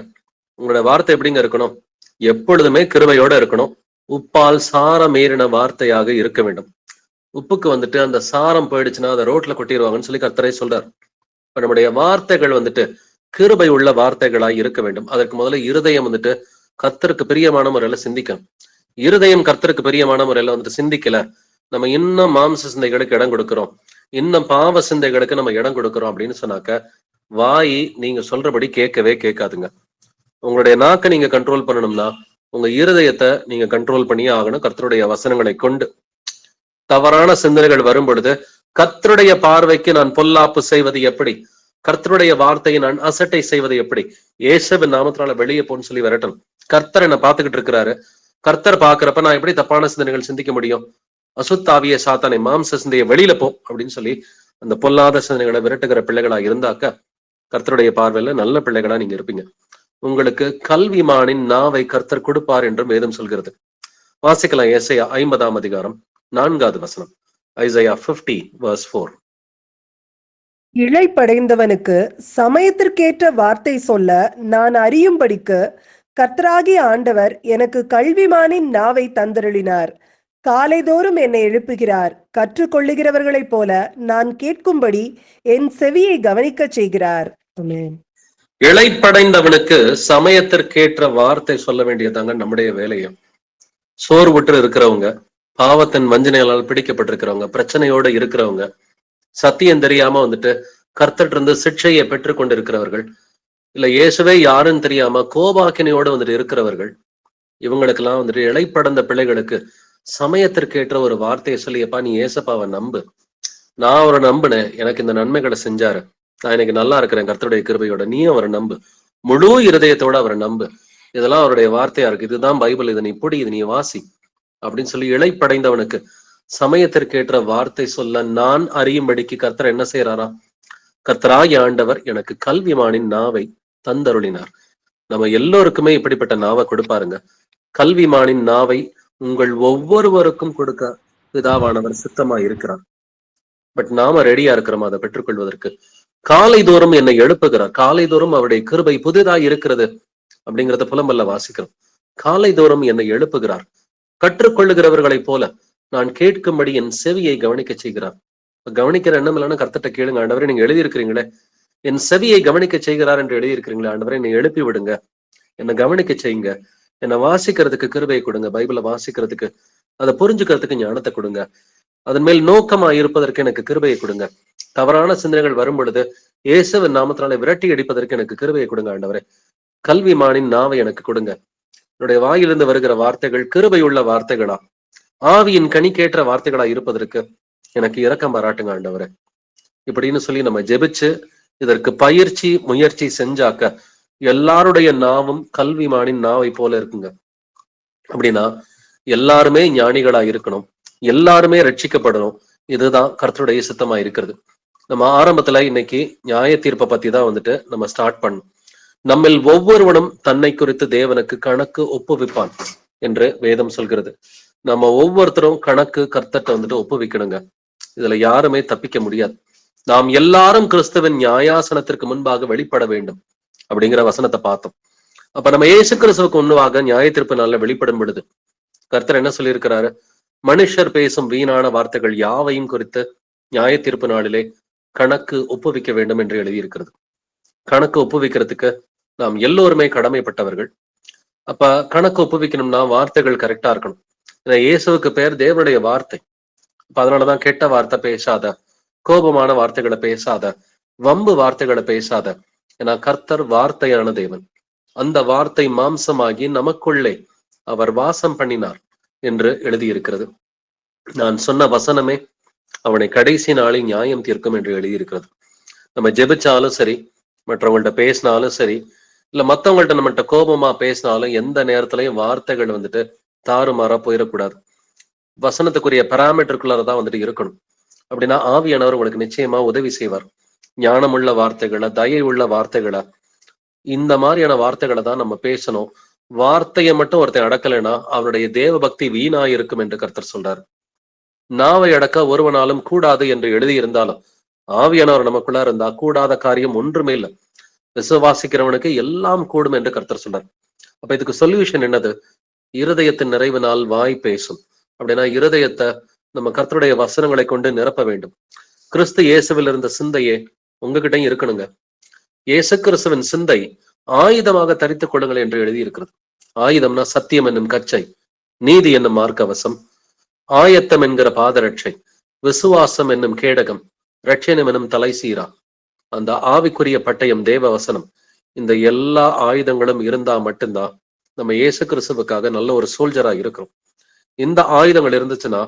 உங்களோட வார்த்தை எப்படிங்க இருக்கணும்? எப்பொழுதுமே கிருபையோட இருக்கணும். உப்பால் சார மீறின வார்த்தையாக இருக்க வேண்டும். உப்புக்கு வந்துட்டு அந்த சாரம் போயிடுச்சுன்னா அதை ரோட்ல கொட்டிடுவாங்கன்னு சொல்லி கர்த்தரே சொல்றார். இப்ப நம்முடைய வார்த்தைகள் வந்துட்டு கிருபை உள்ள வார்த்தைகளாய் இருக்க வேண்டும். அதற்கு முதல்ல இருதயம் வந்துட்டு கர்த்தருக்கு பிரியமான முறையில சிந்திக்கணும். இருதயம் கர்த்தருக்கு பிரியமான முறையில வந்துட்டு சிந்திக்கல, நம்ம இன்னும் மாம்ச சிந்தைகளுக்கு இடம் கொடுக்கிறோம், இன்னும் பாவ சிந்தைகளுக்கு நம்ம இடம் கொடுக்கிறோம் அப்படின்னு சொன்னாக்க வாய் நீங்க சொல்றபடி கேட்கவே கேட்காதுங்க. உங்களுடைய நாக்கை நீங்க கண்ட்ரோல் பண்ணணும்னா உங்க இருதயத்தை நீங்க கண்ட்ரோல் பண்ணியே ஆகணும். கர்த்தருடைய வசனங்களை கொண்டு தவறான சிந்தனைகள் வரும் பொழுது கர்த்தருடைய பார்வைக்கு நான் பொல்லாப்பு செய்வது எப்படி, கர்த்தருடைய வார்த்தையை நான் அசட்டை செய்வது எப்படி, இயேசுவின் நாமத்தினால வெளியே போன்னு சொல்லி விரட்டணும். கர்த்தர் என்ன பார்த்துக்கிட்டு இருக்கிறாரு. கர்த்தர் பாக்குறப்ப நான் எப்படி தப்பான சிந்தனைகள் சிந்திக்க முடியும்? அசுத்தாவிய சாத்தானை, மாம்ச சிந்தையை வெளியில போ அப்படின்னு சொல்லி அந்த பொல்லாத சிந்தனைகளை விரட்டுகிற பிள்ளைகளா இருந்தாக்க கர்த்தருடைய பார்வையில நல்ல பிள்ளைகளா நீங்க இருப்பீங்க. உங்களுக்கு கல்விமானின் நாவை கர்த்தர் கொடுப்பார் என்றும் வேதம் சொல்கிறது. வாசிக்கலாம். ஏசாயா 50ஆம் அதிகாரம் 4வது வசனம். ஐசையா 50:4. இளைப்படைந்தவனுக்கு சமயத்திற்கேற்ற வார்த்தை சொல்ல நான் அறியும்படிக்கு கர்த்தராகிய ஆண்டவர் எனக்கு கல்விமானின் நாவை தந்தருளினார். காலைதோறும் என்னை எழுப்புகிறார். கற்றுக்கொள்ளுகிறவர்களைப் போல நான் கேட்கும்படி என் செவியை கவனிக்கச் செய்கிறார். ஆமென். இளைப்படைந்தவனுக்கு சமயத்திற்கேற்ற வார்த்தை சொல்ல வேண்டியதாங்க நம்முடைய வேலையும். சோர்வுற்று இருக்கிறவங்க, பாவத்தின் வஞ்சனையால் பிடிக்கப்பட்டிருக்கிறவங்க, பிரச்சனையோட இருக்கிறவங்க, சத்தியம் தெரியாம வந்துட்டு கர்த்தர் இருந்து சிக்ஷையை பெற்றுக் கொண்டிருக்கிறவர்கள், இல்ல இயேசுவே யாருன்னு தெரியாம கோபாக்கினையோட வந்துட்டு இருக்கிறவர்கள், இவங்களுக்கெல்லாம் வந்துட்டு இளைப்படந்த பிள்ளைகளுக்கு சமயத்திற்கேற்ற ஒரு வார்த்தையை சொல்லியப்பா நீ ஏசப்பாவை நம்பு, நான் அவரை நம்பினேன், எனக்கு இந்த நன்மைகளை செஞ்சாரு, நான் இன்னைக்கு நல்லா இருக்கிறேன் கர்த்தருடைய கிருபையோட, நீ அவரை நம்பு, முழு இருதயத்தோட அவரை நம்பு, இதெல்லாம் அவருடைய வார்த்தையா இருக்கு, இதுதான் பைபிள், இதை நீ புடி, இது நீ வாசி அப்படின்னு சொல்லி இளைப்படைந்தவனுக்கு சமயத்திற்கேற்ற வார்த்தை சொல்ல நான் அறியும்படிக்கு கர்த்தர் என்ன செய்யறாரா? கர்த்தராகிய ஆண்டவர் எனக்கு கல்விமானின் நாவை தந்தருளினார். நம்ம எல்லோருக்குமே இப்படிப்பட்ட நாவை கொடுப்பாருங்க. கல்விமானின் நாவை உங்கள் ஒவ்வொருவருக்கும் கொடுக்க பிதாவானவர் சித்தமா இருக்கிறார். பட் நாம ரெடியா இருக்கிறோம் அதை பெற்றுக்கொள்வதற்கு. காலை தோறும் என்னை எழுப்புகிறார். காலை தோறும் அவருடைய கிருபை புதிதாய் இருக்கிறது அப்படிங்கிறத புலம்பல்ல வாசிக்கிறோம். காலை தோறும் என்னை எழுப்புகிறார். கற்றுக்கொள்ளுகிறவர்களைப் போல நான் கேட்கும்படி என் செவியை கவனிக்க செய்கிறார். கவனிக்கிற எண்ணம் இல்லைன்னா கர்த்தட்ட கேளுங்க, ஆண்டவரே நீங்க எழுதியிருக்கிறீங்களே என் செவியை கவனிக்க செய்கிறார் என்று எழுதியிருக்கிறீங்களே, ஆண்டவரே என்னை எழுப்பி விடுங்க, என்னை கவனிக்க செய்யுங்க, என்னை வாசிக்கிறதுக்கு கிருபையை கொடுங்க, பைபிளை வாசிக்கிறதுக்கு, அதை புரிஞ்சுக்கிறதுக்கு ஞானத்தை கொடுங்க, அதன் மேல் நோக்கமா இருப்பதற்கு எனக்கு கிருபையை கொடுங்க, தவறான சிந்தனைகள் வரும் பொழுது இயேசுவின் நாமத்தினாலே விரட்டி அடிப்பதற்கு எனக்கு கிருபையை கொடுங்க ஆண்டவரே, கல்விமானின் நாவை எனக்கு கொடுங்க, என்னுடைய வாயிலிருந்து வருகிற வார்த்தைகள் கிருபையுள்ள வார்த்தைகளா, ஆவியின் கனிக்கேற்ற வார்த்தைகளா இருப்பதற்கு எனக்கு இரக்கம் பாராட்டுங்க ஆண்டவரே இப்படின்னு சொல்லி நம்ம ஜெபிச்சு இதற்கு முயற்சி செஞ்சாக்க எல்லாருடைய நாவும் கல்விமானின் நாவை போல இருக்குங்க. அப்படின்னா எல்லாருமே ஞானிகளா இருக்கணும், எல்லாருமே ரட்சிக்கப்படணும், இதுதான் கர்த்தருடைய சித்தமா இருக்கிறது. நம்ம ஆரம்பத்துல இன்னைக்கு நியாய தீர்ப்பை பத்தி தான் வந்துட்டு நம்ம ஸ்டார்ட் பண்ணோம். நம்மில் ஒவ்வொருவனும் தன்னை குறித்து தேவனுக்கு கணக்கு ஒப்புவிப்பான் என்று வேதம் சொல்கிறது. நம்ம ஒவ்வொருத்தரும் கணக்கு கர்த்தர்ட்ட வந்துட்டு ஒப்புவிக்கணுங்க. இதுல யாருமே தப்பிக்க முடியாது. நாம் எல்லாரும் கிறிஸ்துவின் நியாயாசனத்திற்கு முன்பாக வெளிப்பட வேண்டும் அப்படிங்கிற வசனத்தை பார்த்தோம். அப்ப நம்ம இயேசு கிறிஸ்துவுக்கு முன்பாக நியாய தீர்ப்பு நாள்ல வெளிப்படும் பொழுது கர்த்தர் என்ன சொல்லியிருக்கிறாரு? மனுஷர் பேசும் வீணான வார்த்தைகள் யாவையும் குறித்து நியாய தீர்ப்பு நாளிலே கணக்கு ஒப்புவிக்க வேண்டும் என்று எழுதியிருக்கிறது. கணக்கு ஒப்புவிக்கிறதுக்கு நாம் எல்லோருமே கடமைப்பட்டவர்கள். அப்ப கணக்கு ஒப்புவிக்கணும்னா வார்த்தைகள் கரெக்டா இருக்கணும். ஏன்னா இயேசுவுக்கு பேர் தேவனுடைய வார்த்தை. அப்ப அதனாலதான் கெட்ட வார்த்தை பேசாத, கோபமான வார்த்தைகளை பேசாத, வம்பு வார்த்தைகளை பேசாத. ஏன்னா கர்த்தர் வார்த்தையான தேவன். அந்த வார்த்தை மாம்சமாகி நமக்குள்ளே அவர் வாசம் பண்ணினார் என்று எழுதியிருக்கிறது. நான் சொன்ன வசனமே அவனை கடைசி நாளில் நியாயம் தீர்க்கும் என்று எழுதியிருக்கிறது. நம்ம ஜெபிச்சாலும் சரி, மற்றவங்கள்ட்ட பேசினாலும் சரி, இல்ல மத்தவங்கள்ட்ட நம்மகிட்ட கோபமா பேசினாலும் எந்த நேரத்திலையும் வார்த்தைகள் வந்துட்டு தாறுமாறா போயிடக்கூடாது. வசனத்துக்குரிய பராமீட்டருக்குள்ளதான் வந்துட்டு இருக்கணும். அப்படின்னா ஆவியானவர் உங்களுக்கு நிச்சயமா உதவி செய்வார். ஞானமுள்ள வார்த்தைகளை, தயை உள்ள வார்த்தைகளை, இந்த மாதிரியான வார்த்தைகளை தான் நம்ம பேசணும். வார்த்தையை மட்டும் ஒருத்தன் அடக்கலைன்னா அவனுடைய தேவ பக்தி வீணா இருக்கும் என்று கர்த்தர் சொல்றாரு. நாவை அடக்க ஒருவனாலும் கூடாது என்று எழுதியிருந்தாலும் ஆவியானவர் நமக்குள்ள இருந்தா கூடாத காரியம் ஒன்றுமே இல்லை. விசுவாசிக்கிறவனுக்கு எல்லாம் கூடும் என்று கர்த்தர் சொல்றார். அப்ப இதுக்கு சொல்யூஷன் என்னது? இருதயத்தின் நிறைவினால் வாய் பேசும். அப்படின்னா இருதயத்தை நம்ம கர்த்தருடைய வசனங்களை கொண்டு நிரப்ப வேண்டும். கிறிஸ்து இயேசுவில் இருந்த சிந்தையே உங்ககிட்டயும் இருக்கணுங்க. இயேசு கிறிஸ்துவின் சிந்தை ஆயுதமாக தரித்துக் கொள்ளுங்கள் என்று எழுதியிருக்கிறது. ஆயுதம்னா சத்தியம் என்னும் கச்சை, நீதி என்னும் மார்க்கவசம், ஆயத்தம் என்கிற பாதரட்சை, விசுவாசம் என்னும் கேடகம், ரட்சணம் என்னும் தலை சீரா, அந்த ஆவிக்குரிய பட்டயம் தேவ வசனம். இந்த எல்லா ஆயுதங்களும் இருந்தா மட்டும்தான் நம்ம இயேசு கிறிஸ்துவுக்காக நல்ல ஒரு சோல்ஜரா இருக்கிறோம். இந்த ஆயுதங்கள் இருந்துச்சுன்னா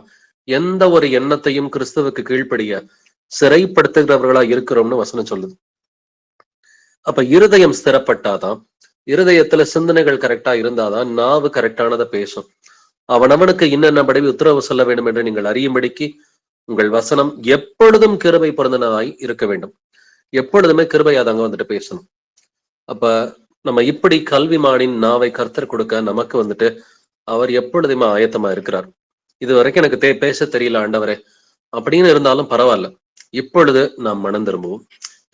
எந்த ஒரு எண்ணத்தையும் கிறிஸ்துவுக்கு கீழ்ப்படிய சிறைப்படுத்துகிறவர்களா இருக்கிறோம்னு வசனம் சொல்லுது. அப்ப இருதயம் ஸ்திரப்பட்டாதான், இருதயத்துல சிந்தனைகள் கரெக்டா இருந்தாதான் நாவு கரெக்டானதை பேசும். அவனவனுக்கு இன்னென்னபடி உத்தரவு சொல்ல வேண்டும் என்று நீங்கள் அறியும்படிக்கு உங்கள் வசனம் எப்பொழுதும் கிருபை பொருந்தினதாய் இருக்க வேண்டும். எப்பொழுதுமே கிருபையாதாங்க வந்துட்டு பேசணும். அப்ப நம்ம இப்படி கல்விமானின் நாவை கர்த்தர் கொடுக்க நமக்கு வந்துட்டு அவர் எப்பொழுதுமே ஆயத்தமா இருக்கிறார். இது வரைக்கும் எனக்கு பேச தெரியல ஆண்டவரே அப்படின்னு இருந்தாலும் பரவாயில்ல, இப்பொழுது நாம் மனம் திரும்புவோம்.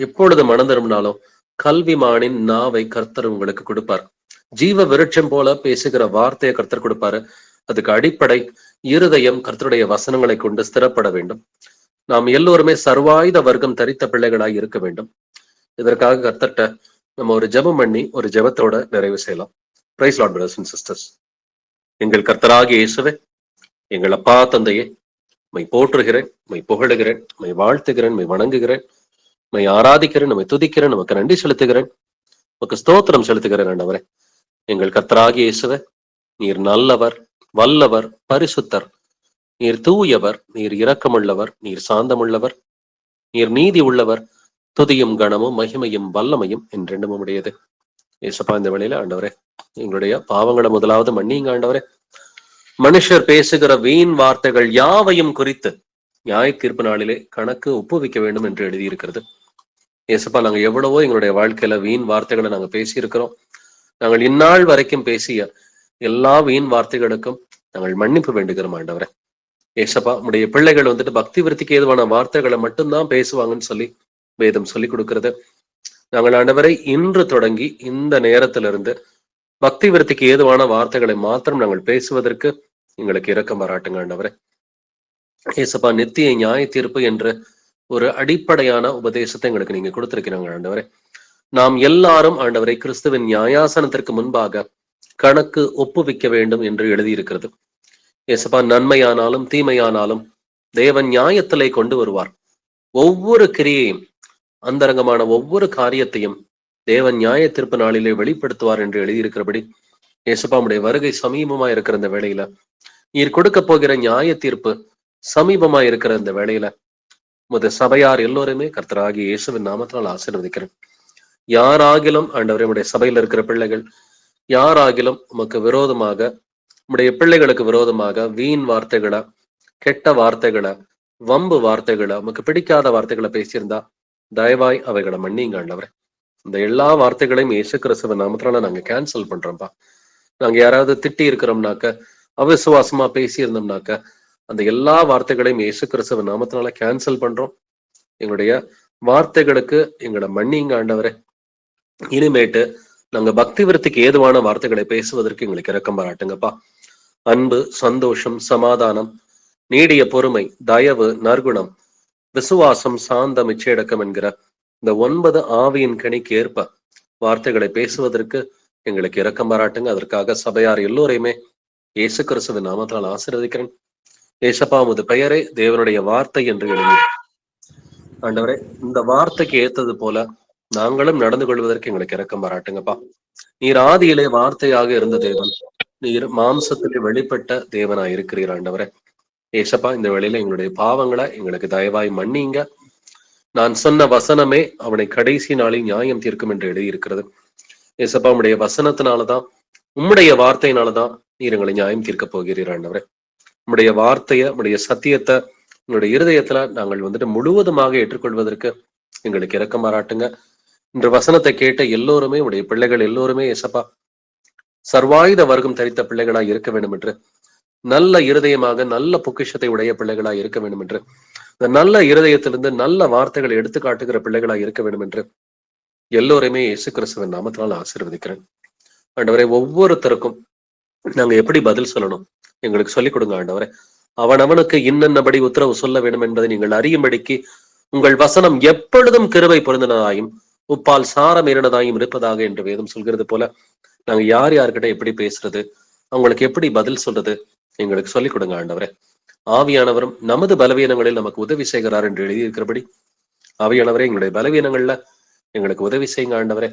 இப்பொழுது மனம் திரும்பினாலும் கல்விமானின் நாவை கர்த்தர் உங்களுக்கு கொடுப்பார். ஜீவ விருட்சம் போல பேசுகிற வார்த்தையை கர்த்தர் கொடுப்பாரு. அதுக்கு அடிப்படை இருதயம் கர்த்தருடைய வசனங்களை கொண்டு ஸ்திரப்பட வேண்டும். நாம் எல்லோருமே சர்வாயுத வர்க்கம் தரித்த பிள்ளைகளாய் இருக்க வேண்டும். இதற்காக கர்த்தர்ட்ட நம்ம ஒரு ஜெபம் பண்ணி ஒரு ஜெபத்தோட நிறைவு செய்யலாம். Praise Lord brothers and sisters. எங்கள் கர்த்தராகிய இயேசுவே, எங்கள் அப்பா தந்தையே, மை போற்றுகிறேன், மை புகழுகிறேன், மை வாழ்த்துகிறேன், மை வணங்குகிறேன், மை ஆராதிக்கிறேன், நம்மை துதிக்கிறேன், நமக்கு நன்றி செலுத்துகிறேன், நமக்கு ஸ்தோத்திரம் செலுத்துகிறேன். ஆண்டவரே, எங்கள் கர்த்தராகிய இயேசுவே, நீர் நல்லவர், வல்லவர், பரிசுத்தர், நீர் தூயவர், நீர் இரக்கமுள்ளவர், நீர் சாந்தமுள்ளவர், நீர் நீதி உள்ளவர். துதியும் கனமும் மகிமையும் வல்லமையும் என்றென்றும் உடையது. ஏசப்பா, இந்த வேளையில ஆண்டவரே, எங்களுடைய பாவங்களை முதலாவது மன்னிங்க ஆண்டவரே. மனுஷர் பேசுகிற வீண் வார்த்தைகள் யாவையும் குறித்து நியாய தீர்ப்பு நாளிலே கணக்கு ஒப்புவிக்க வேண்டும் என்று எழுதியிருக்கிறது. ஏசப்பா, நாங்க எவ்வளவோ எங்களுடைய வாழ்க்கையில வீண் வார்த்தைகளை நாங்க பேசியிருக்கிறோம். நாங்கள் இந்நாள் வரைக்கும் பேசிய எல்லா வீண் வார்த்தைகளுக்கும் நாங்கள் மன்னிப்பு வேண்டுகிறோம் ஆண்டவரே. ஏசப்பா, உடைய பிள்ளைகள் வந்துட்டு பக்தி விருத்திக்கு ஏதுவான வார்த்தைகளை மட்டும்தான் பேசுவாங்கன்னு சொல்லி வேதம் சொல்லி கொடுக்கிறது. நாங்கள் ஆண்டவரை இன்று தொடங்கி இந்த நேரத்திலிருந்து பக்தி விருத்திக்கு ஏதுவான வார்த்தைகளை மாத்திரம் நாங்கள் பேசுவதற்கு எங்களுக்கு இரக்கம் பாராட்டுங்க ஆண்டவரே. ஏசப்பா, நித்திய நியாய தீர்ப்பு என்ற ஒரு அடிப்படையான உபதேசத்தை எங்களுக்கு நீங்க கொடுத்திருக்கிறாங்க ஆண்டவரே. நாம் எல்லாரும் ஆண்டவரை கிறிஸ்துவின் நியாயாசனத்திற்கு முன்பாக கணக்கு ஒப்புவிக்க வேண்டும் என்று எழுதியிருக்கிறது. ஏசப்பா, நன்மையானாலும் தீமையானாலும் தேவன் நியாயத்திலே கொண்டு வருவார். ஒவ்வொரு கிரியையும், அந்தரங்கமான ஒவ்வொரு காரியத்தையும் தேவன் நியாய தீர்ப்பு நாளிலே வெளிப்படுத்துவார் என்று எழுதியிருக்கிறபடி, ஏசப்பா, உடைய வருகை சமீபமா இருக்கிற இந்த வேளையில, நீர் கொடுக்க போகிற நியாய தீர்ப்பு சமீபமா இருக்கிற இந்த வேளையில, சபையார் எல்லோருமே கர்த்தராகிய இயேசுவின் நாமத்தினால் ஆசீர்வதிக்கிறேன். யாராகிலும் ஆண்டவரே, உடைய சபையில இருக்கிற பிள்ளைகள் யாராகிலும் உமக்கு விரோதமாக, உடைய பிள்ளைகளுக்கு விரோதமாக வீண் வார்த்தைகளை, கெட்ட வார்த்தைகளை, வம்பு வார்த்தைகளை, உமக்கு பிடிக்காத வார்த்தைகளை பேசியிருந்தா தயவாய் அவைகளை மன்னிங்க ஆண்டவரே. இந்த எல்லா வார்த்தைகளையும் இயேசு கிறிஸ்துவின் நாமத்தினால நாங்க கேன்சல் பண்றோம்ப்பா. நாங்க யாராவது திட்டி இருக்கிறோம்னாக்க, அவிசுவாசமா பேசி இருந்தோம்னாக்க, அந்த எல்லா வார்த்தைகளையும் இயேசு கிறிஸ்துவின் நாமத்தினால கேன்சல் பண்றோம். எங்களுடைய வார்த்தைகளுக்கு எங்களை மன்னிங்க ஆண்டவரே. இனிமேட்டு நாங்க பக்தி விருத்திக்கு ஏதுவான வார்த்தைகளை பேசுவதற்கு எங்களுக்கு இரக்கம் பாராட்டுங்கப்பா. அன்பு, சந்தோஷம், சமாதானம், நீடிய பொறுமை, தயவு, நற்குணம், விசுவாசம், சாந்தம், இச்சையடக்கம் என்கிற இந்த 9 ஆவியின் கனிக்கு ஏற்ப வார்த்தைகளை பேசுவதற்கு எங்களுக்கு இரக்கம் பாராட்டுங்க. அதற்காக சபையார் எல்லோரையுமே இயேசு கிறிஸ்துவின் நாமத்தால் ஆசீர்வதிக்கிறேன். ஏசப்பா, உமது பெயரே தேவனுடைய வார்த்தை என்று எழுதி ஆண்டவரே, இந்த வார்த்தைக்கு ஏத்தது போல நாங்களும் நடந்து கொள்வதற்கு எங்களுக்கு இரக்கம் பாராட்டுங்கப்பா. நீர் ஆதியிலே வார்த்தையாக இருந்த தேவன், நீர் மாம்சத்திலே வெளிப்பட்ட தேவனா இருக்கிறீர் ஆண்டவரே. ஏசப்பா, இந்த வேளையில எங்களுடைய பாவங்களை எங்களுக்கு தயவாய் மன்னிங்க. நான் சொன்ன வசனமே அவனை கடைசி நாளில் நியாயம் தீர்க்கும் என்று எழுதியிருக்கிறது. ஏசப்பா, உம்முடைய வசனத்தினாலதான், உம்முடைய வார்த்தையினாலதான் நீர் எங்களை நியாயம் தீர்க்க போகிறீர் ஆண்டவரே. உம்முடைய வார்த்தைய, உம்முடைய சத்தியத்தை உங்களுடைய இருதயத்துல நாங்கள் வந்துட்டு முழுவதுமாக ஏற்றுக்கொள்வதற்கு எங்களுக்கு இரக்கம் பாராட்டுங்க. இன்று வசனத்தை கேட்ட எல்லோருமே, உடைய பிள்ளைகள் எல்லோருமே ஏசப்பா, சர்வாயுத வர்க்கம் தரித்த பிள்ளைகளாய் இருக்க வேண்டும் என்று, நல்ல இருதயமாக நல்ல பொக்கிஷத்தை உடைய பிள்ளைகளாய் இருக்க வேண்டும் என்று, இந்த நல்ல இருதயத்திலிருந்து நல்ல வார்த்தைகளை எடுத்து காட்டுகிற பிள்ளைகளாய் இருக்க வேண்டும் என்று எல்லோருமே இயேசு கிறிஸ்துவின் நாமத்தினால் ஆசீர்வதிக்கிறேன் ஆண்டவரே. ஒவ்வொருத்தருக்கும் நாங்க எப்படி பதில் சொல்லணும் எங்களுக்கு சொல்லிக் கொடுங்க ஆண்டவரே. அவனவனுக்கு இன்னபடி உத்தரவு சொல்ல வேண்டும் என்பதை நீங்கள் அறியும்படிக்கு உங்கள் வசனம் எப்பொழுதும் கிருபை பொருந்தினதாயும் உப்பால் சாரம் ஏறினதாயும் இருப்பதாக என்று வேதம் சொல்கிறது போல, நாங்க யார் யார்கிட்ட எப்படி பேசுறது, அவங்களுக்கு எப்படி பதில் சொல்றது எங்களுக்கு சொல்லிக் கொடுங்க ஆண்டவரே. ஆவியானவரும் நமது பலவீனங்களில் நமக்கு உதவி செய்கிறார் என்று எழுதியிருக்கிறபடி, ஆவியானவரே, எங்களுடைய பலவீனங்கள்ல எங்களுக்கு உதவி செய்யுங்க ஆண்டவரே.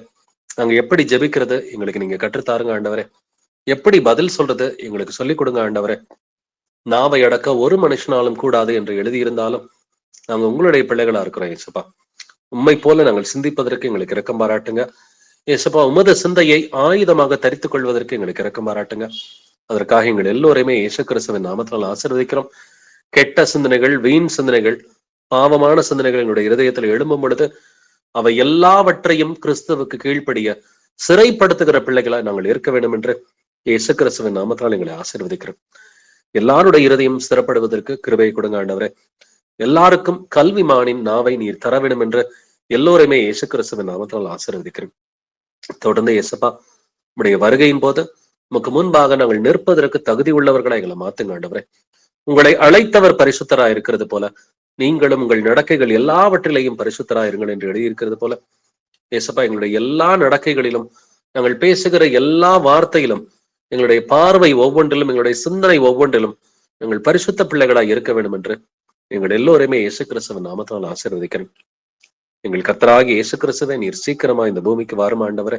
நாங்க எப்படி ஜெபிக்கிறது எங்களுக்கு நீங்க கற்றுத்தாருங்க ஆண்டவரே. எப்படி பதில் சொல்றது எங்களுக்கு சொல்லிக் கொடுங்க ஆண்டவரே. நாவை அடக்க ஒரு மனுஷனாலும் கூடாது என்று எழுதியிருந்தாலும் நாங்க உங்களுடைய பிள்ளைகளா இருக்கிறோம் ஏசப்பா. உண்மை போல நாங்கள் சிந்திப்பதற்கு எங்களுக்கு இரக்கம் பாராட்டுங்க ஏசப்பா. உமது சிந்தையை ஆயுதமாக தரித்துக் கொள்வதற்கு எங்களுக்கு இரக்கம் பாராட்டுங்க. அதற்காக எங்கள் எல்லோரையுமே இயேசு கிறிஸ்துவின் நாமத்தினால் ஆசீர்வதிக்கிறோம். கெட்ட சிந்தனைகள், வீண் சிந்தனைகள், பாவமான சிந்தனைகள் எங்களுடைய இருதயத்தில் எழும்பும் பொழுது அவை எல்லாவற்றையும் கிறிஸ்துவுக்கு கீழ்ப்படிய சிறைப்படுத்துகிற பிள்ளைகளா நாங்கள் இருக்க வேண்டும் என்று இயேசு கிறிஸ்துவின் நாமத்தினால் எங்களை ஆசீர்வதிக்கிறோம். எல்லாருடைய இருதயம் ஸ்திரப்படுவதற்கு கிருபை கொடுங்க ஆண்டவரே. எல்லாருக்கும் கல்விமானின் நாவை நீர் தர வேண்டும் என்று எல்லோருமே இயேசு கிறிஸ்துவின் நாமத்தினால் ஆசீர்வதிக்கிறேன். தொடர்ந்து இயேசப்பா, உடைய வருகையின் போது உமக்கு முன்பாக நாங்கள் நிற்பதற்கு தகுதி உள்ளவர்களா எங்களை மாத்துங்க ஆண்டவரே. உங்களை அழைத்தவர் பரிசுத்தராய் இருக்கிறது போல நீங்களும் உங்கள் நடக்கைகள் எல்லாவற்றிலையும் பரிசுத்தராய் இருங்கள் என்று எழுதியிருக்கிறது போல ஏசப்பா, எங்களுடைய எல்லா நடக்கைகளிலும், நாங்கள் பேசுகிற எல்லா வார்த்தையிலும், எங்களுடைய பார்வை ஒவ்வொன்றிலும், எங்களுடைய சிந்தனை ஒவ்வொன்றிலும் நாங்கள் பரிசுத்த பிள்ளைகளாய் இருக்க வேண்டும் என்று எங்கள் எல்லோருமே இயேசு கிறிஸ்துவின் நாமத்தால் ஆசீர்வதிக்கிறேன். எங்கள் கர்த்தராகிய இயேசு கிறிஸ்துவே, நீர் சீக்கிரமா இந்த பூமிக்கு வாரும் ஆண்டவரே.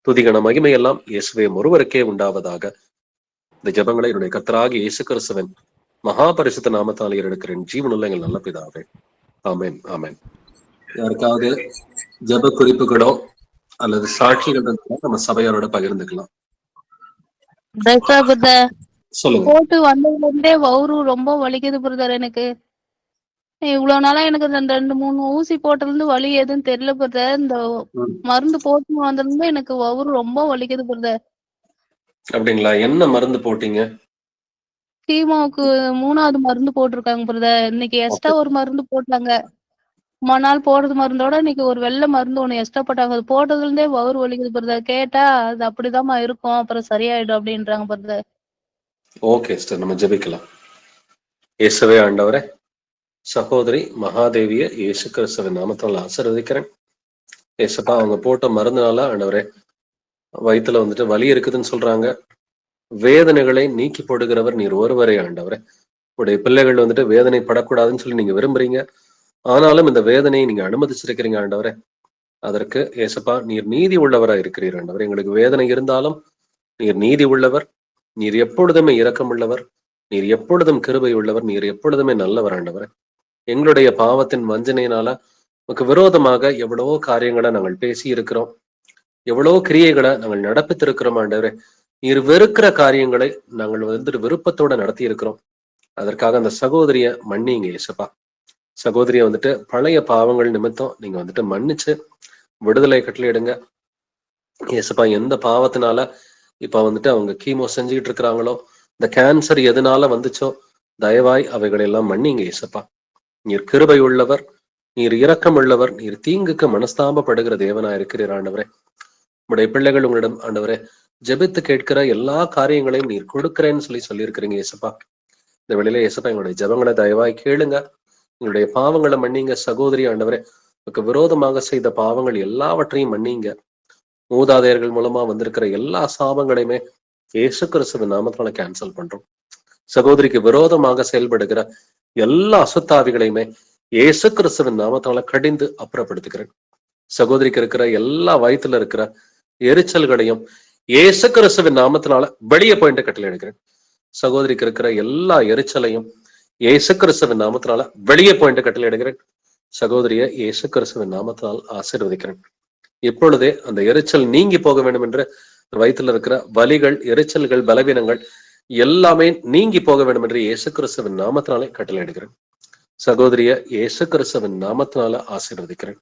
துதிகன மகிமை எல்லாம் இயேசுவே ஒருவருக்கே உண்டாவதாக. இந்த ஜெபங்களை என்னுடைய கர்த்தராகிய இயேசு கிறிஸ்துவின் மகா பரிசுத்த நாமத்தால் ஏறெடுக்கிறேன் ஜீவனுள்ள எங்கள் நல்ல பிதாவே. ஆமென், ஆமென். யாருக்காவது ஜெப குறிப்புகளோ அல்லது சாட்சிகள் நம்ம சபையாரோட பகிர்ந்துக்கலாம். சொல்லுங்க. போட்டு வந்ததுல இருந்தே வவுறு ரொம்ப வலிக்குது பிரதர். எனக்கு இவ்வளவு நாளா எனக்கு இந்த 2-3 ஊசி போட்டதுல இருந்து வலி எதுவும் தெரியல பிரதர். இந்த மருந்து போட்டு வந்ததுல இருந்து எனக்கு வவுறு ரொம்ப வலிக்குது பிரதர். அப்படிங்களா? என்ன மருந்து போட்டீங்க? கீமோவுக்கு 3வது மருந்து போட்டிருக்காங்க பிரதர். இன்னைக்கு எக்ஸ்ட்ரா ஒரு மருந்து போட்டாங்க. நாள் போடுறது மருந்தோட இன்னைக்கு ஒரு வெள்ளை மருந்து ஒண்ணு எக்ஸ்ட்ரா போட்டாங்க. அது போட்டதுல இருந்தே வவுறு வலிக்குது பிரதர். கேட்டா அது அப்படிதாம்மா இருக்கும், அப்புறம் சரியாயிடும் அப்படின்றாங்க பிரதர். ஓகே சிஸ்டர், நம்ம ஜெபிக்கலாம். இயேசுவே ஆண்டவரே, சகோதரி மகாதேவிய இயேசு கிறிஸ்துவின் நாமத்தால் ஆசீர்வதிக்கிறேன். ஏசப்பா, அவங்க போட்ட மருந்துனால ஆண்டவரே வயிற்றுல வந்துட்டு வலி இருக்குதுன்னு சொல்றாங்க. வேதனைகளை நீக்கி போடுகிறவர் நீர் ஒருவரே ஆண்டவரே. உடைய பிள்ளைகள் வந்துட்டு வேதனை படக்கூடாதுன்னு சொல்லி நீங்க விரும்புறீங்க. ஆனாலும் இந்த வேதனையை நீங்க அனுமதிச்சிருக்கிறீங்க ஆண்டவரே. அதற்கு ஏசப்பா, நீர் நீதி உள்ளவரா இருக்கிறீர் ஆண்டவர். எங்களுக்கு வேதனை இருந்தாலும் நீர் நீதி உள்ளவர், நீர் எப்பொழுதுமே இரக்கம் உள்ளவர், நீர் எப்பொழுதும் கிருபை உள்ளவர், நீர் எப்பொழுதுமே நல்லவர் ஆண்டவர். எங்களுடைய பாவத்தின் வஞ்சனையினால உனக்கு விரோதமாக எவ்வளவோ காரியங்களை நாங்கள் பேசி இருக்கிறோம், எவ்வளவோ கிரியைகளை நாங்கள் நடப்பித்திருக்கிறோம் ஆண்டவரே. நீர் வெறுக்கிற காரியங்களை நாங்கள் வந்துட்டு விருப்பத்தோட நடத்தி இருக்கிறோம். அதற்காக அந்த சகோதரிய மன்னிங்க ஏசப்பா. சகோதரிய வந்துட்டு பழைய பாவங்கள் நிமித்தம் நீங்க வந்துட்டு மன்னிச்சு விடுதலை கட்டளையிடுங்க ஏசப்பா. எந்த பாவத்தினால இப்ப வந்துட்டு அவங்க கீமோ செஞ்சுக்கிட்டு இருக்கிறாங்களோ, இந்த கேன்சர் எதனால வந்துச்சோ, தயவாய் அவைகளை எல்லாம் மன்னிங்க ஏசப்பா. நீர் கிருபை உள்ளவர், நீர் இரக்கம் உள்ளவர், நீர் தீங்குக்கு மனஸ்தாபப்படுகிற தேவனா இருக்கிறீர் ஆண்டவரே. உங்களுடைய பிள்ளைகள் உங்களிடம் ஆண்டவரே ஜெபித்து கேட்கிற எல்லா காரியங்களையும் நீர் கொடுக்கிறேன்னு சொல்லியிருக்கிறீங்க ஏசப்பா. இந்த வெளியில ஏசப்பா, எங்களுடைய ஜெபங்களை தயவாய் கேளுங்க. எங்களுடைய பாவங்களை மன்னிங்க சகோதரி ஆண்டவரே. உங்களுக்கு விரோதமாக செய்த பாவங்கள் எல்லாவற்றையும் மன்னிங்க. மூதாதையர்கள் மூலமா வந்திருக்கிற எல்லா சாபங்களையுமே இயேசு கிறிஸ்துவின் நாமத்தால கேன்சல் பண்றோம். சகோதரிக்கு விரோதமாக செயல்படுகிற எல்லா அசுத்தாவிகளையுமே இயேசு கிறிஸ்துவின் நாமத்தால கடிந்து அப்புறப்படுத்துகிறேன். சகோதரிக்கு இருக்கிற எல்லா வயிற்றுல இருக்கிற எரிச்சல்களையும் இயேசு கிறிஸ்துவின் நாமத்தினால வெளியே போயிட்டு கட்டளை எடுக்கிறேன். சகோதரிக்கு இருக்கிற எல்லா எரிச்சலையும் இயேசு கிறிஸ்துவின் நாமத்தினால வெளியே போயிட்டு கட்டளை எடுக்கிறேன். சகோதரிய இயேசு கிறிஸ்துவின் நாமத்தினால் ஆசீர்வதிக்கிறேன். இப்பொழுதே அந்த எரிச்சல் நீங்கி போக வேண்டும் என்று, வயிற்றுல இருக்கிற வலிகள், எரிச்சல்கள், பலவீனங்கள் எல்லாமே நீங்கி போக வேண்டும் என்று இயேசு கிறிஸ்துவின் நாமத்தினாலே கட்டளை எடுக்கிறேன். சகோதரிய இயேசு கிறிஸ்துவின் நாமத்தினால ஆசீர்வதிக்கிறேன்.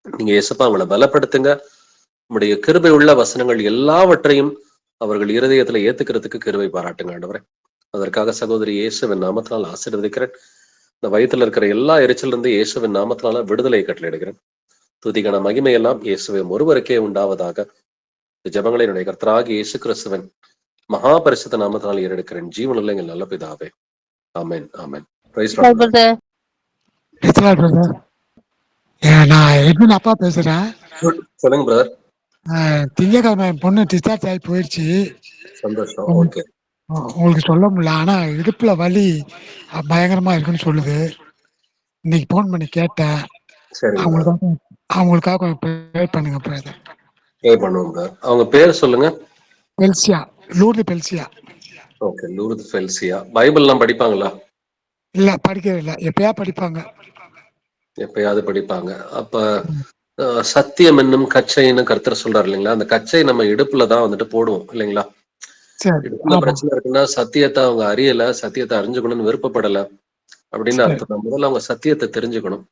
நீங்க இயேசுப்பா அவங்களை பலப்படுத்துங்க. உங்களுடைய கிருபை உள்ள வசனங்கள் எல்லாவற்றையும் அவர்கள் இருதயத்துல ஏத்துக்கிறதுக்கு கிருபை பாராட்டுங்க ஆண்டவரே. அதற்காக சகோதரி இயேசுவின் நாமத்தினால் ஆசீர்வதிக்கிறேன். இந்த வயிற்றுல இருக்கிற எல்லா எரிச்சல் இருந்து இயேசுவின் நாமத்தினால விடுதலை கட்டளை எடுக்கிறேன். துதிகன மகிமையெல்லாம் இயேசுவை ஒருவருக்கே உண்டாவதாக. இந்த ஜெபங்களை என்னுடைய கர்த்தராகிய இயேசு கிறிஸ்துவின் மகா பரிசுத்த நாமத்தினால் ஏறெடுக்கிறேன் ஜீவனுள்ள எங்கள் நல்ல பிதாவே. Amen, amen. Praise Lord. நான் எட்வின் அப்பா பேசுறேன். சொல்லுங்க பிரதர். திங்கக்கிழமை என் பொண்ணு டிஸ்சார்ஜ் ஆகி போயிடுச்சு. சந்தோஷம். ஓகே. உங்களுக்கு சொல்ல முடியல, ஆனா இடுப்புல வலி பயங்கரமா இருக்குன்னு சொல்லுது. இன்னைக்கு போன் பண்ணி கேட்டேன். அவங்களுக்காக கொஞ்சம் ப்ரே பண்ணுங்க பிரதர். ப்ரே பண்ணுவோம் பிரதர். அவங்க பேர் சொல்லுங்க. பெல்சியா, லூர்து பெல்சியா. ஓகே, லூர்து பெல்சியா. பைபிள் எல்லாம் படிப்பாங்களா? இல்ல, படிக்கிறது இல்ல, எப்பயா படிப்பாங்க. எப்பயாவது படிப்பாங்க. அப்ப சத்தியம் என்னும் கச்சைன்னு கர்த்தர் சொல்றாரு இல்லைங்களா? அந்த கச்சை நம்ம இடுப்புலதான் வந்துட்டு போடுவோம் இல்லைங்களா? இடுப்புல பிரச்சனை இருக்குன்னா சத்தியத்தை அவங்க அறியல, சத்தியத்தை அறிஞ்சுக்கணும்னு விருப்பப்படல அப்படின்னு அர்த்தம். முதல்ல அவங்க சத்தியத்தை தெரிஞ்சுக்கணும்.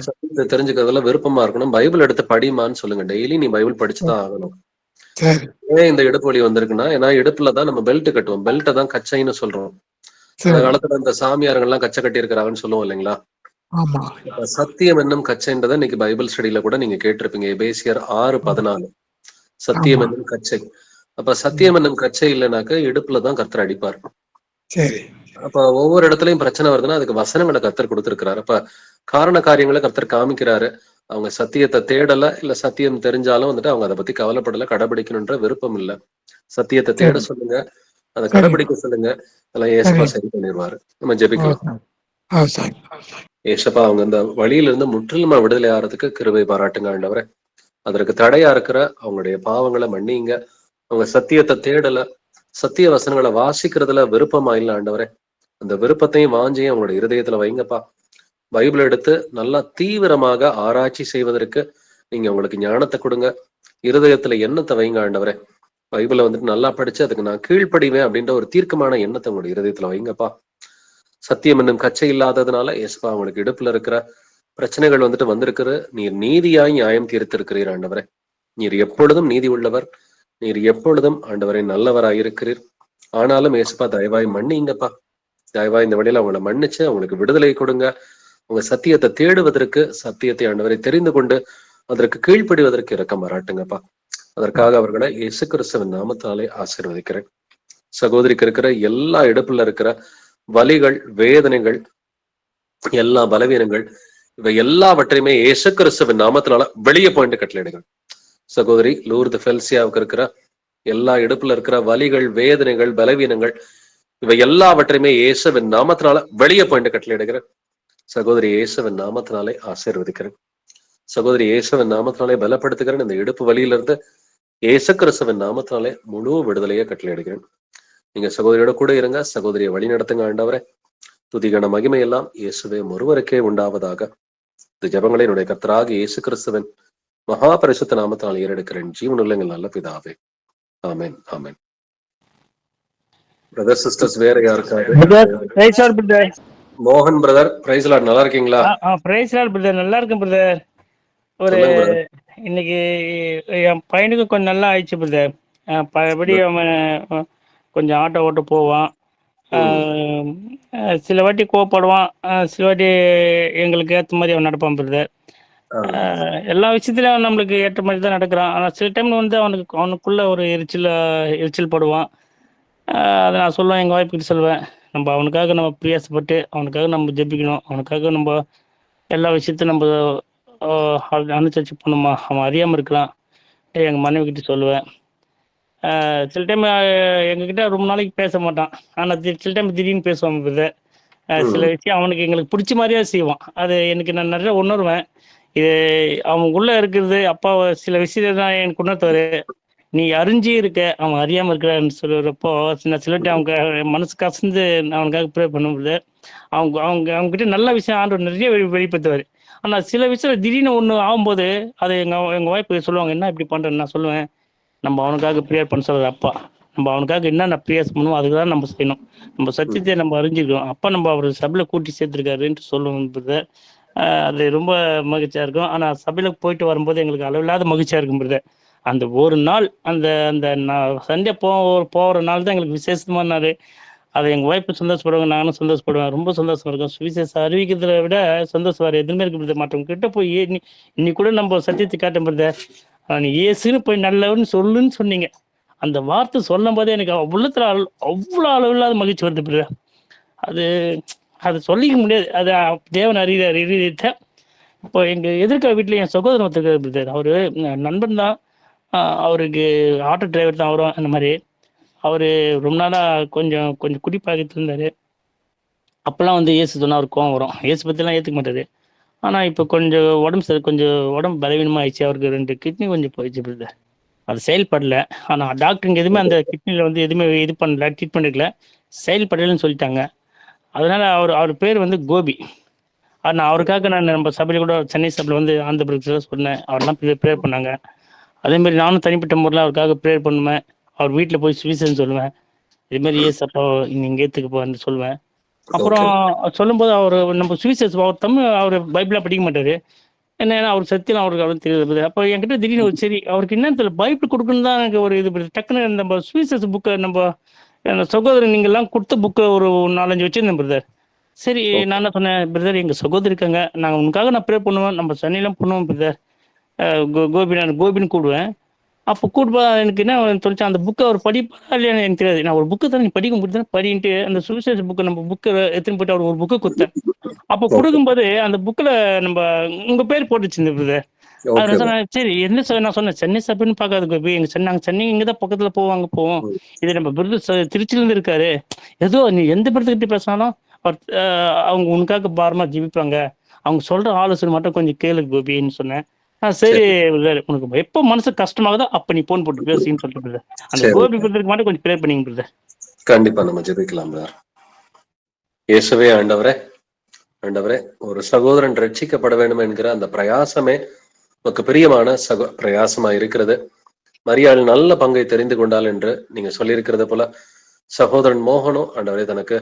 சத்தியத்தை தெரிஞ்சுக்கிறதுல விருப்பமா இருக்கணும். பைபிள் எடுத்து படிமான்னு சொல்லுங்க. டெய்லி நீ பைபிள் படிச்சுதான் ஆகணும். ஏன் இந்த இடுப்பு வலி வந்திருக்குன்னா, ஏன்னா இடுப்புலதான் நம்ம பெல்ட் கட்டுவோம். பெல்ட்டை தான் கச்சைன்னு சொல்றோம். அந்த காலத்துல இந்த சாமியார்கள் எல்லாம் கச்சை கட்டி இருக்கிறாங்கன்னு சொல்லுவோம் இல்லைங்களா? சத்தியம் என்னும் கச்சைன்றதை இன்னைக்கு பைபிள் ஸ்டடியில கூட நீங்க கேட்டிருப்பீங்க. எபேசியர் 6:14. சத்தியம் ஆமா. என்னும் கச்சை. அப்ப சத்தியம் என்னும் கச்சை இல்லைனாக்க இடுப்புலதான் கர்த்தர் அடிப்பார். சரி. அப்ப ஒவ்வொரு இடத்துலயும் பிரச்சனை வருதுன்னா அதுக்கு வசனங்களை கர்த்தர் கொடுத்திருக்கிறாரு. அப்ப காரண காரியங்களை கர்த்தர் காமிக்கிறாரு. அவங்க சத்தியத்தை தேடல, இல்ல சத்தியம் தெரிஞ்சாலும் வந்துட்டு அவங்க அதை பத்தி கவலைப்படல, கடைபிடிக்கணுன்ற விருப்பம் இல்ல. சத்தியத்தை தேட சரி. சொல்லுங்க, அதை சரி. கடைபிடிக்க சொல்லுங்க, அதெல்லாம் ஏசப்பா சரி பண்ணிடுவாரு. நம்ம ஜெபிக்கலாம். சரி. ஏசப்பா அவங்க இந்த வழியில இருந்து முற்றிலுமா விடுதலை ஆகிறதுக்கு கிருபை பாராட்டுங்க ஆண்டவரே. அதற்கு தடையா இருக்கிற அவங்களுடைய பாவங்களை மன்னிங்க. அவங்க சத்தியத்தை தேடல, சத்திய வசனங்களை வாசிக்கிறதுல விருப்பமா இல்ல ஆண்டவரே. அந்த விருப்பத்தையும் வாஞ்சியும் அவங்களுடைய இருதயத்துல வைங்கப்பா. பைபிள் எடுத்து நல்லா தீவிரமாக ஆராய்ச்சி செய்வதற்கு நீங்க உங்களுக்கு ஞானத்தை கொடுங்க. இருதயத்துல எண்ணத்தை வைங்க ஆண்டவரே. பைபிளை வந்துட்டு நல்லா படிச்சு அதுக்கு நான் கீழ்ப்படிவேன் அப்படின்ற ஒரு தீர்க்கமான எண்ணத்தை உங்களுடைய இருதயத்துல வைங்கப்பா. சத்தியம் என்னும் கச்சை இல்லாததுனால ஏசப்பா அவங்களுக்கு இடுப்புல இருக்கிற பிரச்சனைகள் வந்துட்டு வந்திருக்கிற நீர் நீதியாய் நியாயம் தீர்த்திருக்கிறீர் ஆண்டவரே. நீர் எப்பொழுதும் நீதி உள்ளவர், நீர் எப்பொழுதும் ஆண்டவரை நல்லவராய் இருக்கிறீர். ஆனாலும் ஏசப்பா தயவாய் மன்னிங்கப்பா. தயவாய் இந்த வழியில அவங்களை மன்னிச்சு அவங்களுக்கு விடுதலை கொடுங்க. உங்க சத்தியத்தை தேடுவதற்கு, சத்தியத்தை ஆண்டவரை தெரிந்து கொண்டு அதற்கு கீழ்ப்படிவதற்கு இரக்கம் பாராட்டுங்கப்பா. அதற்காக அவர்களை இயேசு கிறிஸ்துவின் நாமத்தாலே ஆசீர்வதிக்கிறேன். சகோதரிக்கு இருக்கிற எல்லா இடுப்புல இருக்கிற வலிகள், வேதனைகள், எல்லா பலவீனங்கள், இவை எல்லாவற்றையுமே இயேசு கிறிஸ்துவின் நாமத்தினால வெளியே போயிட்டு கட்டளையிடுங்கள். சகோதரி லூர்து ஃபெல்சியாவுக்கு இருக்கிற எல்லா இடுப்புல இருக்கிற வலிகள், வேதனைகள், பலவீனங்கள், இவை எல்லாவற்றையுமே இயேசுவின் நாமத்தினால வெளியே போயிட்டு கட்டளையிடுகிறேன். சகோதரி இயேசுவின் நாமத்தினாலே ஆசீர்வதிக்கிறேன். சகோதரி இயேசுவின் நாமத்தினாலே பலப்படுத்துகிறேன். இந்த இடுப்பு வலியிலிருந்து இயேசு கிறிஸ்துவின் நாமத்தினாலே முழு விடுதலையை கட்டளையிடுகிறேன். நீங்க சகோதரியோட கூட இருங்க. சகோதரியை வழி நடத்துங்க ஆண்டவரே. துதிகன மகிமை எல்லாம் இயேசுவே ஒருவருக்கே உண்டாவதாக. இந்த ஜபங்களை என்னுடைய கர்த்தராக இயேசு கிறிஸ்துவின் மகா பரிசுத்த நாமத்தினால் ஏறெடுக்கிறேன். ஜீவனுள்ள எங்கள் நல்ல பிதாவே. ஆமென், ஆமென். பிரதர் சிஸ்டர்ஸ் வேற யாருக்காவது? மோகன் பிரதர், பிரைஸ் லார்ட், நல்லா இருக்கீங்களா? பிரைஸ் லார்ட் பிரதர், நல்லா இருக்கேன் பிரதர். ஒரு இன்னைக்கு என் பையனுக்கு கொஞ்சம் நல்லா ஆயிடுச்சு பிரதர். பழையபடி அவன் கொஞ்சம் ஆட்டோ ஓட்ட போவான். சில வாட்டி கோவப்படுவான், சில வாட்டி எங்களுக்கு ஏற்ற மாதிரி அவன் நடப்பான் பிரதர். எல்லா விஷயத்துலையும் நம்மளுக்கு ஏற்ற மாதிரி தான் நடக்கிறான். ஆனால் சில டைம் வந்து அவனுக்குள்ள ஒரு எரிச்சல் படுவான். அதை நான் சொல்லுவேன், எங்கள் வாய்ப்புக்கிட்ட சொல்லுவேன், நம்ம அவனுக்காக நம்ம பிரயாசப்பட்டு அவனுக்காக நம்ம ஜெபிக்கணும். அவனுக்காக நம்ம எல்லா விஷயத்தையும் நம்ம அனுசரிச்சு பண்ணுமா. அவன் அறியாமல் இருக்கலாம், எங்கள் மனைவி கிட்ட சொல்லுவேன். சில டைம் எங்ககிட்ட ரொம்ப நாளைக்கு பேச மாட்டான், ஆனால் சில டைம் திடீர்னு பேசுவான் பிரதர். சில விஷயம் அவனுக்கு எங்களுக்கு பிடிச்ச மாதிரியே செய்வான். அது எனக்கு நான் நிறைய உணர்வேன். இது அவன் உள்ள இருக்கிறது அப்பா சில விஷயத்தை தான் எனக்கு உணர்த்துவாரு. நீ அறிஞ்சு இருக்க, அவன் அறியாமல் இருக்கிறான்னு சொல்லுறப்போ சில டைம் அவங்க மனசு கசந்து அவனுக்காக ப்ரே பண்ணும்போது அவங்ககிட்ட நல்ல விஷயம் ஆண்டு நிறைய வெளிப்படுத்துவார். ஆனால் சில விஷயம் திடீர்னு ஒன்று ஆகும்போது அது எங்கள் வாய்ப்பு சொல்லுவாங்க, என்ன இப்படி பண்ணுறேன்னு. நான் சொல்லுவேன், நம்ம அவனுக்காக ப்ரேயர் பண்ண சொல்கிறது அப்பா. நம்ம அவனுக்காக என்னென்ன ப்ரேயர்ஸ் பண்ணுவோம் அதுக்கு தான் நம்ம செய்யணும். நம்ம சத்தியத்தை நம்ம அறிஞ்சிருக்கோம். அப்பா நம்ம அவர் சபையில் கூட்டி சேர்த்துருக்காருன்ட்டு சொல்லுவோம். அது ரொம்ப மகிழ்ச்சியாக இருக்கும். ஆனால் சபையில் போயிட்டு வரும்போது எங்களுக்கு அளவில்லாத மகிழ்ச்சியாக இருக்கும் பிரதர். அந்த ஒரு நாள் அந்த அந்த சண்டே போகிற நாள் தான் எங்களுக்கு விசேஷமான நாள். அதை எங்கள் ஒய்ஃபு சந்தோஷப்படுவாங்க, நானும் சந்தோஷப்படுவேன். ரொம்ப சந்தோஷமா இருக்கும். சுவிசேஷம் அறிவிக்கிறத விட சந்தோஷம் வேறு எதுவுமே இருக்கு பிரதர். மற்றவங்க கிட்ட போய் இன்னைக்கு கூட நம்ம சத்தியத்தை காட்டும் பிரதர். நீ ஏசுன்னு போய் நல்லவன்னு சொல்லுன்னு சொன்னீங்க. அந்த வார்த்தை சொல்லும் போதே எனக்கு உள்ளத்தில் அவ்வளோ அளவில்லாத மகிழ்ச்சி வருது பிரதர். அது சொல்லிக்க முடியாது. அது தேவன் அறிவித்த. இப்போ எங்கள் எதிர்க்க வீட்டில் என் சகோதரன் ஒருத்தர் பிரதர். அவர் நண்பன் தான், அவருக்கு ஆட்டோ டிரைவர் தான் வரும். அந்த மாதிரி அவர் ரொம்ப நாளாக கொஞ்சம் குடிப்பாக்கிட்டு இருந்தார். அப்போல்லாம் வந்து ஏசு சொன்னால் அவருக்கு கோவம் வரும். ஏசு பற்றிலாம் ஏற்றுக்க மாட்டார். ஆனால் இப்போ கொஞ்சம் உடம்பு பலவீனமாக ஆயிடுச்சு. அவருக்கு 2 கிட்னி கொஞ்சம் போயிடுச்சு பிரதர். அது செயல்படலை. ஆனால் டாக்டருங்க எதுவுமே அந்த கிட்னியில் வந்து எதுவுமே இது பண்ணல, ட்ரீட்மெண்ட் எடுக்கல, செயல்படலைன்னு சொல்லிட்டாங்க. அதனால் அவர் பேர் வந்து கோபி. ஆனால் அவருக்காக நான் நம்ம சபையில் கூட சென்னை சபையில் வந்து ஆந்திர பிரதேசத்தில் சொன்னேன். அவரெல்லாம் ப்ரேயர் பண்ணாங்க. அதேமாரி நானும் தனிப்பட்ட முறையில் அவருக்காக ப்ரேயர் பண்ணுவேன். அவர் வீட்டில் போய் சுவிசேஷம் சொல்லுவேன். இதுமாரி ஏசப்பா நீங்கள் ஏற்றுக்குப்பான்னு சொல்லுவேன். அப்புறம் சொல்லும்போது அவர் நம்ம சுவிசேஷம் அவர் அவர் பைபிளாக படிக்க மாட்டார். என்னன்னா அவர் சத்தியம் அவருக்கு தெரியுது. அப்போ என்கிட்ட திடீர்னு சரி அவருக்கு என்னன்னு தெரியல, பைபிள் கொடுக்குன்னு தான் எனக்கு ஒரு இது டக்குன்னு நம்ம சுவிசேஷ புக்கை நம்ம சகோதரன் நீங்கள்லாம் கொடுத்த புக்கை ஒரு 4-5 வச்சுருந்தேன் பிரதர். சரி நான் என்ன சொன்னேன், பிரதர் எங்கள் சகோதரி இருக்காங்க, நாங்கள் உனக்காக நான் ப்ரே பண்ணுவேன், நம்ம சென்னையிலாம் பண்ணுவோம் பிரதர். கோபின்னு கூப்பிடுவேன். அப்போ கூட்டு எனக்கு என்ன சொல்லிச்சு, அந்த புக்கை அவர் படிப்பா இல்லையான்னு எனக்கு தெரியாது. நான் ஒரு புக்கு தான் நீ படிக்க முடியுதுன்னு படின்ட்டு அந்த சுவிசேஷ புக்கு நம்ம புக்கை எடுத்துன்னு போயிட்டு அவர் ஒரு புக்கு கொடுத்தேன். அப்போ கொடுக்கும்போது அந்த புக்கில் நம்ம உங்கள் பேர் போட்டுச்சு இருந்தது. அது ஓகே. சொன்னேன், சரி என்ன சார் நான் சொன்னேன், சென்னை சபைன்னு பார்க்காது கோபி, எங்கள் சென்னை நாங்கள் சென்னை இங்கே தான் பக்கத்தில் போவாங்க போவோம். இது நம்ம விருது திருச்சியிலேருந்து இருக்காரு, ஏதோ நீ எந்த பேர்த்துக்கிட்ட பேசினாலும் அவர் அவங்க உனக்காக பாரமாக ஜீவிப்பாங்க, அவங்க சொல்கிற ஆலோசனை மட்டும் கொஞ்சம் கேளு கோபின்னு சொன்னேன். சரி உனக்கு எப்போ மனசு கஷ்டமாகுதோ அப்போ நீ போன் போட்டு பேசின்னு சொல்லிட்டு அந்த கோபி பிரதருக்கு மட்டும் கொஞ்சம் ப்ரே பண்ணிங்க பிரதர். கண்டிப்பா நம்ம ஜெபிக்கலாம் பிரதர். இயேசுவே ஆண்டவரே, ஆண்டவரே, ஒரு சகோதரன் ரட்சிக்கப்பட வேண்டும் என்கிற அந்த பிரயாசமே நமக்கு பிரியமான பிரயாசமா இருக்கிறது. மரியாள் நல்ல பங்கை தெரிந்து கொண்டாள் என்று நீங்க சொல்லியிருக்கிறது போல சகோதரன் மோகனும் ஆண்டவரே தனக்கு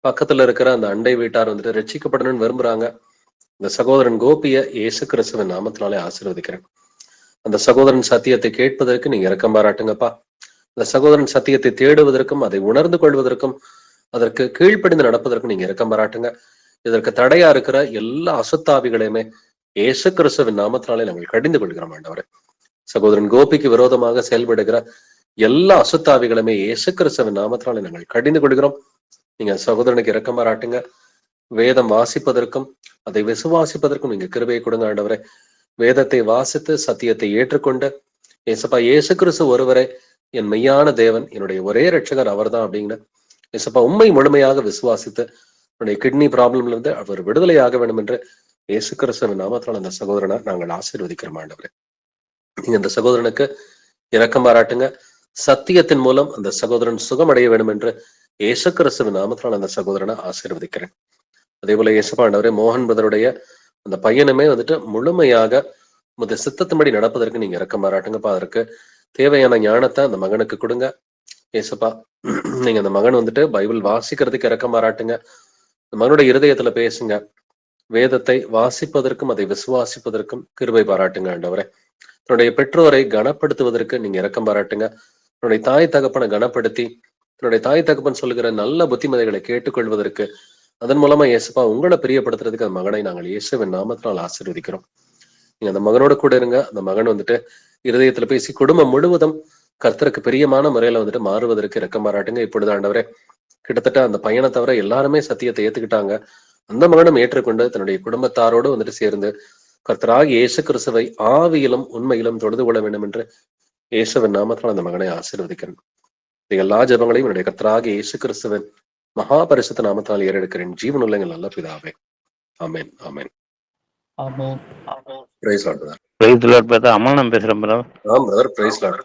பக்கத்துல இருக்கிற அந்த அண்டை வீட்டார் வந்துட்டு ரட்சிக்கப்படணும்னு விரும்புறாங்க. இந்த சகோதரன் கோபிய இயேசு கிறிஸ்துவின் நாமத்தினாலே ஆசீர்வதிக்கிறேன். அந்த சகோதரன் சத்தியத்தை கேட்பதற்கு நீங்க இரக்கம் பாராட்டுங்கப்பா. அந்த சகோதரன் சத்தியத்தை தேடுவதற்கும் அதை உணர்ந்து கொள்வதற்கும் அதற்கு கீழ்ப்படிந்து நடப்பதற்கும் நீங்க இரக்கம் பாராட்டுங்க. இதற்கு தடையா இருக்கிற எல்லா அசுத்தாவிகளையுமே இயேசு கிறிஸ்துவின் நாமத்தினாலே நாங்கள் கடிந்து கொள்கிறோம் ஆண்டவரே. சகோதரன் கோபிக்கு விரோதமாக செயல்படுகிற எல்லா அசுத்தாவிகளுமே இயேசு கிறிஸ்துவின் நாமத்தினாலே நாங்கள் கடிந்து கொள்கிறோம். நீங்க சகோதரனுக்கு இரக்கம் பாராட்டுங்க. வேதம் வாசிப்பதற்கும் அதை விசுவாசிப்பதற்கும் நீங்க கிருபையை கொடுங்க ஆண்டவரே. வேதத்தை வாசித்து சத்தியத்தை ஏற்றுக்கொண்டு ஏசப்பா இயேசு கிறிஸ்து ஒருவரே என் மெய்யான தேவன், என்னுடைய ஒரே ரட்சகர் அவர்தான் அப்படிங்கிற ஏசப்பா உண்மை முழுமையாக விசுவாசித்து என்னுடைய கிட்னி ப்ராப்ளம்ல இருந்து அவர் விடுதலையாக வேண்டும் என்று இயேசு கிறிஸ்துவின் நாமத்தினால் அந்த சகோதரனை நாங்கள் ஆசீர்வதிக்கிறோம் ஆண்டவரே. நீங்க அந்த சகோதரனுக்கு இரக்கம் பாராட்டுங்க. சத்தியத்தின் மூலம் அந்த சகோதரன் சுகமடைய வேண்டும் என்று இயேசு கிறிஸ்துவின் நாமத்தினால் அந்த சகோதரனை ஆசீர்வதிக்கிறேன். அதே போல இயேசுப்பா ஆண்டவரே, மோகன் பிரதருடைய அந்த பையனுமே வந்துட்டு முழுமையாக முத சித்தத்தின்படி நடப்பதற்கு நீங்க இரக்கம் பாராட்டுங்கப்பா. அதற்கு தேவையான ஞானத்தை அந்த மகனுக்கு கொடுங்க ஏசப்பா. நீங்க அந்த மகன் வந்துட்டு பைபிள் வாசிக்கிறதுக்கு இரக்கம் பாராட்டுங்க. அந்த மகனுடைய இருதயத்துல பேசுங்க. வேதத்தை வாசிப்பதற்கும் அதை விசுவாசிப்பதற்கும் கிருபை பாராட்டுங்க ஆண்டவரே. தன்னுடைய பெற்றோரை கனப்படுத்துவதற்கு நீங்க இரக்கம் பாராட்டுங்க. தன்னுடைய தாய் தகப்பனை கனப்படுத்தி தன்னுடைய தாய் தகப்பன் சொல்லுகிற நல்ல புத்திமதிகளை கேட்டுக்கொள்வதற்கு அதன் மூலமா இயேசுப்பா உங்களை பிரியப்படுத்துறதுக்கு அந்த மகனை நாங்கள் இயேசுவின் நாமத்தினால் ஆசீர்வதிக்கிறோம். நீங்க அந்த மகனோட கூட இருங்க. அந்த மகன் வந்துட்டு இருதயத்துல பேசி குடும்பம் முழுவதும் கர்த்தருக்கு பிரியமான முறையில வந்துட்டு மாறுவதற்கு இரக்கம் பாராட்டுங்க. இப்பொழுது ஆண்டவரே, கிட்டத்தட்ட அந்த பையனை தவிர எல்லாருமே சத்தியத்தை ஏத்துக்கிட்டாங்க. அந்த மகனும் ஏற்றுக்கொண்டு தன்னுடைய குடும்பத்தாரோடு வந்துட்டு சேர்ந்து கர்த்தராகிய இயேசு கிறிஸ்துவை ஆவியிலும் உண்மையிலும் தொழுது கொள்ள வேண்டும் என்று இயேசுவின் நாமத்தினால் அந்த மகனை ஆசீர்வதிக்கிறேன். எல்லா ஜெபங்களையும் என்னுடைய கர்த்தராகிய இயேசு கிறிஸ்துவின் மகா பரிசுத்த நாமத்தினால் ஏறெடுக்கிறேன். ஜீவனுள்ள எங்கள் நல்ல பிதாவே. Amen. Amen. Amen. Praise Lord brother. Praise Lord brother. Amalan பேசுறேன் brother. Brother praise Lord.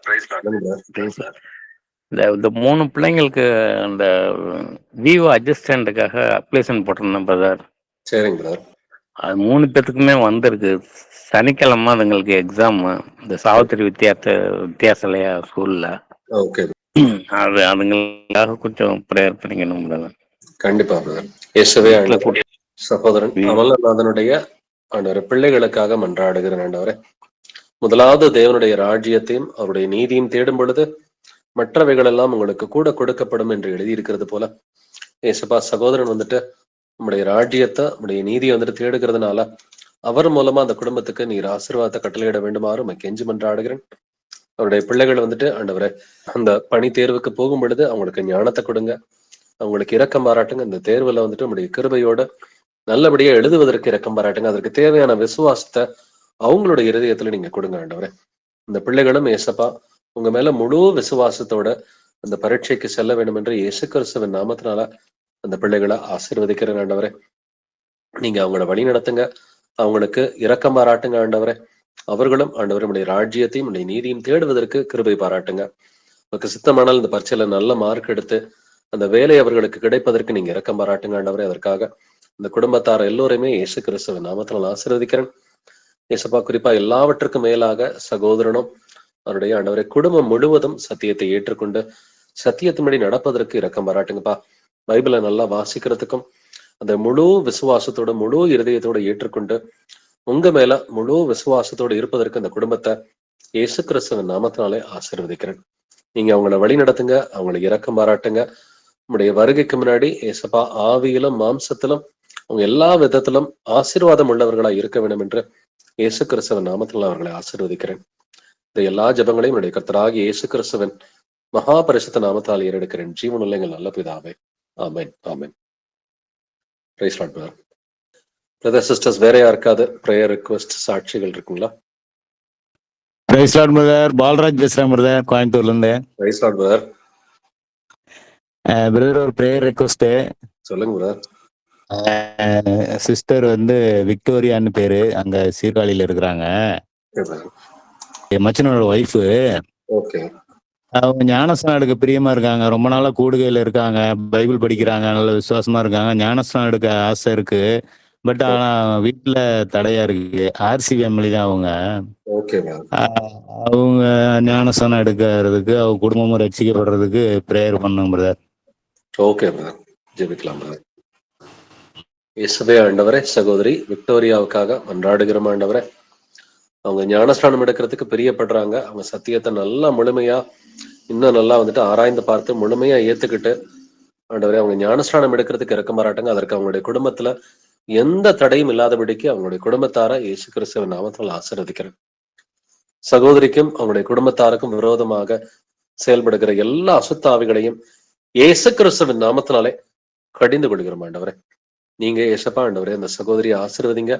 Praise Lord. இந்த 3 பிள்ளைங்களுக்கு அந்த விவோ அட்ஜஸ்டன்ட்டுக்காக அப்ளிகேஷன் போட்டிருந்தேன் பிரதர். சரிங்க பிரதர். அது 3 பேத்துக்குமே வந்திருக்கு. சனிக்கிழமை அதுங்களுக்கு எக்ஸாம். இந்த சாவித்திரி வித்தியாசலையா ஸ்கூல்ல. ஓகே. அது அதுங்களுக்காக கொஞ்சம் ப்ரேயர் பண்ணிக்கணும் பிரதர். கண்டிப்பா பிரதர். இயேசுவே ஆண்டவரே, சகோதரன் அமலநாதனுடைய ஆண்டவரே பிள்ளைகளுக்காக மன்றாடுகிறேன் ஆண்டவரே. முதலாவது தேவனுடைய ராஜ்யத்தையும் அவருடைய நீதியும் தேடும் பொழுது மற்றவைகள் எல்லாம் உங்களுக்கு கூட கொடுக்கப்படும் என்று எழுதியிருக்கிறது போல ஏசப்பா சகோதரன் வந்துட்டு நம்முடைய ராஜ்யத்தை நம்முடைய நீதியை வந்துட்டு தேடுகிறதுனால அவர் மூலமா அந்த குடும்பத்துக்கு நீர் ஆசீர்வாதத்தை கட்டளையிட வேண்டுமாறு கெஞ்சி மன்றாடுகிறேன். அவருடைய பிள்ளைகள் வந்துட்டு ஆண்டவரே அந்த பணி தேர்வுக்கு போகும் பொழுது அவங்களுக்கு ஞானத்தை கொடுங்க, அவங்களுக்கு இரக்கம் பாராட்டுங்க. இந்த தேர்வுல வந்துட்டு நம்முடைய கிருபையோட நல்லபடியா எழுதுவதற்கு இரக்கம் பாராட்டுங்க. அதற்கு தேவையான விசுவாசத்தை அவங்களுடைய இருதயத்துல நீங்க கொடுங்க ஆண்டவரே. இந்த பிள்ளைகளும் ஏசப்பா உங்க மேல முழு விசுவாசத்தோட அந்த பரீட்சைக்கு செல்ல வேண்டும் என்று இயேசு கிறிஸ்துவின் நாமத்தினால அந்த பிள்ளைகளை ஆசீர்வதிக்கிறேன் ஆண்டவரே. நீங்க அவங்கள வழி நடத்துங்க, அவங்களுக்கு இரக்கம் பாராட்டுங்க ஆண்டவரே. அவர்களும் ஆண்டவருடைய ராஜ்யத்தையும் உடைய நீதியும் தேடுவதற்கு கிருபை பாராட்டுங்க. உங்களுக்கு சித்தமானால் இந்த பரீட்சையில நல்ல மார்க் எடுத்து அந்த வேலை அவர்களுக்கு கிடைப்பதற்கு நீங்க இரக்கம் பாராட்டுங்க ஆண்டவரே. அதற்காக இந்த குடும்பத்தார் எல்லோருமே இயேசு கிறிஸ்துவின் நாமத்தினால் ஆசீர்வதிக்கிறேன். இயேசுப்பா குறிப்பா எல்லாவற்றுக்கும் மேலாக சகோதரனும் அவருடைய ஆண்டவரை குடும்பம் முழுவதும் சத்தியத்தை ஏற்றுக்கொண்டு சத்தியத்தின்படி நடப்பதற்கு இரக்கம் பாராட்டுங்கப்பா. பைபிளை நல்லா வாசிக்கிறதுக்கும் அந்த முழு விசுவாசத்தோட முழு இருதயத்தோட ஏற்றுக்கொண்டு உங்க மேல முழு விசுவாசத்தோடு இருப்பதற்கு அந்த குடும்பத்தை இயேசு கிறிஸ்துவின் நாமத்தினாலே ஆசீர்வதிக்கிறேன். நீங்க அவங்கள வழி நடத்துங்க, அவங்களை இரக்கம் பாராட்டுங்க. உங்களுடைய வருகைக்கு முன்னாடி ஏசப்பா ஆவியிலும் மாம்சத்திலும் அவங்க எல்லா விதத்திலும் ஆசீர்வாதம் உள்ளவர்களா இருக்க வேண்டும் என்று இயேசு கிறிஸ்துவின் நாமத்தினால் அவர்களை ஆசீர்வதிக்கிறேன். இந்த எல்லா ஜெபங்களையும் என்னுடைய கர்த்தராகிய இயேசு கிறிஸ்துவின் மகா பரிசுத்த நாமத்தால் ஏறெடுக்கிறேன். ஜீவனுள்ள எங்கள் நல்ல பிதாவே. Amen, amen. Praise Lord brother. Brother sisters, வேற யாருக்காவது ப்ரேயர் ரிக்வெஸ்ட் சாட்சிகள் இருக்குங்களா? Price Lord brother. பால்ராஜ் பேசுறேன் பிரதர், கோயம்புத்தூர்ல இருந்து. Praise Lord brother. பிரதர், ஒரு ப்ரேயர் ரெக்வஸ்ட். சொல்லுங்க பிரதர். சிஸ்டர் வந்து விக்டோரியான்னு பேரு, அங்க சீர்காழியில இருக்கிறாங்க. என் மச்சனோட ஒய்ஃபு. ஓகே. அவங்க ஞானஸ்நானம் எடுக்க பிரியமா இருக்காங்க. ரொம்ப நாளா கூடுகையில இருக்காங்க, பைபிள் படிக்கிறாங்க, நல்ல விசுவாசமா இருக்காங்க. ஞானஸ்நானம் எடுக்க ஆசை இருக்கு. பட் ஆனா வீட்டுல தடையா இருக்கு. ஆர்சி ஃபேமிலி தான் அவங்க. ஓகே. அவங்க ஞானஸ்நானம் எடுக்கிறதுக்கு, அவங்க குடும்பமும் ரட்சிக்கப்படுறதுக்கு ப்ரேயர் பண்ணுங்க பிரதர். ஓகே பிரதர், ஜெபிக்கலாம் பிரதர். இயேசுவே ஆண்டவரே, சகோதரி விக்டோரியாவுக்காக மன்றாடுகிறோம் ஆண்டவரே. அவங்க ஞானஸ்நானம் எடுக்கிறதுக்கு பிரியப்படுறாங்க. அவங்க சத்தியத்தை நல்லா முழுமையா இன்னும் நல்லா வந்துட்டு ஆராய்ந்து பார்த்து முழுமையா ஏத்துக்கிட்டு ஆண்டவரே அவங்க ஞானஸ்நானம் எடுக்கிறதுக்கு இறக்க மாட்டாங்க. அதற்கு அவங்களுடைய குடும்பத்துல எந்த தடையும் இல்லாதபடிக்கு அவங்களுடைய குடும்பத்தார இயேசு கிறிஸ்துவின் நாமத்தால் ஆசீர்வதிக்கிறேன். சகோதரிக்கும் அவங்களுடைய குடும்பத்தாருக்கும் விரோதமாக செயல்படுகிற எல்லா அசுத்தாவிகளையும் இயேசு கிறிஸ்துவின் நாமத்தினாலே கடிந்து கொள்கிறோம் ஆண்டவரே. நீங்க ஏசப்பா ஆண்டவரே அந்த சகோதரியை ஆசீர்வதிங்க.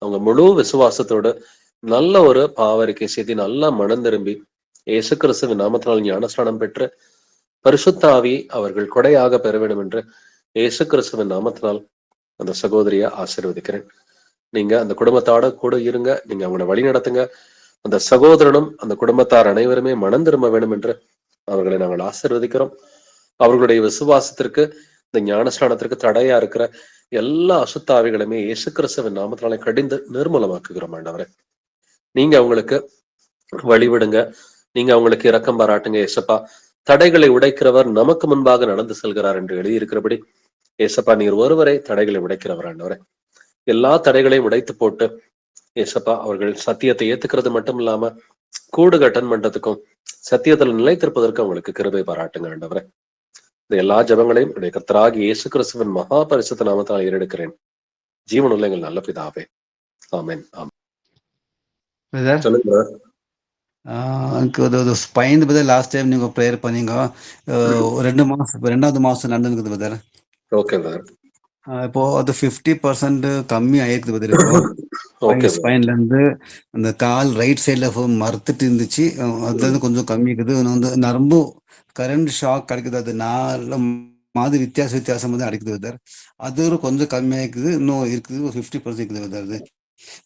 அவங்க முழு விசுவாசத்தோடு நல்ல ஒரு பாவரிக்கை செய்தி நல்லா மனம் திரும்பி இயேசு கிறிஸ்துவின் நாமத்தினால் ஞானஸ்நானம் பெற்று பரிசுத்த ஆவியை அவர்கள் கொடையாக பெற வேண்டும் என்று இயேசு கிறிஸ்துவின் நாமத்தினால் அந்த சகோதரியை ஆசீர்வதிக்கிறேன். நீங்க அந்த குடும்பத்தோட கூட இருங்க. நீங்க அவங்களை வழி நடத்துங்க. அந்த சகோதரனும் அந்த குடும்பத்தார் அனைவருமே மனம் திரும்ப வேண்டும் என்று அவர்களை நாங்கள் ஆசீர்வதிக்கிறோம். அவர்களுடைய விசுவாசத்திற்கு, இந்த ஞானஸ்நானத்திற்கு தடையா இருக்கிற எல்லா அசுத்தாவிகளுமே இயேசு கிறிஸ்துவின் நாமத்தினாலே கடிந்து நிர்மூலமாக்குகிறோம் ஆண்டவரே. நீங்க அவங்களுக்கு வழிவிடுங்க. நீங்க அவங்களுக்கு இரக்கம் பாராட்டுங்க ஏசப்பா. தடைகளை உடைக்கிறவர் நமக்கு முன்பாக நடந்து செல்கிறார் என்று எழுதியிருக்கிறபடி ஏசப்பா நீர் ஒருவரை தடைகளை உடைக்கிறவர் ஆண்டவரே. எல்லா தடைகளையும் உடைத்து போட்டு ஏசப்பா அவர்கள் சத்தியத்தை ஏத்துக்கிறது மட்டும் இல்லாம கூடு கட்டன் பண்றதுக்கும் சத்தியத்துல நிலைத்திருப்பதற்கு அவங்களுக்கு கிருபை பாராட்டுங்க ஆண்டவரே. இந்த எல்லா ஜபங்களையும் என்னுடைய கர்த்தராகிய இயேசு கிறிஸ்துவின் மகா பரிசுத்த நாமத்தால் ஏறெடுக்கிறேன். ஜீவனுள்ள எங்கள் நல்ல பிதாவே. ஆமென். சொல்லுங்க brother. ஒரு ஸ்பைன் பிரதர், லாஸ்ட் டைம் நீங்க ப்ரேயர் பண்ணீங்க. ஒரு 2 மாசம், இப்போ 2வது மாசம் நடந்துருக்குது பிரதர். Okay brother. இப்போ அது 50% கம்மி ஆயிருக்குது பிரதர். இப்போ ஓகே ஸ்பைன்ல இருந்து அந்த கால் ரைட் சைட்ல மறுத்துட்டு இருந்துச்சு. அதுல இருந்து கொஞ்சம் கம்மி இருக்குது. வந்து நரம்பு கரண்ட் ஷாக் கிடைக்குது. அது நாலு மாதிரி வித்தியாசம் வந்து அடிக்குது பிரதர். அது கொஞ்சம் கம்மியாயிருக்குது. இன்னும் இருக்குது, ஒரு 50% இருக்குது பிரதர். அது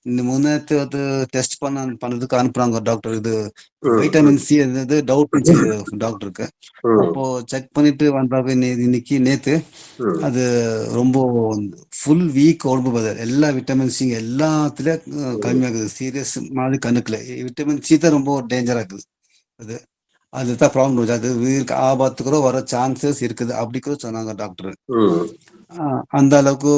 இந்த முன்னேற்று அது டெஸ்ட் பண்ணதுக்கு அனுப்புறாங்க டாக்டர். இது வைட்டமின் சி டவுட் இருந்துச்சு டாக்டருக்கு. அப்போ செக் பண்ணிட்டு வந்தாங்க நேத்து. அது ரொம்ப ஃபுல் வீக் உடம்பு பிரதர். எல்லா விட்டமின் சி எல்லாத்துலயும் கம்மியாகுது. சீரியஸ் மாதிரி கணக்குல விட்டமின் சி தான் ரொம்ப டேஞ்சரா இருக்குது. அதுதான் ப்ராப்ளம். அது உயிருக்கு ஆபத்துக்கூட வர சான்சஸ் இருக்குது அப்படி கூட சொன்னாங்க டாக்டர். அந்த அளவுக்கு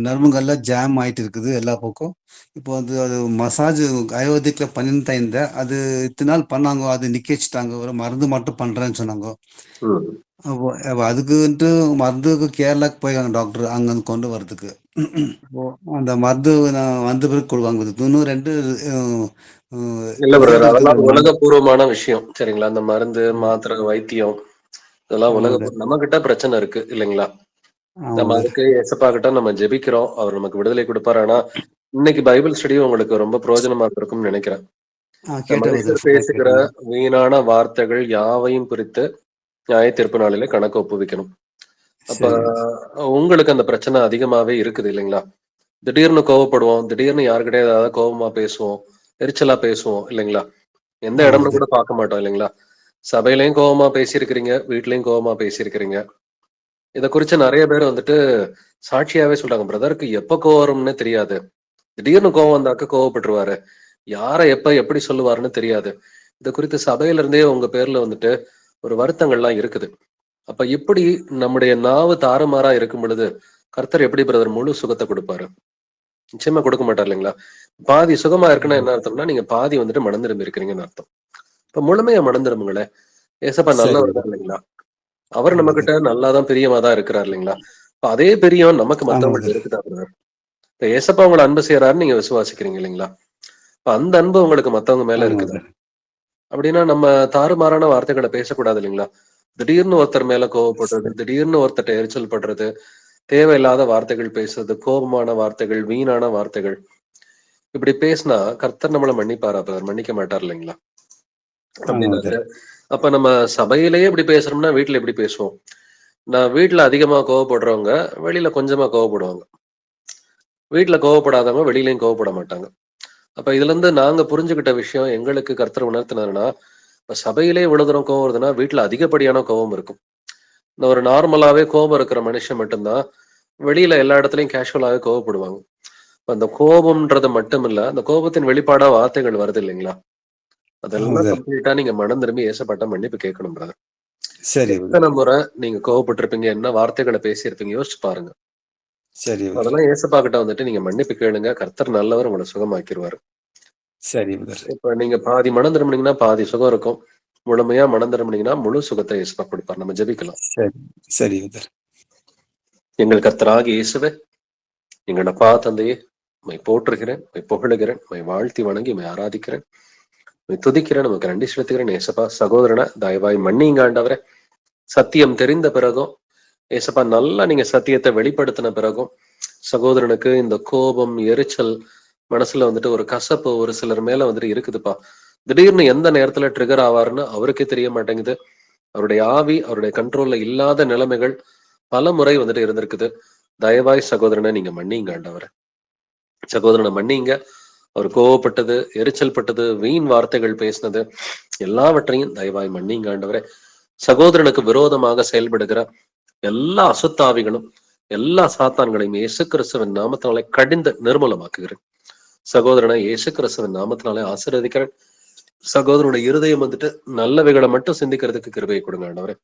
நரம்புகள்லாம் ஜாம் ஆயிட்டு இருக்குது எல்லா பக்கம். இப்போ அது மசாஜ் ஆயுர்வேதிக்ல பண்ணிட்டு இருந்தேன். அது இத்தனை நாள் பண்ணாங்க, அது நிக்கச்சிட்டாங்க. ஒரு மருந்து மட்டும் பண்றேன்னு சொன்னாங்க. அதுக்குன்ட்டு மருந்துக்கு கேரளாக்கு போயிருக்காங்க டாக்டர், அங்க கொண்டு வரதுக்கு. அந்த மருந்து நான் வந்த பிறகு கொடுவாங்க. இன்னும் 2 இல்ல பிரதர், அதெல்லாம் உலகபூர்வமான விஷயம் சரிங்களா. அந்த மருந்து மாத்திரை வைத்தியம் இதெல்லாம் நம்ம கிட்ட பிரச்சனை இருக்கு இல்லைங்களா. நம்ம அதுக்கு ஏசப்பா கிட்ட நம்ம ஜெபிக்கிறோம், அவர் நமக்கு விடுதலை கொடுப்பாரு. ஆனா இன்னைக்கு பைபிள் ஸ்டடி உங்களுக்கு ரொம்ப பிரயோஜனமா இருக்கும்னு நினைக்கிறேன். பேசுகிற வீணான வார்த்தைகள் யாவையும் குறித்து நியாய தீர்ப்பு நாளில கணக்கு ஒப்புவிக்கணும். அப்ப உங்களுக்கு அந்த பிரச்சனை அதிகமாவே இருக்குது இல்லைங்களா. திடீர்னு கோவப்படுவோம், திடீர்னு யாருக்கிட்டே ஏதாவது கோபமா பேசுவோம், எரிச்சலா பேசுவோம் இல்லைங்களா. எந்த இடம்னு கூட பார்க்க மாட்டோம் இல்லைங்களா. சபையிலையும் கோபமா பேசியிருக்கிறீங்க, வீட்லயும் கோபமா பேசியிருக்கிறீங்க. இதை குறிச்சு நிறைய பேர் வந்துட்டு சாட்சியாவே சொல்றாங்க, பிரதருக்கு எப்ப கோவம் வரும்னு தெரியாது, திடீர்னு கோவம் வந்தாக்க கோவப்பட்டுருவாரு, யாரை எப்ப எப்படி சொல்லுவாருன்னு தெரியாது. இதை குறித்து சபையில இருந்தே உங்க பேர்ல வந்துட்டு ஒரு வருத்தங்கள்லாம் இருக்குது. அப்ப இப்படி நம்முடைய நாவு தாறுமாறா இருக்கும் பொழுது கர்த்தர் எப்படி பிரதர் முழு சுகத்தை கொடுப்பாரு? நிச்சயமா கொடுக்க மாட்டார் இல்லைங்களா. பாதி சுகமா இருக்குன்னா என்ன அர்த்தம்னா நீங்க பாதி வந்துட்டு மனம் திரும்பி இருக்கிறீங்கன்னு அர்த்தம். இப்ப முழுமையா மனம் திரும்புங்களேன். ஏசப்பா நல்லவர் தான் இல்லைங்களா. அவர் நம்ம கிட்ட நல்லாதான் பிரியமாதான் இருக்கிறார் இல்லைங்களா. இப்ப அதே பிரியம் நமக்கு மத்தவங்கள்ட்ட இருக்குதா பிரதர்? இப்ப ஏசப்பா உங்களை அன்பு செய்யறாருன்னு நீங்க விசுவாசிக்கிறீங்க இல்லைங்களா. அந்த அன்பு உங்களுக்கு மத்தவங்க மேல ஆமா இருக்குதா? பிரதர். அப்படின்னா நம்ம தாறுமாறான வார்த்தைகளை பேசக்கூடாது இல்லைங்களா? திடீர்னு ஒருத்தர் மேல கோவப்படுறது, திடீர்னு ஒருத்தர்ட்ட எரிச்சல் படுறது, தேவையில்லாத வார்த்தைகள் பேசுறது, கோபமான வார்த்தைகள், வீணான வார்த்தைகள், இப்படி பேசினா கர்த்தர் நம்மளை மன்னிப்பாரா பிரதர்? மன்னிக்க மாட்டார் இல்லைங்களா? ஆமா அப்படின்னாக்க பிரதர். அப்ப நம்ம சபையிலேயே இப்படி பேசுறோம்னா வீட்டுல எப்படி பேசுவோம்? நான் வீட்டுல அதிகமா கோவப்படுறவங்க வெளியில கொஞ்சமா கோவப்படுவாங்க. வீட்டுல கோவப்படாதவங்க வெளியிலயும் கோவப்பட மாட்டாங்க. அப்ப இதுல இருந்து நாங்க புரிஞ்சுகிட்ட விஷயம், எங்களுக்கு கர்த்தர் உணர்த்தினாருன்னா, இப்ப சபையிலே இவ்வளவு தூரம் கோவம் வருதுன்னா வீட்டுல அதிகப்படியான கோபம் இருக்கும். இந்த ஒரு நார்மலாவே கோபம் இருக்கிற மனுஷன் மட்டும்தான் வெளியில எல்லா இடத்துலயும் கேஷுவலாவே கோவப்படுவாங்க. அந்த கோபம்ன்றது மட்டும் இல்ல, அந்த கோபத்தின் வெளிப்பாடா வார்த்தைகள் வருது இல்லைங்களா? ஆமா அதெல்லாம் பிரதர். கம்ப்ளீட்டா நீங்க மனம் திரும்பி ஏசப்பட்ட மன்னிப்பு கேட்கணும் பிரதர். சரி எத்தனை பிரதர். முறை நீங்க கோவப்பட்டிருப்பீங்க, என்ன வார்த்தைகளை பேசியிருப்பீங்க, யோசிச்சு பாருங்க. சரி பிரதர். அதெல்லாம் ஏசப்பா கிட்ட வந்துட்டு நீங்க மன்னிப்பு கேளுங்க, கர்த்தர் நல்லவர், உங்களை சுகமாக்கிடுவாரு. சரி பிரதர். இப்ப நீங்க பாதி மனம் திரும்பினீங்கன்னா பாதி சுகம் இருக்கும். முழுமையா மனம் திரும்பினீங்கன்னா முழு சுகத்தை ஏசப்பா கொடுப்பார். நம்ம ஜெபிக்கலாம். சரி சரி பிரதர். எங்கள் கர்த்தராகிய இயேசுவே, எங்கள் அப்பா தந்தையே, உம்மை போற்றுகிறேன், உம்மை புகழுகிறேன், உம்மை வாழ்த்தி வணங்கி உம்மை ஆராதிக்கிறேன், உம்மை துதிக்கிறேன், நமக்கு நன்றி செலுத்துகிறேன். ஏசப்பா சகோதரனை தயவாய் மன்னிங்க ஆண்டவரே. சத்தியம் தெரிந்த பிறகும் ஏசப்பா நல்லா நீங்க சத்தியத்தை வெளிப்படுத்தின பிறகும் சகோதரனுக்கு இந்த கோபம், எரிச்சல், மனசுல வந்துட்டு ஒரு கசப்பு ஒரு சிலர் மேல வந்துட்டு இருக்குதுப்பா. திடீர்னு எந்த நேரத்துல ட்ரிகர் ஆவாருன்னு அவருக்கே தெரிய மாட்டேங்குது. அவருடைய ஆவி அவருடைய கண்ட்ரோல்ல இல்லாத நிலைமைகள் பல முறை வந்துட்டு இருந்திருக்குது. தயவாய் சகோதரனை நீங்க மன்னிங்க ஆண்டவரே. சகோதரனை மன்னிங்க. அவர் கோவப்பட்டது, எரிச்சல் பட்டது, வீண் வார்த்தைகள் பேசினது எல்லாவற்றையும் தயவாய் மன்னிங்க ஆண்டவரே. சகோதரனுக்கு விரோதமாக செயல்படுகிற எல்லா அசுத்தாவிகளும் எல்லா சாத்தான்களையும் இயேசு கிறிஸ்துவின் நாமத்தினாலே கடிந்து நிர்மூலமாக்குகிறேன். சகோதரனை இயேசு கிறிஸ்துவின் நாமத்தினாலே ஆசீர்வதிக்கிறேன். சகோதரனுடைய இருதயம் வந்துட்டு நல்லவைகளை மட்டும் சிந்திக்கிறதுக்கு கிருபையை கொடுங்க ஆண்டவரே.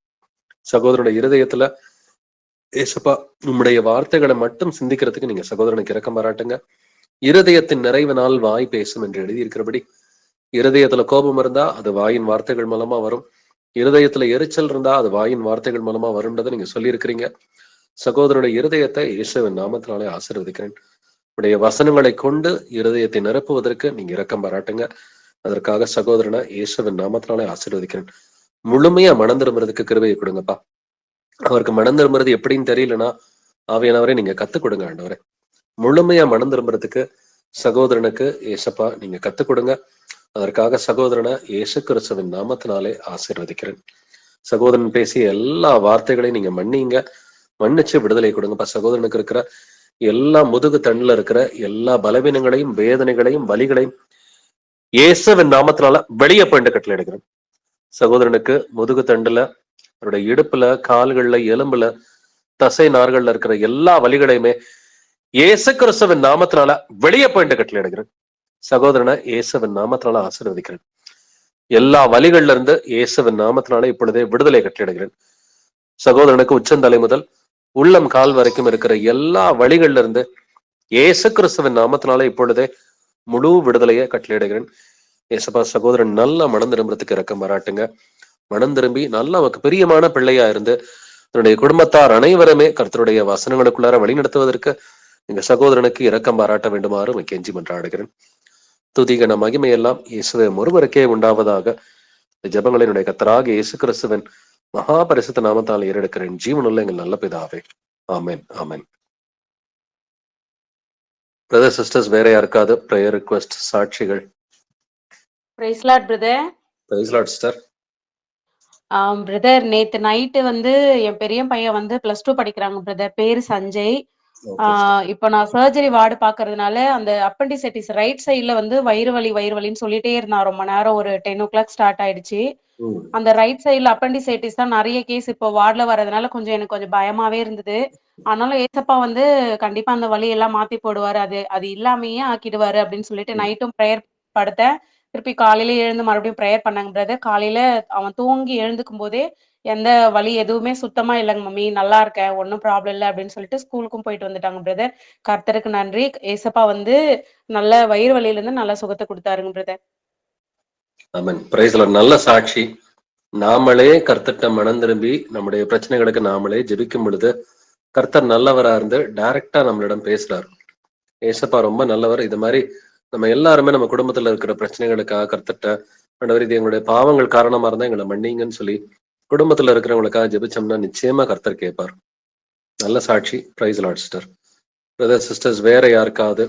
சகோதரனுடைய இருதயத்துல ஏசப்பா உம்முடைய வார்த்தைகளை மட்டும் சிந்திக்கிறதுக்கு நீங்க சகோதரனுக்கு இரக்கம் பாராட்டுங்க. இருதயத்தின் நிறைவினால் வாய் பேசும் என்று எழுதியிருக்கிறபடி இருதயத்துல கோபம் இருந்தா அது வாயின் வார்த்தைகள் மூலமா வரும். இருதயத்துல எரிச்சல் இருந்தா அது வாயின் வார்த்தைகள் மூலமா வரும்ன்றதை நீங்க சொல்லியிருக்கிறீங்க. சகோதரனுடைய இருதயத்தை இயேசுவின் நாமத்தினாலே ஆசீர்வதிக்கிறேன். உடைய வசனங்களை கொண்டு இருதயத்தை நிரப்புவதற்கு நீங்க இரக்கம் பாராட்டுங்க. அதற்காக சகோதரனை இயேசுவின் நாமத்தினாலே ஆசீர்வதிக்கிறேன். முழுமையா மனம் திரும்புறதுக்கு கிருபையை கொடுங்கப்பா. அவருக்கு மனம் திரும்புறது எப்படின்னு தெரியலன்னா ஆவியானவரே நீங்க கத்துக் கொடுங்க ஆண்டவரே. முழுமையா மனம் திரும்புறதுக்கு சகோதரனுக்கு ஏசப்பா நீங்க கத்துக் கொடுங்க. அதற்காக சகோதரனை இயேசு கிறிஸ்துவின் நாமத்தினாலே ஆசீர்வதிக்கிறேன். சகோதரன் பேசிய எல்லா வார்த்தைகளையும் நீங்க மன்னிங்க, மன்னிச்சு விடுதலை கொடுங்கப்பா. சகோதரனுக்கு இருக்கிற எல்லா முதுகு தண்டுல இருக்கிற எல்லா பலவீனங்களையும் வேதனைகளையும் வலிகளையும் இயேசுவின் நாமத்தினால வெளியே போயிட்டு கட்டளை எடுக்கிறேன். சகோதரனுக்கு முதுகு தண்டுல, அவருடைய இடுப்புல, கால்கள்ல, எலும்புல, தசை நார்கள்ல இருக்கிற எல்லா வலிகளையுமே இயேசு கிறிஸ்துவின் நாமத்தினால வெளியே போயிட்டு கட்டளை எடுக்கிறேன். சகோதரனை இயேசுவின் நாமத்தினால ஆசீர்வதிக்கிறேன். எல்லா வலிகள்ல இருந்து இயேசுவின் நாமத்தினால இப்பொழுதே விடுதலை கட்டளையிடுகிறேன். சகோதரனுக்கு உச்சந்தலை முதல் உள்ளம் கால் வரைக்கும் இருக்கிற எல்லா வழிகள்ல இருந்து இயேசு கிறிஸ்துவின் நாமத்தினால இப்பொழுதே முழு விடுதலையை கட்டளையிடுகிறேன். ஏசப்பா சகோதரன் நல்ல மனம் திரும்புறதுக்கு இரக்கம் பாராட்டுங்க. மனம் திரும்பி நல்ல அவருக்கு பிரியமான பிள்ளையா இருந்து தன்னுடைய குடும்பத்தார் அனைவருமே கர்த்தருடைய வசனங்களுக்குள்ளார வழி நடத்துவதற்கு எங்க சகோதரனுக்கு இரக்கம் பாராட்ட வேண்டுமாறு கெஞ்சி மன்றாடுகிறேன். துதிகன மகிமையெல்லாம் இயேசுவை ஒருவருக்கே உண்டாவதாக. ஜெபங்களினுடைய கர்த்தராகிய இயேசு கிறிஸ்துவின் மகா பரிசுத்த நாமத்தால் ஏறெடுக்கிறேன். ஜீவனுள்ள எங்கள் நல்ல பிதாவே. ஆமென், ஆமென். பிரதர் சிஸ்டர்ஸ் வேற யாருக்காவது பிரேயர் ரிக்வெஸ்ட், சாட்சிகள்? Praise Lord brother. Praise Lord sister. Brother, நேத்து நைட்டு வந்து என் பெரிய பையன் வந்து +2 படிக்கிறாங்க பிரதர். பேரு சஞ்சய். இப்போ நான் சர்ஜரி வார்டு பாக்குறதுனால அந்த அப்பெண்டிசைட்டிஸ் ரைட் சைட்ல வந்து வயிறு வலின்னு சொல்லிட்டே இருந்தான் ரொம்ப நேரம். ஒரு 10 o'clock ஸ்டார்ட் ஆயிடுச்சு. அந்த ரைட் சைட்ல அப்பெண்டிசைட்டிஸ் தான் நிறைய கேஸ் இப்போ வார்டுல வர்றதுனால எனக்கு கொஞ்சம் பயமாவே இருந்தது. ஆனாலும் ஏசப்பா வந்து கண்டிப்பா அந்த வலி எல்லாம் மாத்தி போடுவாரு, அது இல்லாமையே ஆக்கிடுவாரு அப்படின்னு சொல்லிட்டு நைட்டும் ப்ரேயர் படுத்தேன். திருப்பி காலையில எழுந்து மறுபடியும் ப்ரேயர் பண்ணாங்க பிரதர். காலையில அவன் தூங்கி எழுந்துக்கும் போதே எந்த வலி எதுவுமே சுத்தமா இல்லைங்க மம்மி, நல்லா இருக்கேன், ஒன்னும் ப்ராப்ளம் இல்லை அப்படின்னு சொல்லிட்டு ஸ்கூலுக்கும் போயிட்டு வந்துட்டாங்க பிரதர். கர்த்தருக்கு நன்றி. ஏசப்பா வந்து நல்ல வயிறு வலியில இருந்து நல்ல சுகத்தை கொடுத்தாருங்க brother. Amen. Praise the Lord. நல்ல சாட்சி. நாமளே கர்த்தர்ட்ட மனம் திரும்பி நம்முடைய பிரச்சனைகளுக்கு நாமளே ஜெபிக்கும் பொழுது கர்த்தர் நல்லவரா இருந்து டைரக்டா நம்மளிடம் பேசுறாரு. ஏசப்பா ரொம்ப நல்லவர். இது மாதிரி நம்ம எல்லாருமே நம்ம குடும்பத்துல இருக்கிற பிரச்சனைகளுக்காக கர்த்தர்ட்ட, ஆண்டவரே இது எங்களுடைய பாவங்கள் காரணமா இருந்தா எங்களை மன்னிங்கன்னு சொல்லி குடும்பத்துல இருக்கிறவங்களுக்காக ஜெபிச்சோம்னா நிச்சயமா கர்த்தர் கேட்பார். நல்ல சாட்சி. Praise Lord sister. Brother sisters, வேற யாருக்காவது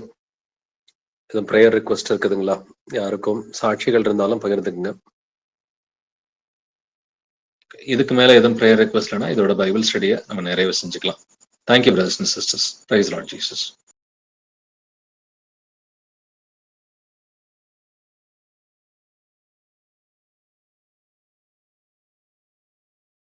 எதுவும் ப்ரேயர் ரிக்வெஸ்ட் இருக்குதுங்களா? யாருக்கும் சாட்சிகள் இருந்தாலும் பகிர்ந்துக்குங்க. இதுக்கு மேல எதுவும் ப்ரேயர் ரிக்வெஸ்ட் இல்லைன்னா இதோட பைபிள் ஸ்டடியை நம்ம நிறைவு செஞ்சுக்கலாம். Thank you brothers and sisters. Praise Lord Jesus.